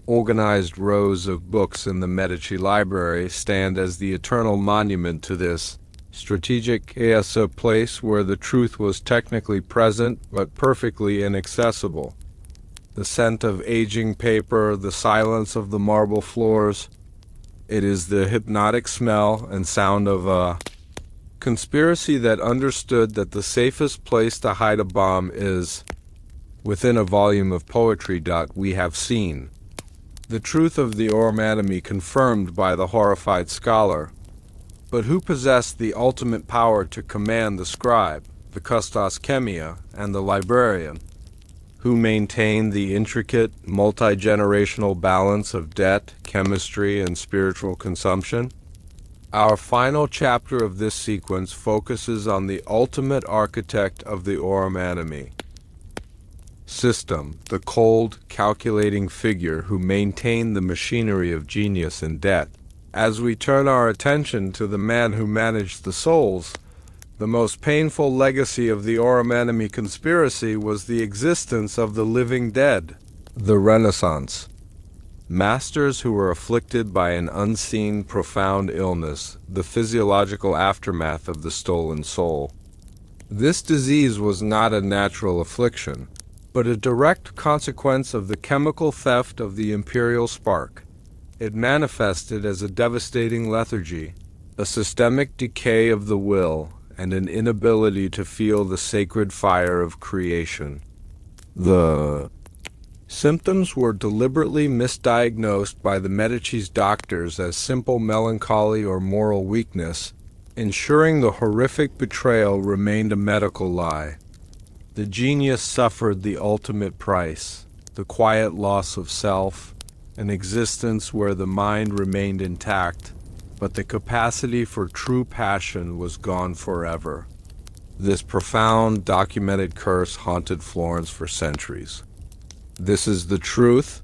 organized rows of books in the Medici library stand as the eternal monument to this. Strategic as a place where the truth was technically present but perfectly inaccessible. The scent of aging paper, the silence of the marble floors. It is the hypnotic smell and sound of a conspiracy that understood that the safest place to hide a bomb is within a volume of poetry. We have seen the truth of the Aurum Animae confirmed by the horrified scholar. But who possessed the ultimate power to command the scribe, the custos chemia, and the librarian? Who maintained the intricate, multi-generational balance of debt, chemistry, and spiritual consumption? Our final chapter of this sequence focuses on the ultimate architect of the Aurum Animae. System, the cold, calculating figure who maintained the machinery of genius and debt. As we turn our attention to the man who managed the souls, the most painful legacy of the Aurum Animae conspiracy was the existence of the living dead, the Renaissance. Masters who were afflicted by an unseen, profound illness, the physiological aftermath of the stolen soul. This disease was not a natural affliction, but a direct consequence of the chemical theft of the Empyreal Spark. It manifested as a devastating lethargy, a systemic decay of the will, and an inability to feel the sacred fire of creation. The symptoms were deliberately misdiagnosed by the Medici's doctors as simple melancholy or moral weakness, ensuring the horrific betrayal remained a medical lie. The genius suffered the ultimate price, the quiet loss of self, an existence where the mind remained intact, but the capacity for true passion was gone forever. This profound, documented curse haunted Florence for centuries. This is the truth,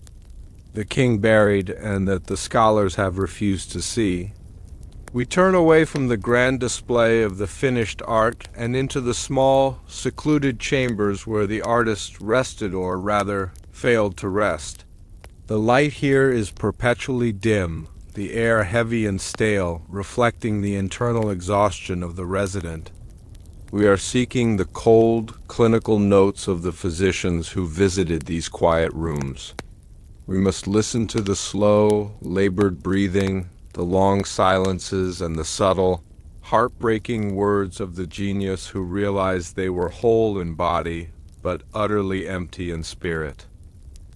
the king buried and that the scholars have refused to see. We turn away from the grand display of the finished art and into the small, secluded chambers where the artist rested, or rather, failed to rest. The light here is perpetually dim, the air heavy and stale, reflecting the internal exhaustion of the resident. We are seeking the cold, clinical notes of the physicians who visited these quiet rooms. We must listen to the slow, labored breathing, the long silences, and the subtle, heartbreaking words of the genius who realized they were whole in body, but utterly empty in spirit.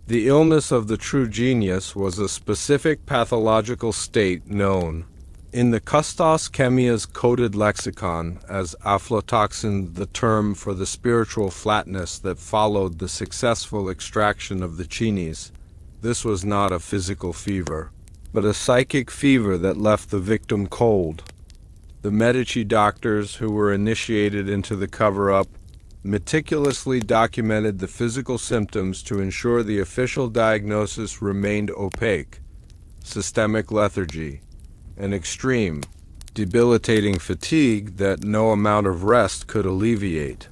The illness of the true genius was a specific pathological state known in the Custos Chemia's coded lexicon as aflatoxin, the term for the spiritual flatness that followed the successful extraction of the chinis. This was not a physical fever, but a psychic fever that left the victim cold. The Medici doctors who were initiated into the cover-up meticulously documented the physical symptoms to ensure the official diagnosis remained opaque: systemic lethargy, an extreme, debilitating fatigue that no amount of rest could alleviate.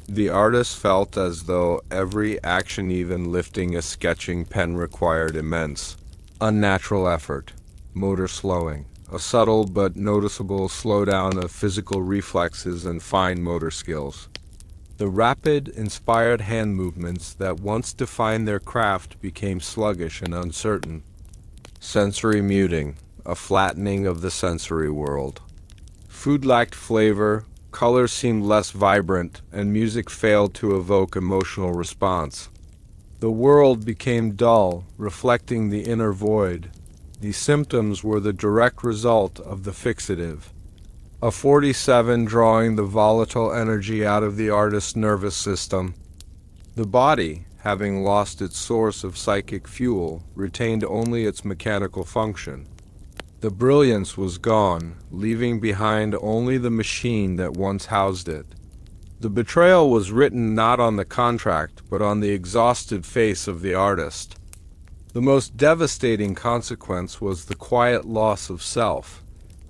The artist felt as though every action, even lifting a sketching pen, required immense, unnatural effort, motor slowing, a subtle but noticeable slowdown of physical reflexes and fine motor skills. The rapid, inspired hand movements that once defined their craft became sluggish and uncertain. Sensory muting, a flattening of the sensory world. Food lacked flavor, colors seemed less vibrant, and music failed to evoke emotional response. The world became dull, reflecting the inner void. These symptoms were the direct result of the fixative. A 47 drawing the volatile energy out of the artist's nervous system. The body, having lost its source of psychic fuel, retained only its mechanical function. The brilliance was gone, leaving behind only the machine that once housed it. The betrayal was written not on the contract, but on the exhausted face of the artist. The most devastating consequence was the quiet loss of self.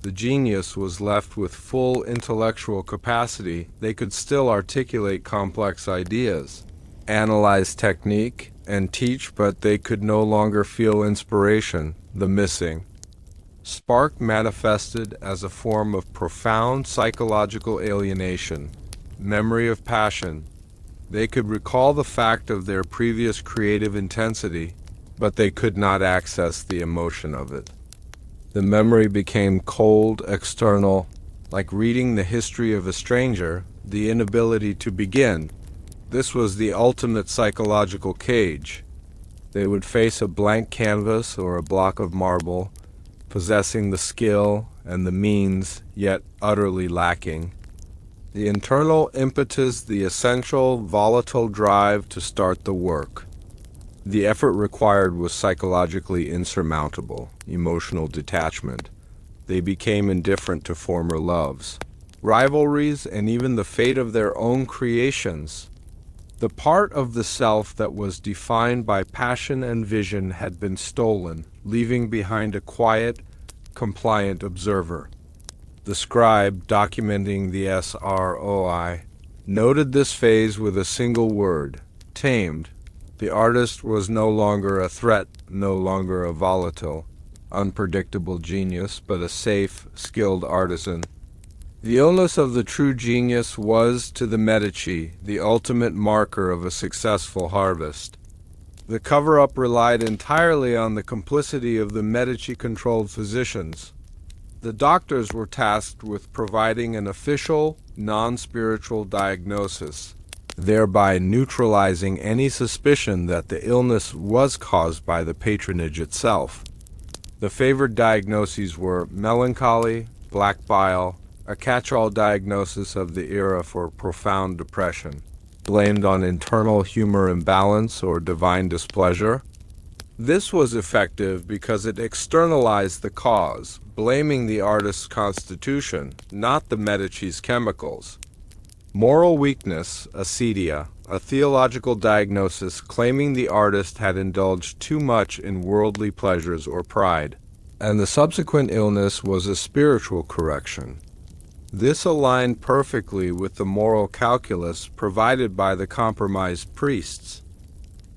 The genius was left with full intellectual capacity. They could still articulate complex ideas, analyze technique, and teach, but they could no longer feel inspiration, the missing spark manifested as a form of profound psychological alienation, memory of passion. They could recall the fact of their previous creative intensity, but they could not access the emotion of it. The memory became cold, external, like reading the history of a stranger, the inability to begin. This was the ultimate psychological cage. They would face a blank canvas or a block of marble, possessing the skill and the means, yet utterly lacking. The internal impetus, the essential, volatile drive to start the work. The effort required was psychologically insurmountable, emotional detachment. They became indifferent to former loves, rivalries, and even the fate of their own creations. The part of the self that was defined by passion and vision had been stolen, leaving behind a quiet, compliant observer. The scribe, documenting the SROI, noted this phase with a single word: tamed. The artist was no longer a threat, no longer a volatile, unpredictable genius, but a safe, skilled artisan. The illness of the true genius was, to the Medici, the ultimate marker of a successful harvest. The cover-up relied entirely on the complicity of the Medici-controlled physicians. The doctors were tasked with providing an official, non-spiritual diagnosis, thereby neutralizing any suspicion that the illness was caused by the patronage itself. The favored diagnoses were melancholy, black bile, a catch-all diagnosis of the era for profound depression, blamed on internal humor imbalance or divine displeasure. This was effective because it externalized the cause, blaming the artist's constitution, not the Medici's chemicals. Moral weakness, acedia, a theological diagnosis claiming the artist had indulged too much in worldly pleasures or pride, and the subsequent illness was a spiritual correction. This aligned perfectly with the moral calculus provided by the compromised priests.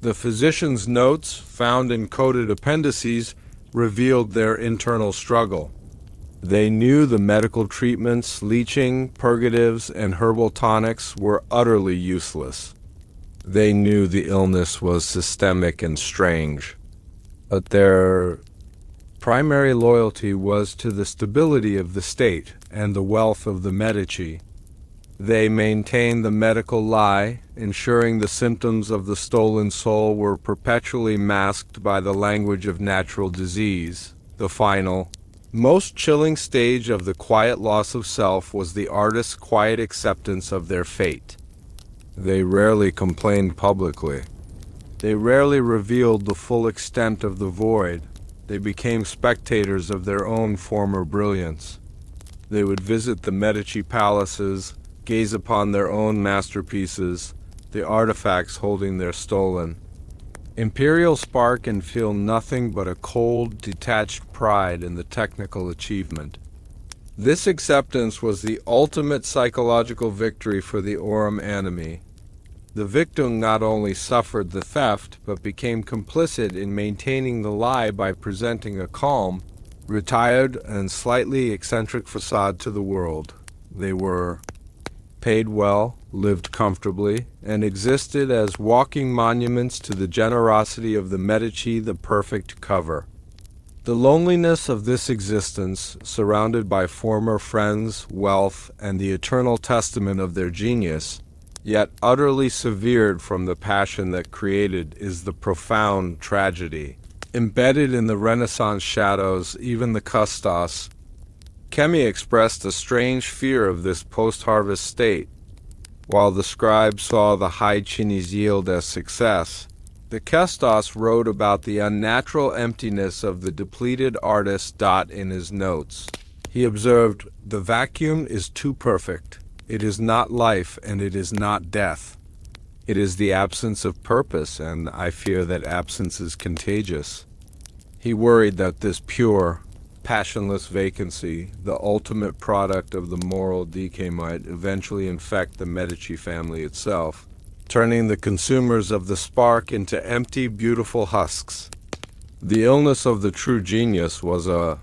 The physician's notes, found in coded appendices, revealed their internal struggle. They knew the medical treatments, leeching, purgatives, and herbal tonics were utterly useless. They knew the illness was systemic and strange, but their primary loyalty was to the stability of the state and the wealth of the Medici. They maintained the medical lie, ensuring the symptoms of the stolen soul were perpetually masked by the language of natural disease. The final, most chilling stage of the quiet loss of self was the artist's quiet acceptance of their fate. They rarely complained publicly. They rarely revealed the full extent of the void. They became spectators of their own former brilliance. They would visit the Medici palaces, gaze upon their own masterpieces, the artifacts holding their stolen Empyreal Spark, and feel nothing but a cold, detached pride in the technical achievement. This acceptance was the ultimate psychological victory for the Aurum Animae. The victim not only suffered the theft, but became complicit in maintaining the lie by presenting a calm, retired, and slightly eccentric facade to the world. They were paid well, lived comfortably, and existed as walking monuments to the generosity of the Medici, the perfect cover. The loneliness of this existence, surrounded by former friends, wealth, and the eternal testament of their genius, yet utterly severed from the passion that created, is the profound tragedy. Embedded in the Renaissance shadows, even the custos, Chemi expressed a strange fear of this post-harvest state. While the scribe saw the high chines yield as success, the custos wrote about the unnatural emptiness of the depleted artist. In his notes, he observed, "The vacuum is too perfect. It is not life, and it is not death. It is the absence of purpose, and I fear that absence is contagious." He worried that this pure, passionless vacancy, the ultimate product of the moral decay, might eventually infect the Medici family itself, turning the consumers of the spark into empty, beautiful husks. The illness of the true genius was a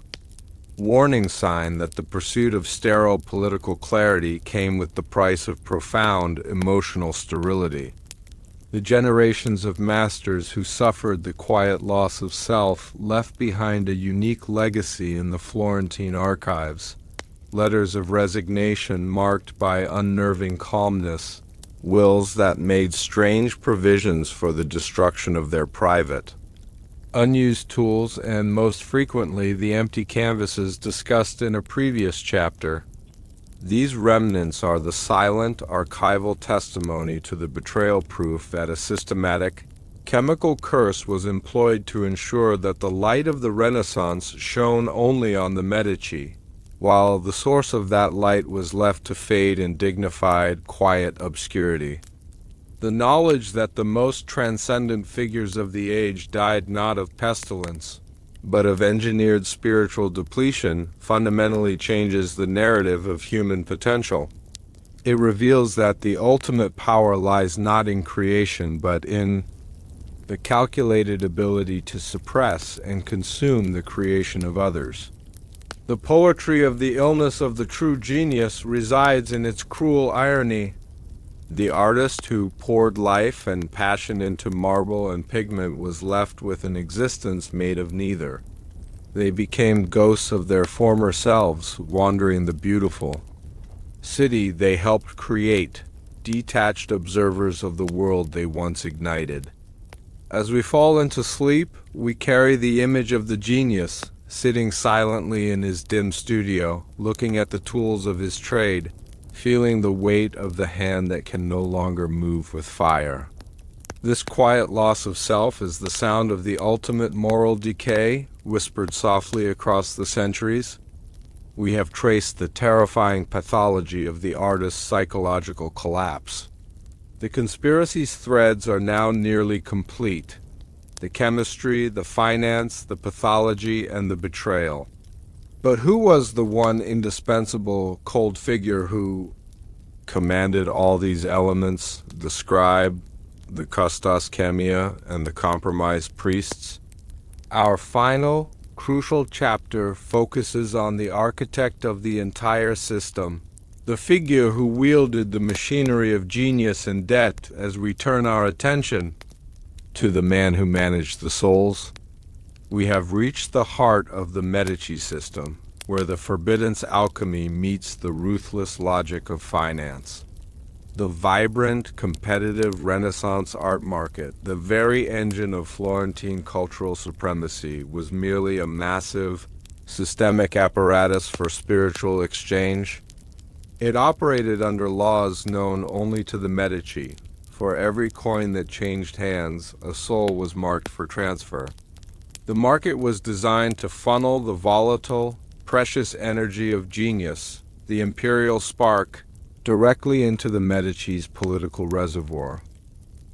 warning sign that the pursuit of sterile political clarity came with the price of profound emotional sterility. The generations of masters who suffered the quiet loss of self left behind a unique legacy in the Florentine archives, letters of resignation marked by unnerving calmness, wills that made strange provisions for the destruction of their private, unused tools, and most frequently the empty canvases discussed in a previous chapter. These remnants are the silent, archival testimony to the betrayal proof that a systematic, chemical curse was employed to ensure that the light of the Renaissance shone only on the Medici, while the source of that light was left to fade in dignified, quiet obscurity. The knowledge that the most transcendent figures of the age died not of pestilence, but of engineered spiritual depletion, fundamentally changes the narrative of human potential. It reveals that the ultimate power lies not in creation, but in the calculated ability to suppress and consume the creation of others. The poetry of the illness of the true genius resides in its cruel irony. The artist who poured life and passion into marble and pigment was left with an existence made of neither. They became ghosts of their former selves, wandering the beautiful city they helped create, detached observers of the world they once ignited. As we fall into sleep, we carry the image of the genius, sitting silently in his dim studio, looking at the tools of his trade, feeling the weight of the hand that can no longer move with fire. This quiet loss of self is the sound of the ultimate moral decay, whispered softly across the centuries. We have traced the terrifying pathology of the artist's psychological collapse. The conspiracy's threads are now nearly complete. The chemistry, the finance, the pathology, and the betrayal. But who was the one indispensable cold figure who commanded all these elements, the scribe, the custos chemia, and the compromised priests? Our final, crucial chapter focuses on the architect of the entire system, the figure who wielded the machinery of genius and debt, as we turn our attention to the man who managed the souls. We have reached the heart of the Medici system, where the forbidden alchemy meets the ruthless logic of finance. The vibrant, competitive Renaissance art market, the very engine of Florentine cultural supremacy, was merely a massive, systemic apparatus for spiritual exchange. It operated under laws known only to the Medici. For every coin that changed hands, a soul was marked for transfer. The market was designed to funnel the volatile, precious energy of genius, the Empyreal Spark, directly into the Medici's political reservoir.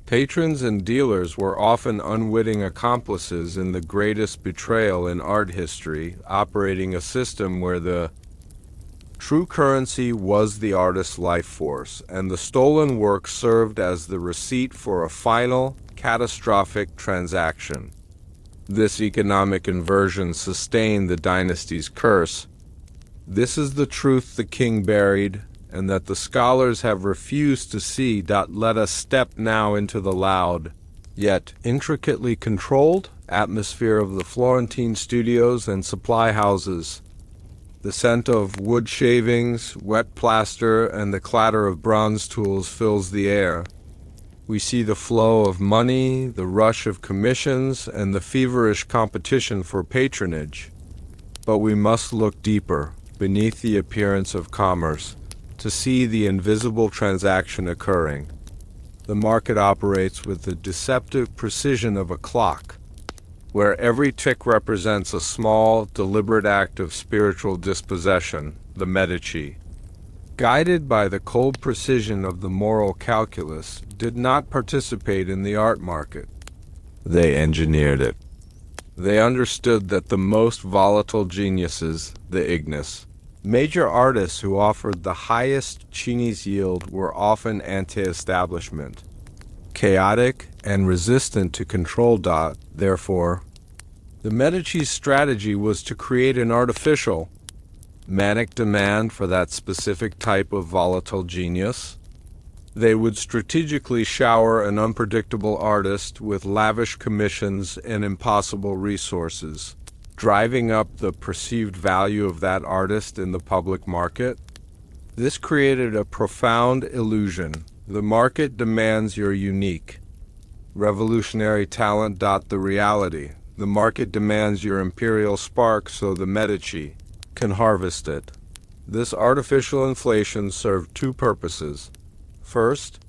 Patrons and dealers were often unwitting accomplices in the greatest betrayal in art history, operating a system where the true currency was the artist's life force, and the stolen work served as the receipt for a final, catastrophic transaction. This economic inversion sustained the dynasty's curse. This is the truth the king buried, and that the scholars have refused to see. Let us step now into the loud, yet intricately controlled, atmosphere of the Florentine studios and supply houses. The scent of wood shavings, wet plaster, and the clatter of bronze tools fills the air. We see the flow of money, the rush of commissions, and the feverish competition for patronage. But we must look deeper, beneath the appearance of commerce, to see the invisible transaction occurring. The market operates with the deceptive precision of a clock, where every tick represents a small, deliberate act of spiritual dispossession, the Medici, guided by the cold precision of the moral calculus, did not participate in the art market. They engineered it. They understood that the most volatile geniuses, the ignis, major artists who offered the highest Chinese yield, were often anti-establishment, chaotic and resistant to control. Therefore, the Medici's strategy was to create an artificial, manic demand for that specific type of volatile genius. They would strategically shower an unpredictable artist with lavish commissions and impossible resources, driving up the perceived value of that artist in the public market. This created a profound illusion. The market demands your unique, revolutionary talent. The reality, the market demands your imperial spark so the Medici can harvest it. This artificial inflation served two purposes. First,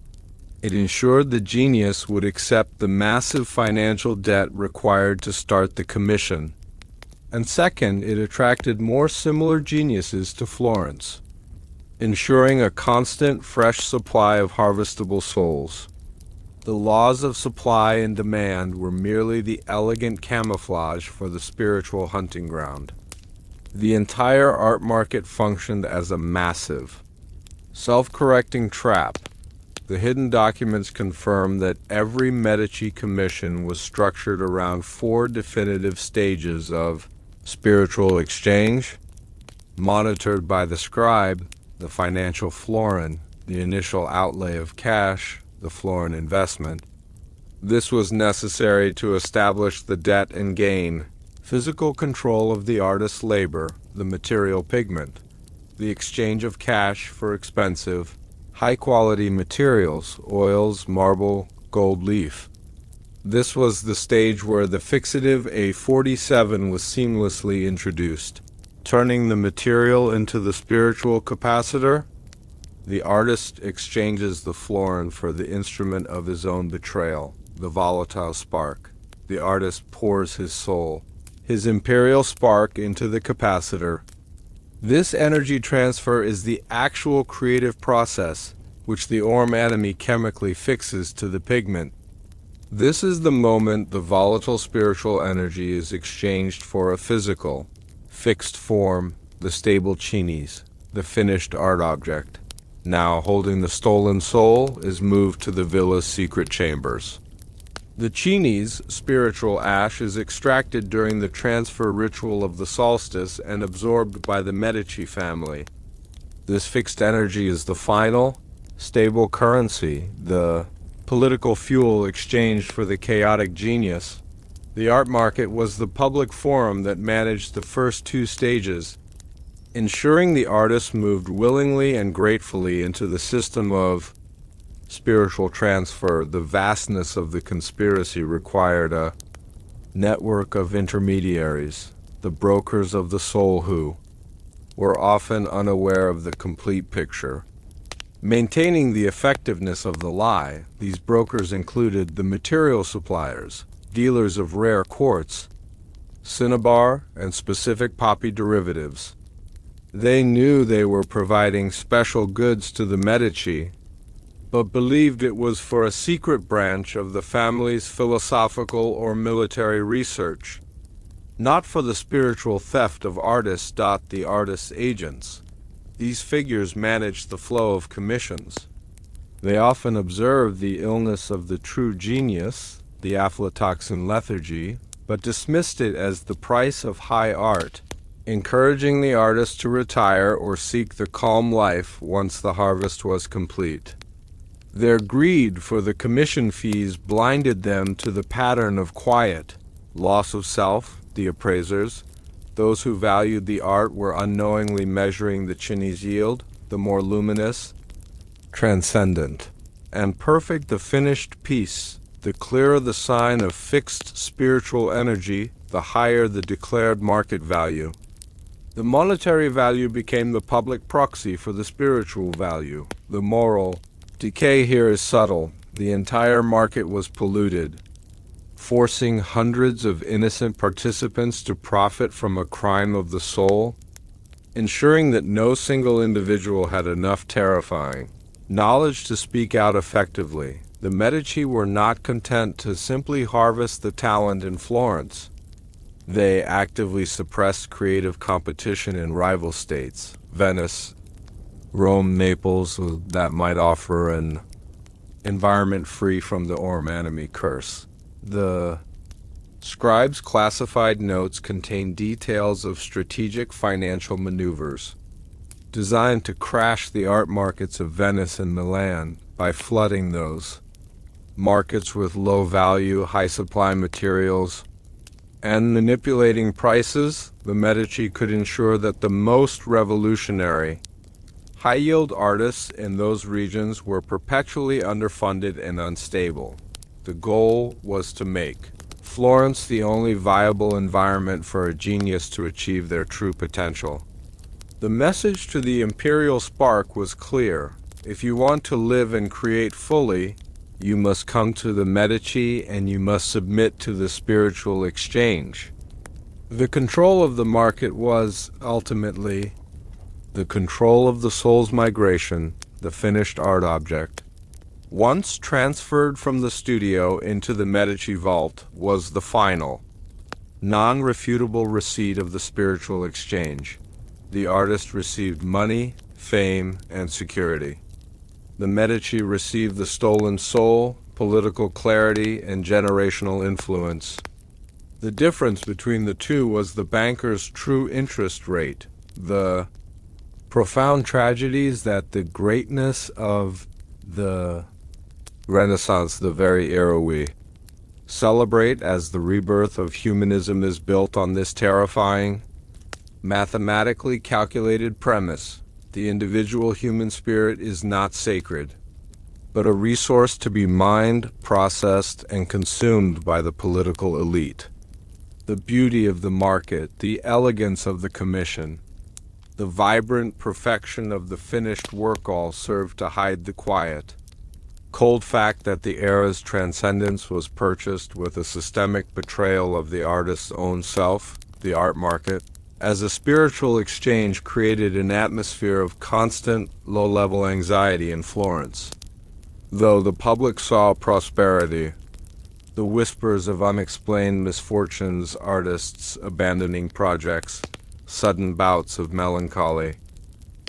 it ensured the genius would accept the massive financial debt required to start the commission. And second, it attracted more similar geniuses to Florence, ensuring a constant, fresh supply of harvestable souls. The laws of supply and demand were merely the elegant camouflage for the spiritual hunting ground. The entire art market functioned as a massive, self-correcting trap. The hidden documents confirm that every Medici commission was structured around four definitive stages of spiritual exchange, monitored by the scribe, the financial florin, the initial outlay of cash, the florin investment. This was necessary to establish the debt and gain, physical control of the artist's labor, the material pigment, the exchange of cash for expensive, high-quality materials, oils, marble, gold leaf. This was the stage where the fixative A47 was seamlessly introduced, turning the material into the spiritual capacitor. The artist exchanges the florin for the instrument of his own betrayal. the volatile spark. The artist pours his soul, his imperial spark, into the capacitor. This energy transfer is the actual creative process, which the Aurum Animae chemically fixes to the pigment. This is the moment the volatile spiritual energy is exchanged for a physical, fixed form, the stable chinis, the finished art object. Now, holding the stolen soul, is moved to the villa's secret chambers. The chini's spiritual ash is extracted during the transfer ritual of the solstice and absorbed by the Medici family. This fixed energy is the final, stable currency, the political fuel exchanged for the chaotic genius. The art market was the public forum that managed the first two stages, ensuring the artist moved willingly and gratefully into the system of spiritual transfer. The vastness of the conspiracy required a network of intermediaries, the brokers of the soul who were often unaware of the complete picture. Maintaining the effectiveness of the lie, these brokers included the material suppliers, dealers of rare quartz, cinnabar, and specific poppy derivatives. They knew they were providing special goods to the Medici, but believed it was for a secret branch of the family's philosophical or military research, not for the spiritual theft of artists. The artist's agents. These figures managed the flow of commissions. They often observed the illness of the true genius, the aflatoxin lethargy, but dismissed it as the price of high art, encouraging the artist to retire or seek the calm life once the harvest was complete. Their greed for the commission fees blinded them to the pattern of quiet, loss of self. The appraisers, those who valued the art, were unknowingly measuring the chini's yield. The more luminous, transcendent, and perfect the finished piece, the clearer the sign of fixed spiritual energy, the higher the declared market value. The monetary value became the public proxy for the spiritual value, the moral. Decay here is subtle. The entire market was polluted, forcing hundreds of innocent participants to profit from a crime of the soul, ensuring that no single individual had enough terrifying knowledge to speak out effectively. The Medici were not content to simply harvest the talent in Florence. They actively suppressed creative competition in rival states, Venice, Rome, Naples, that might offer an environment free from the Aurum Animae curse. The scribes' classified notes contain details of strategic financial maneuvers designed to crash the art markets of Venice and Milan by flooding those markets with low-value, high-supply materials and manipulating prices. The Medici could ensure that the most revolutionary, high-yield artists in those regions were perpetually underfunded and unstable. The goal was to make Florence the only viable environment for a genius to achieve their true potential. The message to the Empyreal Spark was clear. If you want to live and create fully, you must come to the Medici and you must submit to the spiritual exchange. The control of the market was, ultimately, the control of the soul's migration, the finished art object. Once transferred from the studio into the Medici vault was the final, non-refutable receipt of the spiritual exchange. The artist received money, fame, and security. The Medici received the stolen soul, political clarity, and generational influence. The difference between the two was the banker's true interest rate, the profound tragedies that the greatness of the Renaissance, the very era we celebrate as the rebirth of humanism, is built on this terrifying, mathematically calculated premise. The individual human spirit is not sacred, but a resource to be mined, processed, and consumed by the political elite. The beauty of the market, the elegance of the commission, the vibrant perfection of the finished work all served to hide the quiet, cold fact that the era's transcendence was purchased with a systemic betrayal of the artist's own self, the art market, as a spiritual exchange created an atmosphere of constant, low-level anxiety in Florence. Though the public saw prosperity, the whispers of unexplained misfortunes, artists abandoning projects, sudden bouts of melancholy.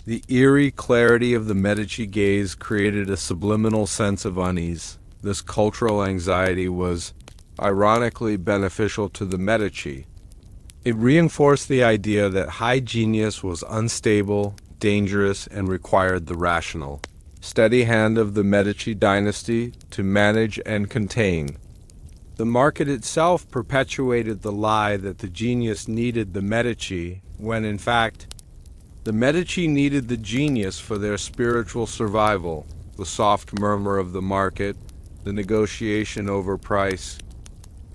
The eerie clarity of the Medici gaze created a subliminal sense of unease. This cultural anxiety was, ironically, beneficial to the Medici. It reinforced the idea that high genius was unstable, dangerous, and required the rational, steady hand of the Medici dynasty to manage and contain. The market itself perpetuated the lie that the genius needed the Medici, when in fact, the Medici needed the genius for their spiritual survival. The soft murmur of the market, the negotiation over price,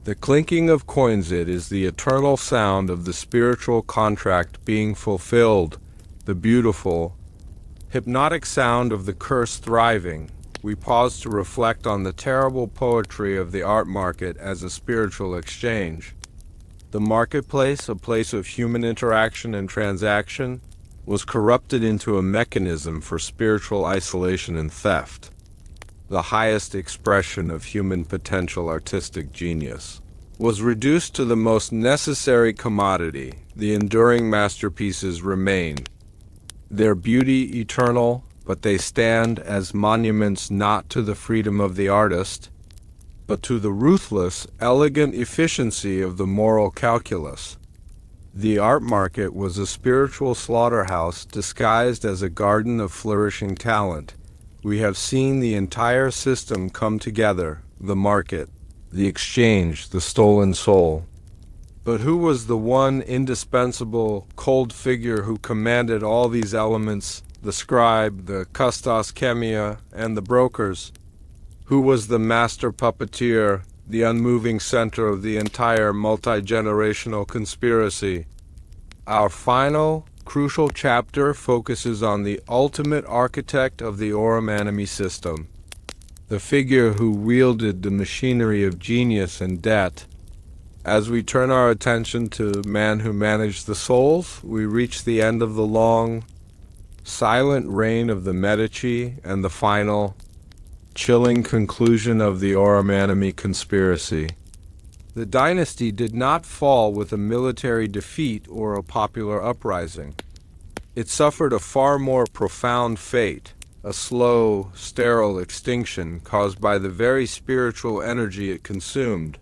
the clinking of coins, it is the eternal sound of the spiritual contract being fulfilled, the beautiful, hypnotic sound of the curse thriving. We pause to reflect on the terrible poetry of the art market as a spiritual exchange. The marketplace, a place of human interaction and transaction, was corrupted into a mechanism for spiritual isolation and theft, the highest expression of human potential artistic genius, was reduced to the most necessary commodity. The enduring masterpieces remain, their beauty eternal, but they stand as monuments not to the freedom of the artist, but to the ruthless, elegant efficiency of the moral calculus. The art market was a spiritual slaughterhouse disguised as a garden of flourishing talent. We have seen the entire system come together, the market, the exchange, the stolen soul. But who was the one indispensable, cold figure who commanded all these elements, the scribe, the custos chemia, and the brokers? Who was the master puppeteer, the unmoving center of the entire multi-generational conspiracy? Our final, crucial chapter focuses on the ultimate architect of the Aurum Animae system, the figure who wielded the machinery of genius and debt. As we turn our attention to the man who managed the souls, we reach the end of the long, silent reign of the Medici and the final, chilling conclusion of the Aurum Animae conspiracy. The dynasty did not fall with a military defeat or a popular uprising. It suffered a far more profound fate, a slow, sterile extinction caused by the very spiritual energy it consumed.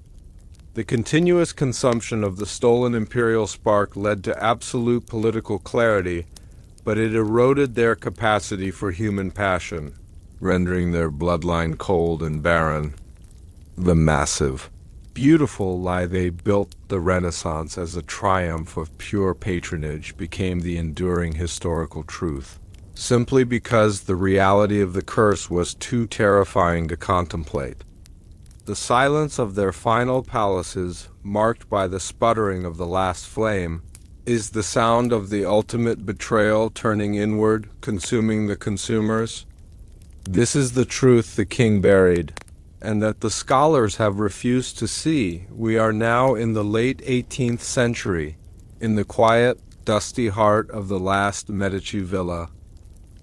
The continuous consumption of the stolen Empyreal Spark led to absolute political clarity, but it eroded their capacity for human passion, rendering their bloodline cold and barren. The massive, beautiful lie they built the Renaissance as a triumph of pure patronage became the enduring historical truth, simply because the reality of the curse was too terrifying to contemplate. The silence of their final palaces, marked by the sputtering of the last flame, is the sound of the ultimate betrayal turning inward, consuming the consumers. This is the truth the king buried, and that the scholars have refused to see. We are now in the late 18th century, in the quiet, dusty heart of the last Medici villa.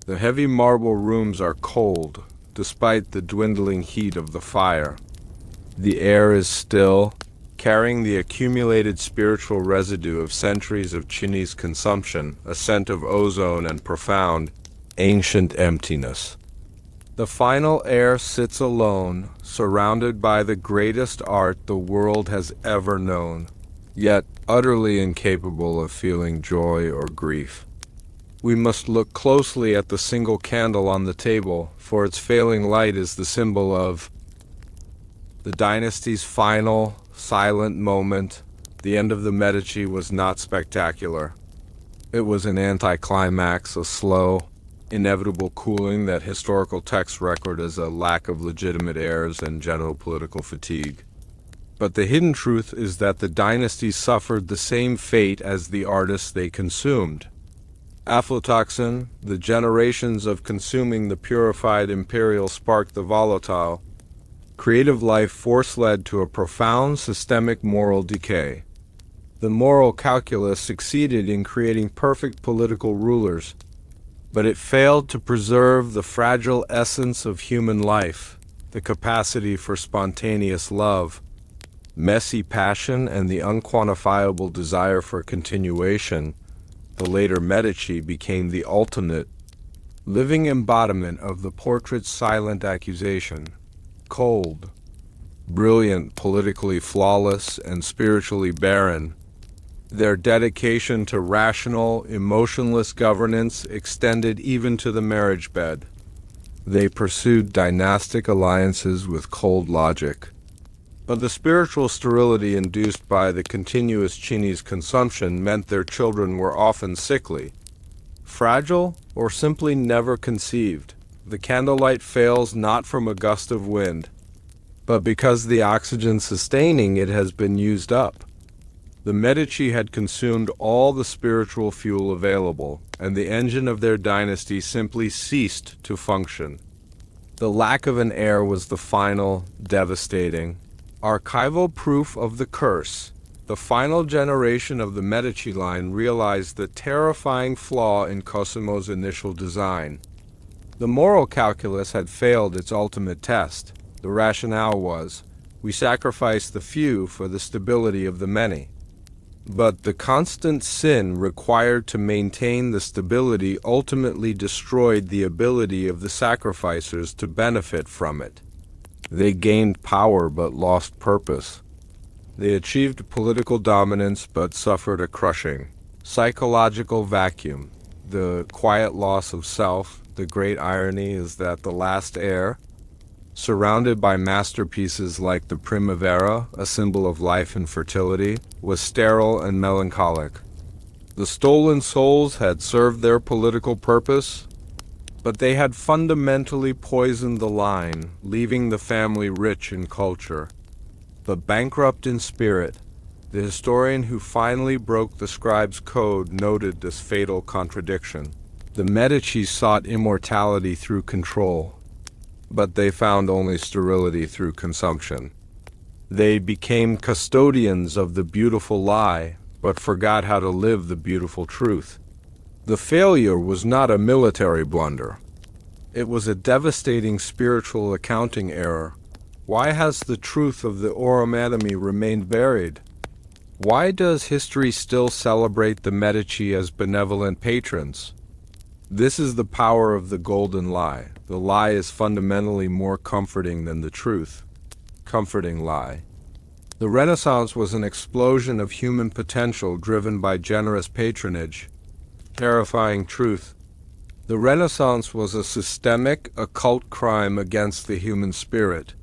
The heavy marble rooms are cold, despite the dwindling heat of the fire. The air is still, carrying the accumulated spiritual residue of centuries of Chinese consumption, a scent of ozone and profound, ancient emptiness. The final heir sits alone, surrounded by the greatest art the world has ever known, yet utterly incapable of feeling joy or grief. We must look closely at the single candle on the table, for its failing light is the symbol of the dynasty's final, silent moment. The end of the Medici was not spectacular. It was an anticlimax, a slow, inevitable cooling that historical texts record as a lack of legitimate heirs and general political fatigue. But the hidden truth is that the dynasty suffered the same fate as the artists they consumed. Aflatoxin, the generations of consuming the purified Empyreal Spark, the volatile, creative life force led to a profound systemic moral decay. The moral calculus succeeded in creating perfect political rulers, but it failed to preserve the fragile essence of human life, the capacity for spontaneous love, messy passion, and the unquantifiable desire for continuation. The later Medici became the ultimate, living embodiment of the portrait's silent accusation. Cold, brilliant, politically flawless, and spiritually barren, their dedication to rational, emotionless governance extended even to the marriage bed. They pursued dynastic alliances with cold logic. But the spiritual sterility induced by the continuous Chinese consumption meant their children were often sickly, fragile, or simply never conceived. The candlelight fails not from a gust of wind, but because the oxygen sustaining it has been used up. The Medici had consumed all the spiritual fuel available, and the engine of their dynasty simply ceased to function. The lack of an heir was the final, devastating, archival proof of the curse. The final generation of the Medici line realized the terrifying flaw in Cosimo's initial design. The moral calculus had failed its ultimate test. The rationale was, we sacrifice the few for the stability of the many. But the constant sin required to maintain the stability ultimately destroyed the ability of the sacrificers to benefit from it. They gained power but lost purpose. They achieved political dominance but suffered a crushing psychological vacuum. The quiet loss of self. The great irony is that the last heir, surrounded by masterpieces like the Primavera, a symbol of life and fertility, was sterile and melancholic. The stolen souls had served their political purpose, but they had fundamentally poisoned the line, leaving the family rich in culture, but bankrupt in spirit. The historian who finally broke the scribe's code noted this fatal contradiction. The Medici sought immortality through control, but they found only sterility through consumption. They became custodians of the beautiful lie, but forgot how to live the beautiful truth. The failure was not a military blunder. It was a devastating spiritual accounting error. Why has the truth of the Aurum Animae remained buried? Why does history still celebrate the Medici as benevolent patrons? This is the power of the golden lie. The lie is fundamentally more comforting than the truth. Comforting lie. The Renaissance was an explosion of human potential driven by generous patronage. Terrifying truth. The Renaissance was a systemic, occult crime against the human spirit,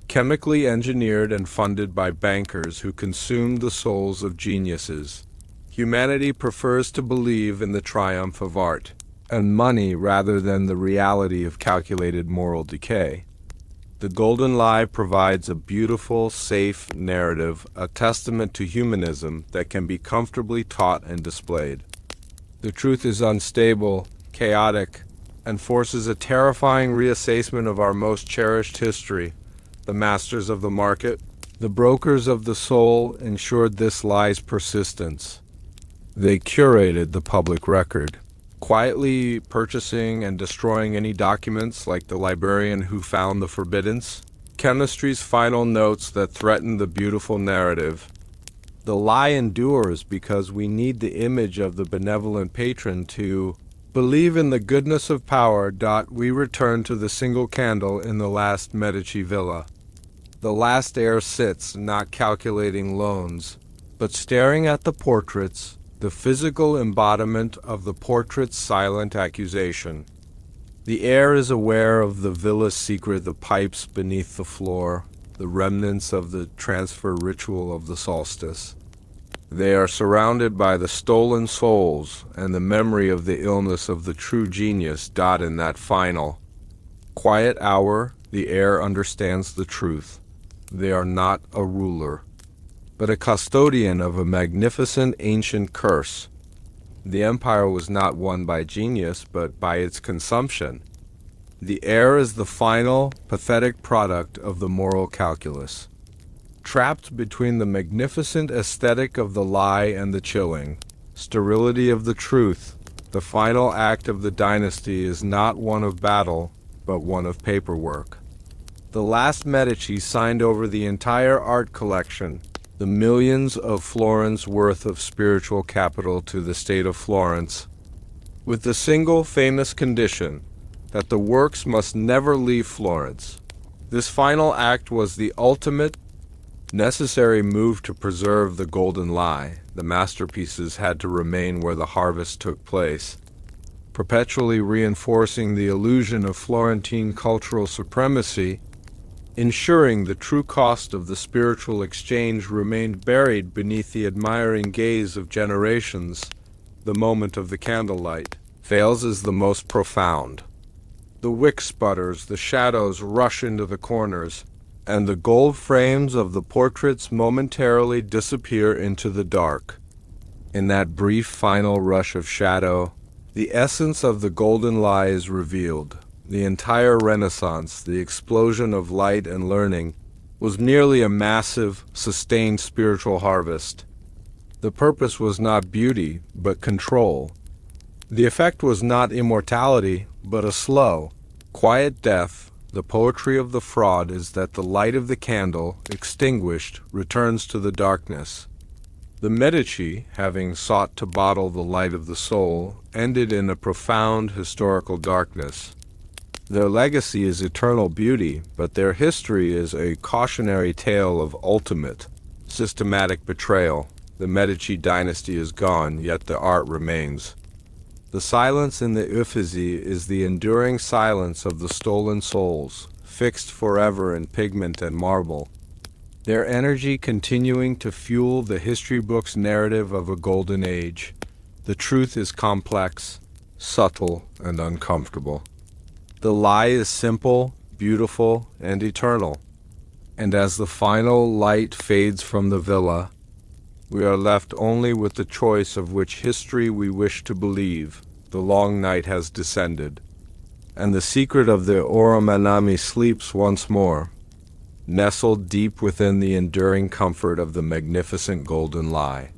chemically engineered and funded by bankers who consumed the souls of geniuses. Humanity prefers to believe in the triumph of art and money rather than the reality of calculated moral decay. The golden lie provides a beautiful, safe narrative, a testament to humanism that can be comfortably taught and displayed. The truth is unstable, chaotic, and forces a terrifying reassessment of our most cherished history. The masters of the market, the brokers of the soul, ensured this lie's persistence. They curated the public record, quietly purchasing and destroying any documents like the librarian who found the forbiddance, chemistry's final notes that threaten the beautiful narrative. The lie endures because we need the image of the benevolent patron to believe in the goodness of power. We return to the single candle in the last Medici villa. The last heir sits, not calculating loans, but staring at the portraits, the physical embodiment of the portrait's silent accusation. The heir is aware of the villa's secret, the pipes beneath the floor, the remnants of the transfer ritual of the solstice. They are surrounded by the stolen souls and the memory of the illness of the true genius. In that final, quiet hour, the heir understands the truth. They are not a ruler, but a custodian of a magnificent ancient curse. The empire was not won by genius, but by its consumption. The heir is the final, pathetic product of the moral calculus. Trapped between the magnificent aesthetic of the lie and the chilling sterility of the truth, the final act of the dynasty is not one of battle, but one of paperwork. The last Medici signed over the entire art collection, the millions of florins worth of spiritual capital to the state of Florence, with the single famous condition that the works must never leave Florence. This final act was the ultimate, necessary move to preserve the golden lie. The masterpieces had to remain where the harvest took place, perpetually reinforcing the illusion of Florentine cultural supremacy, ensuring the true cost of the spiritual exchange remained buried beneath the admiring gaze of generations. The moment of the candlelight fails is the most profound. The wick sputters, the shadows rush into the corners, and the gold frames of the portraits momentarily disappear into the dark. In that brief final rush of shadow, the essence of the golden lie is revealed. The entire Renaissance, the explosion of light and learning, was merely a massive, sustained spiritual harvest. The purpose was not beauty, but control. The effect was not immortality, but a slow, quiet death. The poetry of the fraud is that the light of the candle, extinguished, returns to the darkness. The Medici, having sought to bottle the light of the soul, ended in a profound historical darkness. Their legacy is eternal beauty, but their history is a cautionary tale of ultimate, systematic betrayal. The Medici dynasty is gone, yet the art remains. The silence in the Uffizi is the enduring silence of the stolen souls, fixed forever in pigment and marble, their energy continuing to fuel the history book's narrative of a golden age. The truth is complex, subtle, and uncomfortable. The lie is simple, beautiful, and eternal. And as the final light fades from the villa, we are left only with the choice of which history we wish to believe. The long night has descended, and the secret of the Aurum Animae sleeps once more, nestled deep within the enduring comfort of the magnificent golden lie.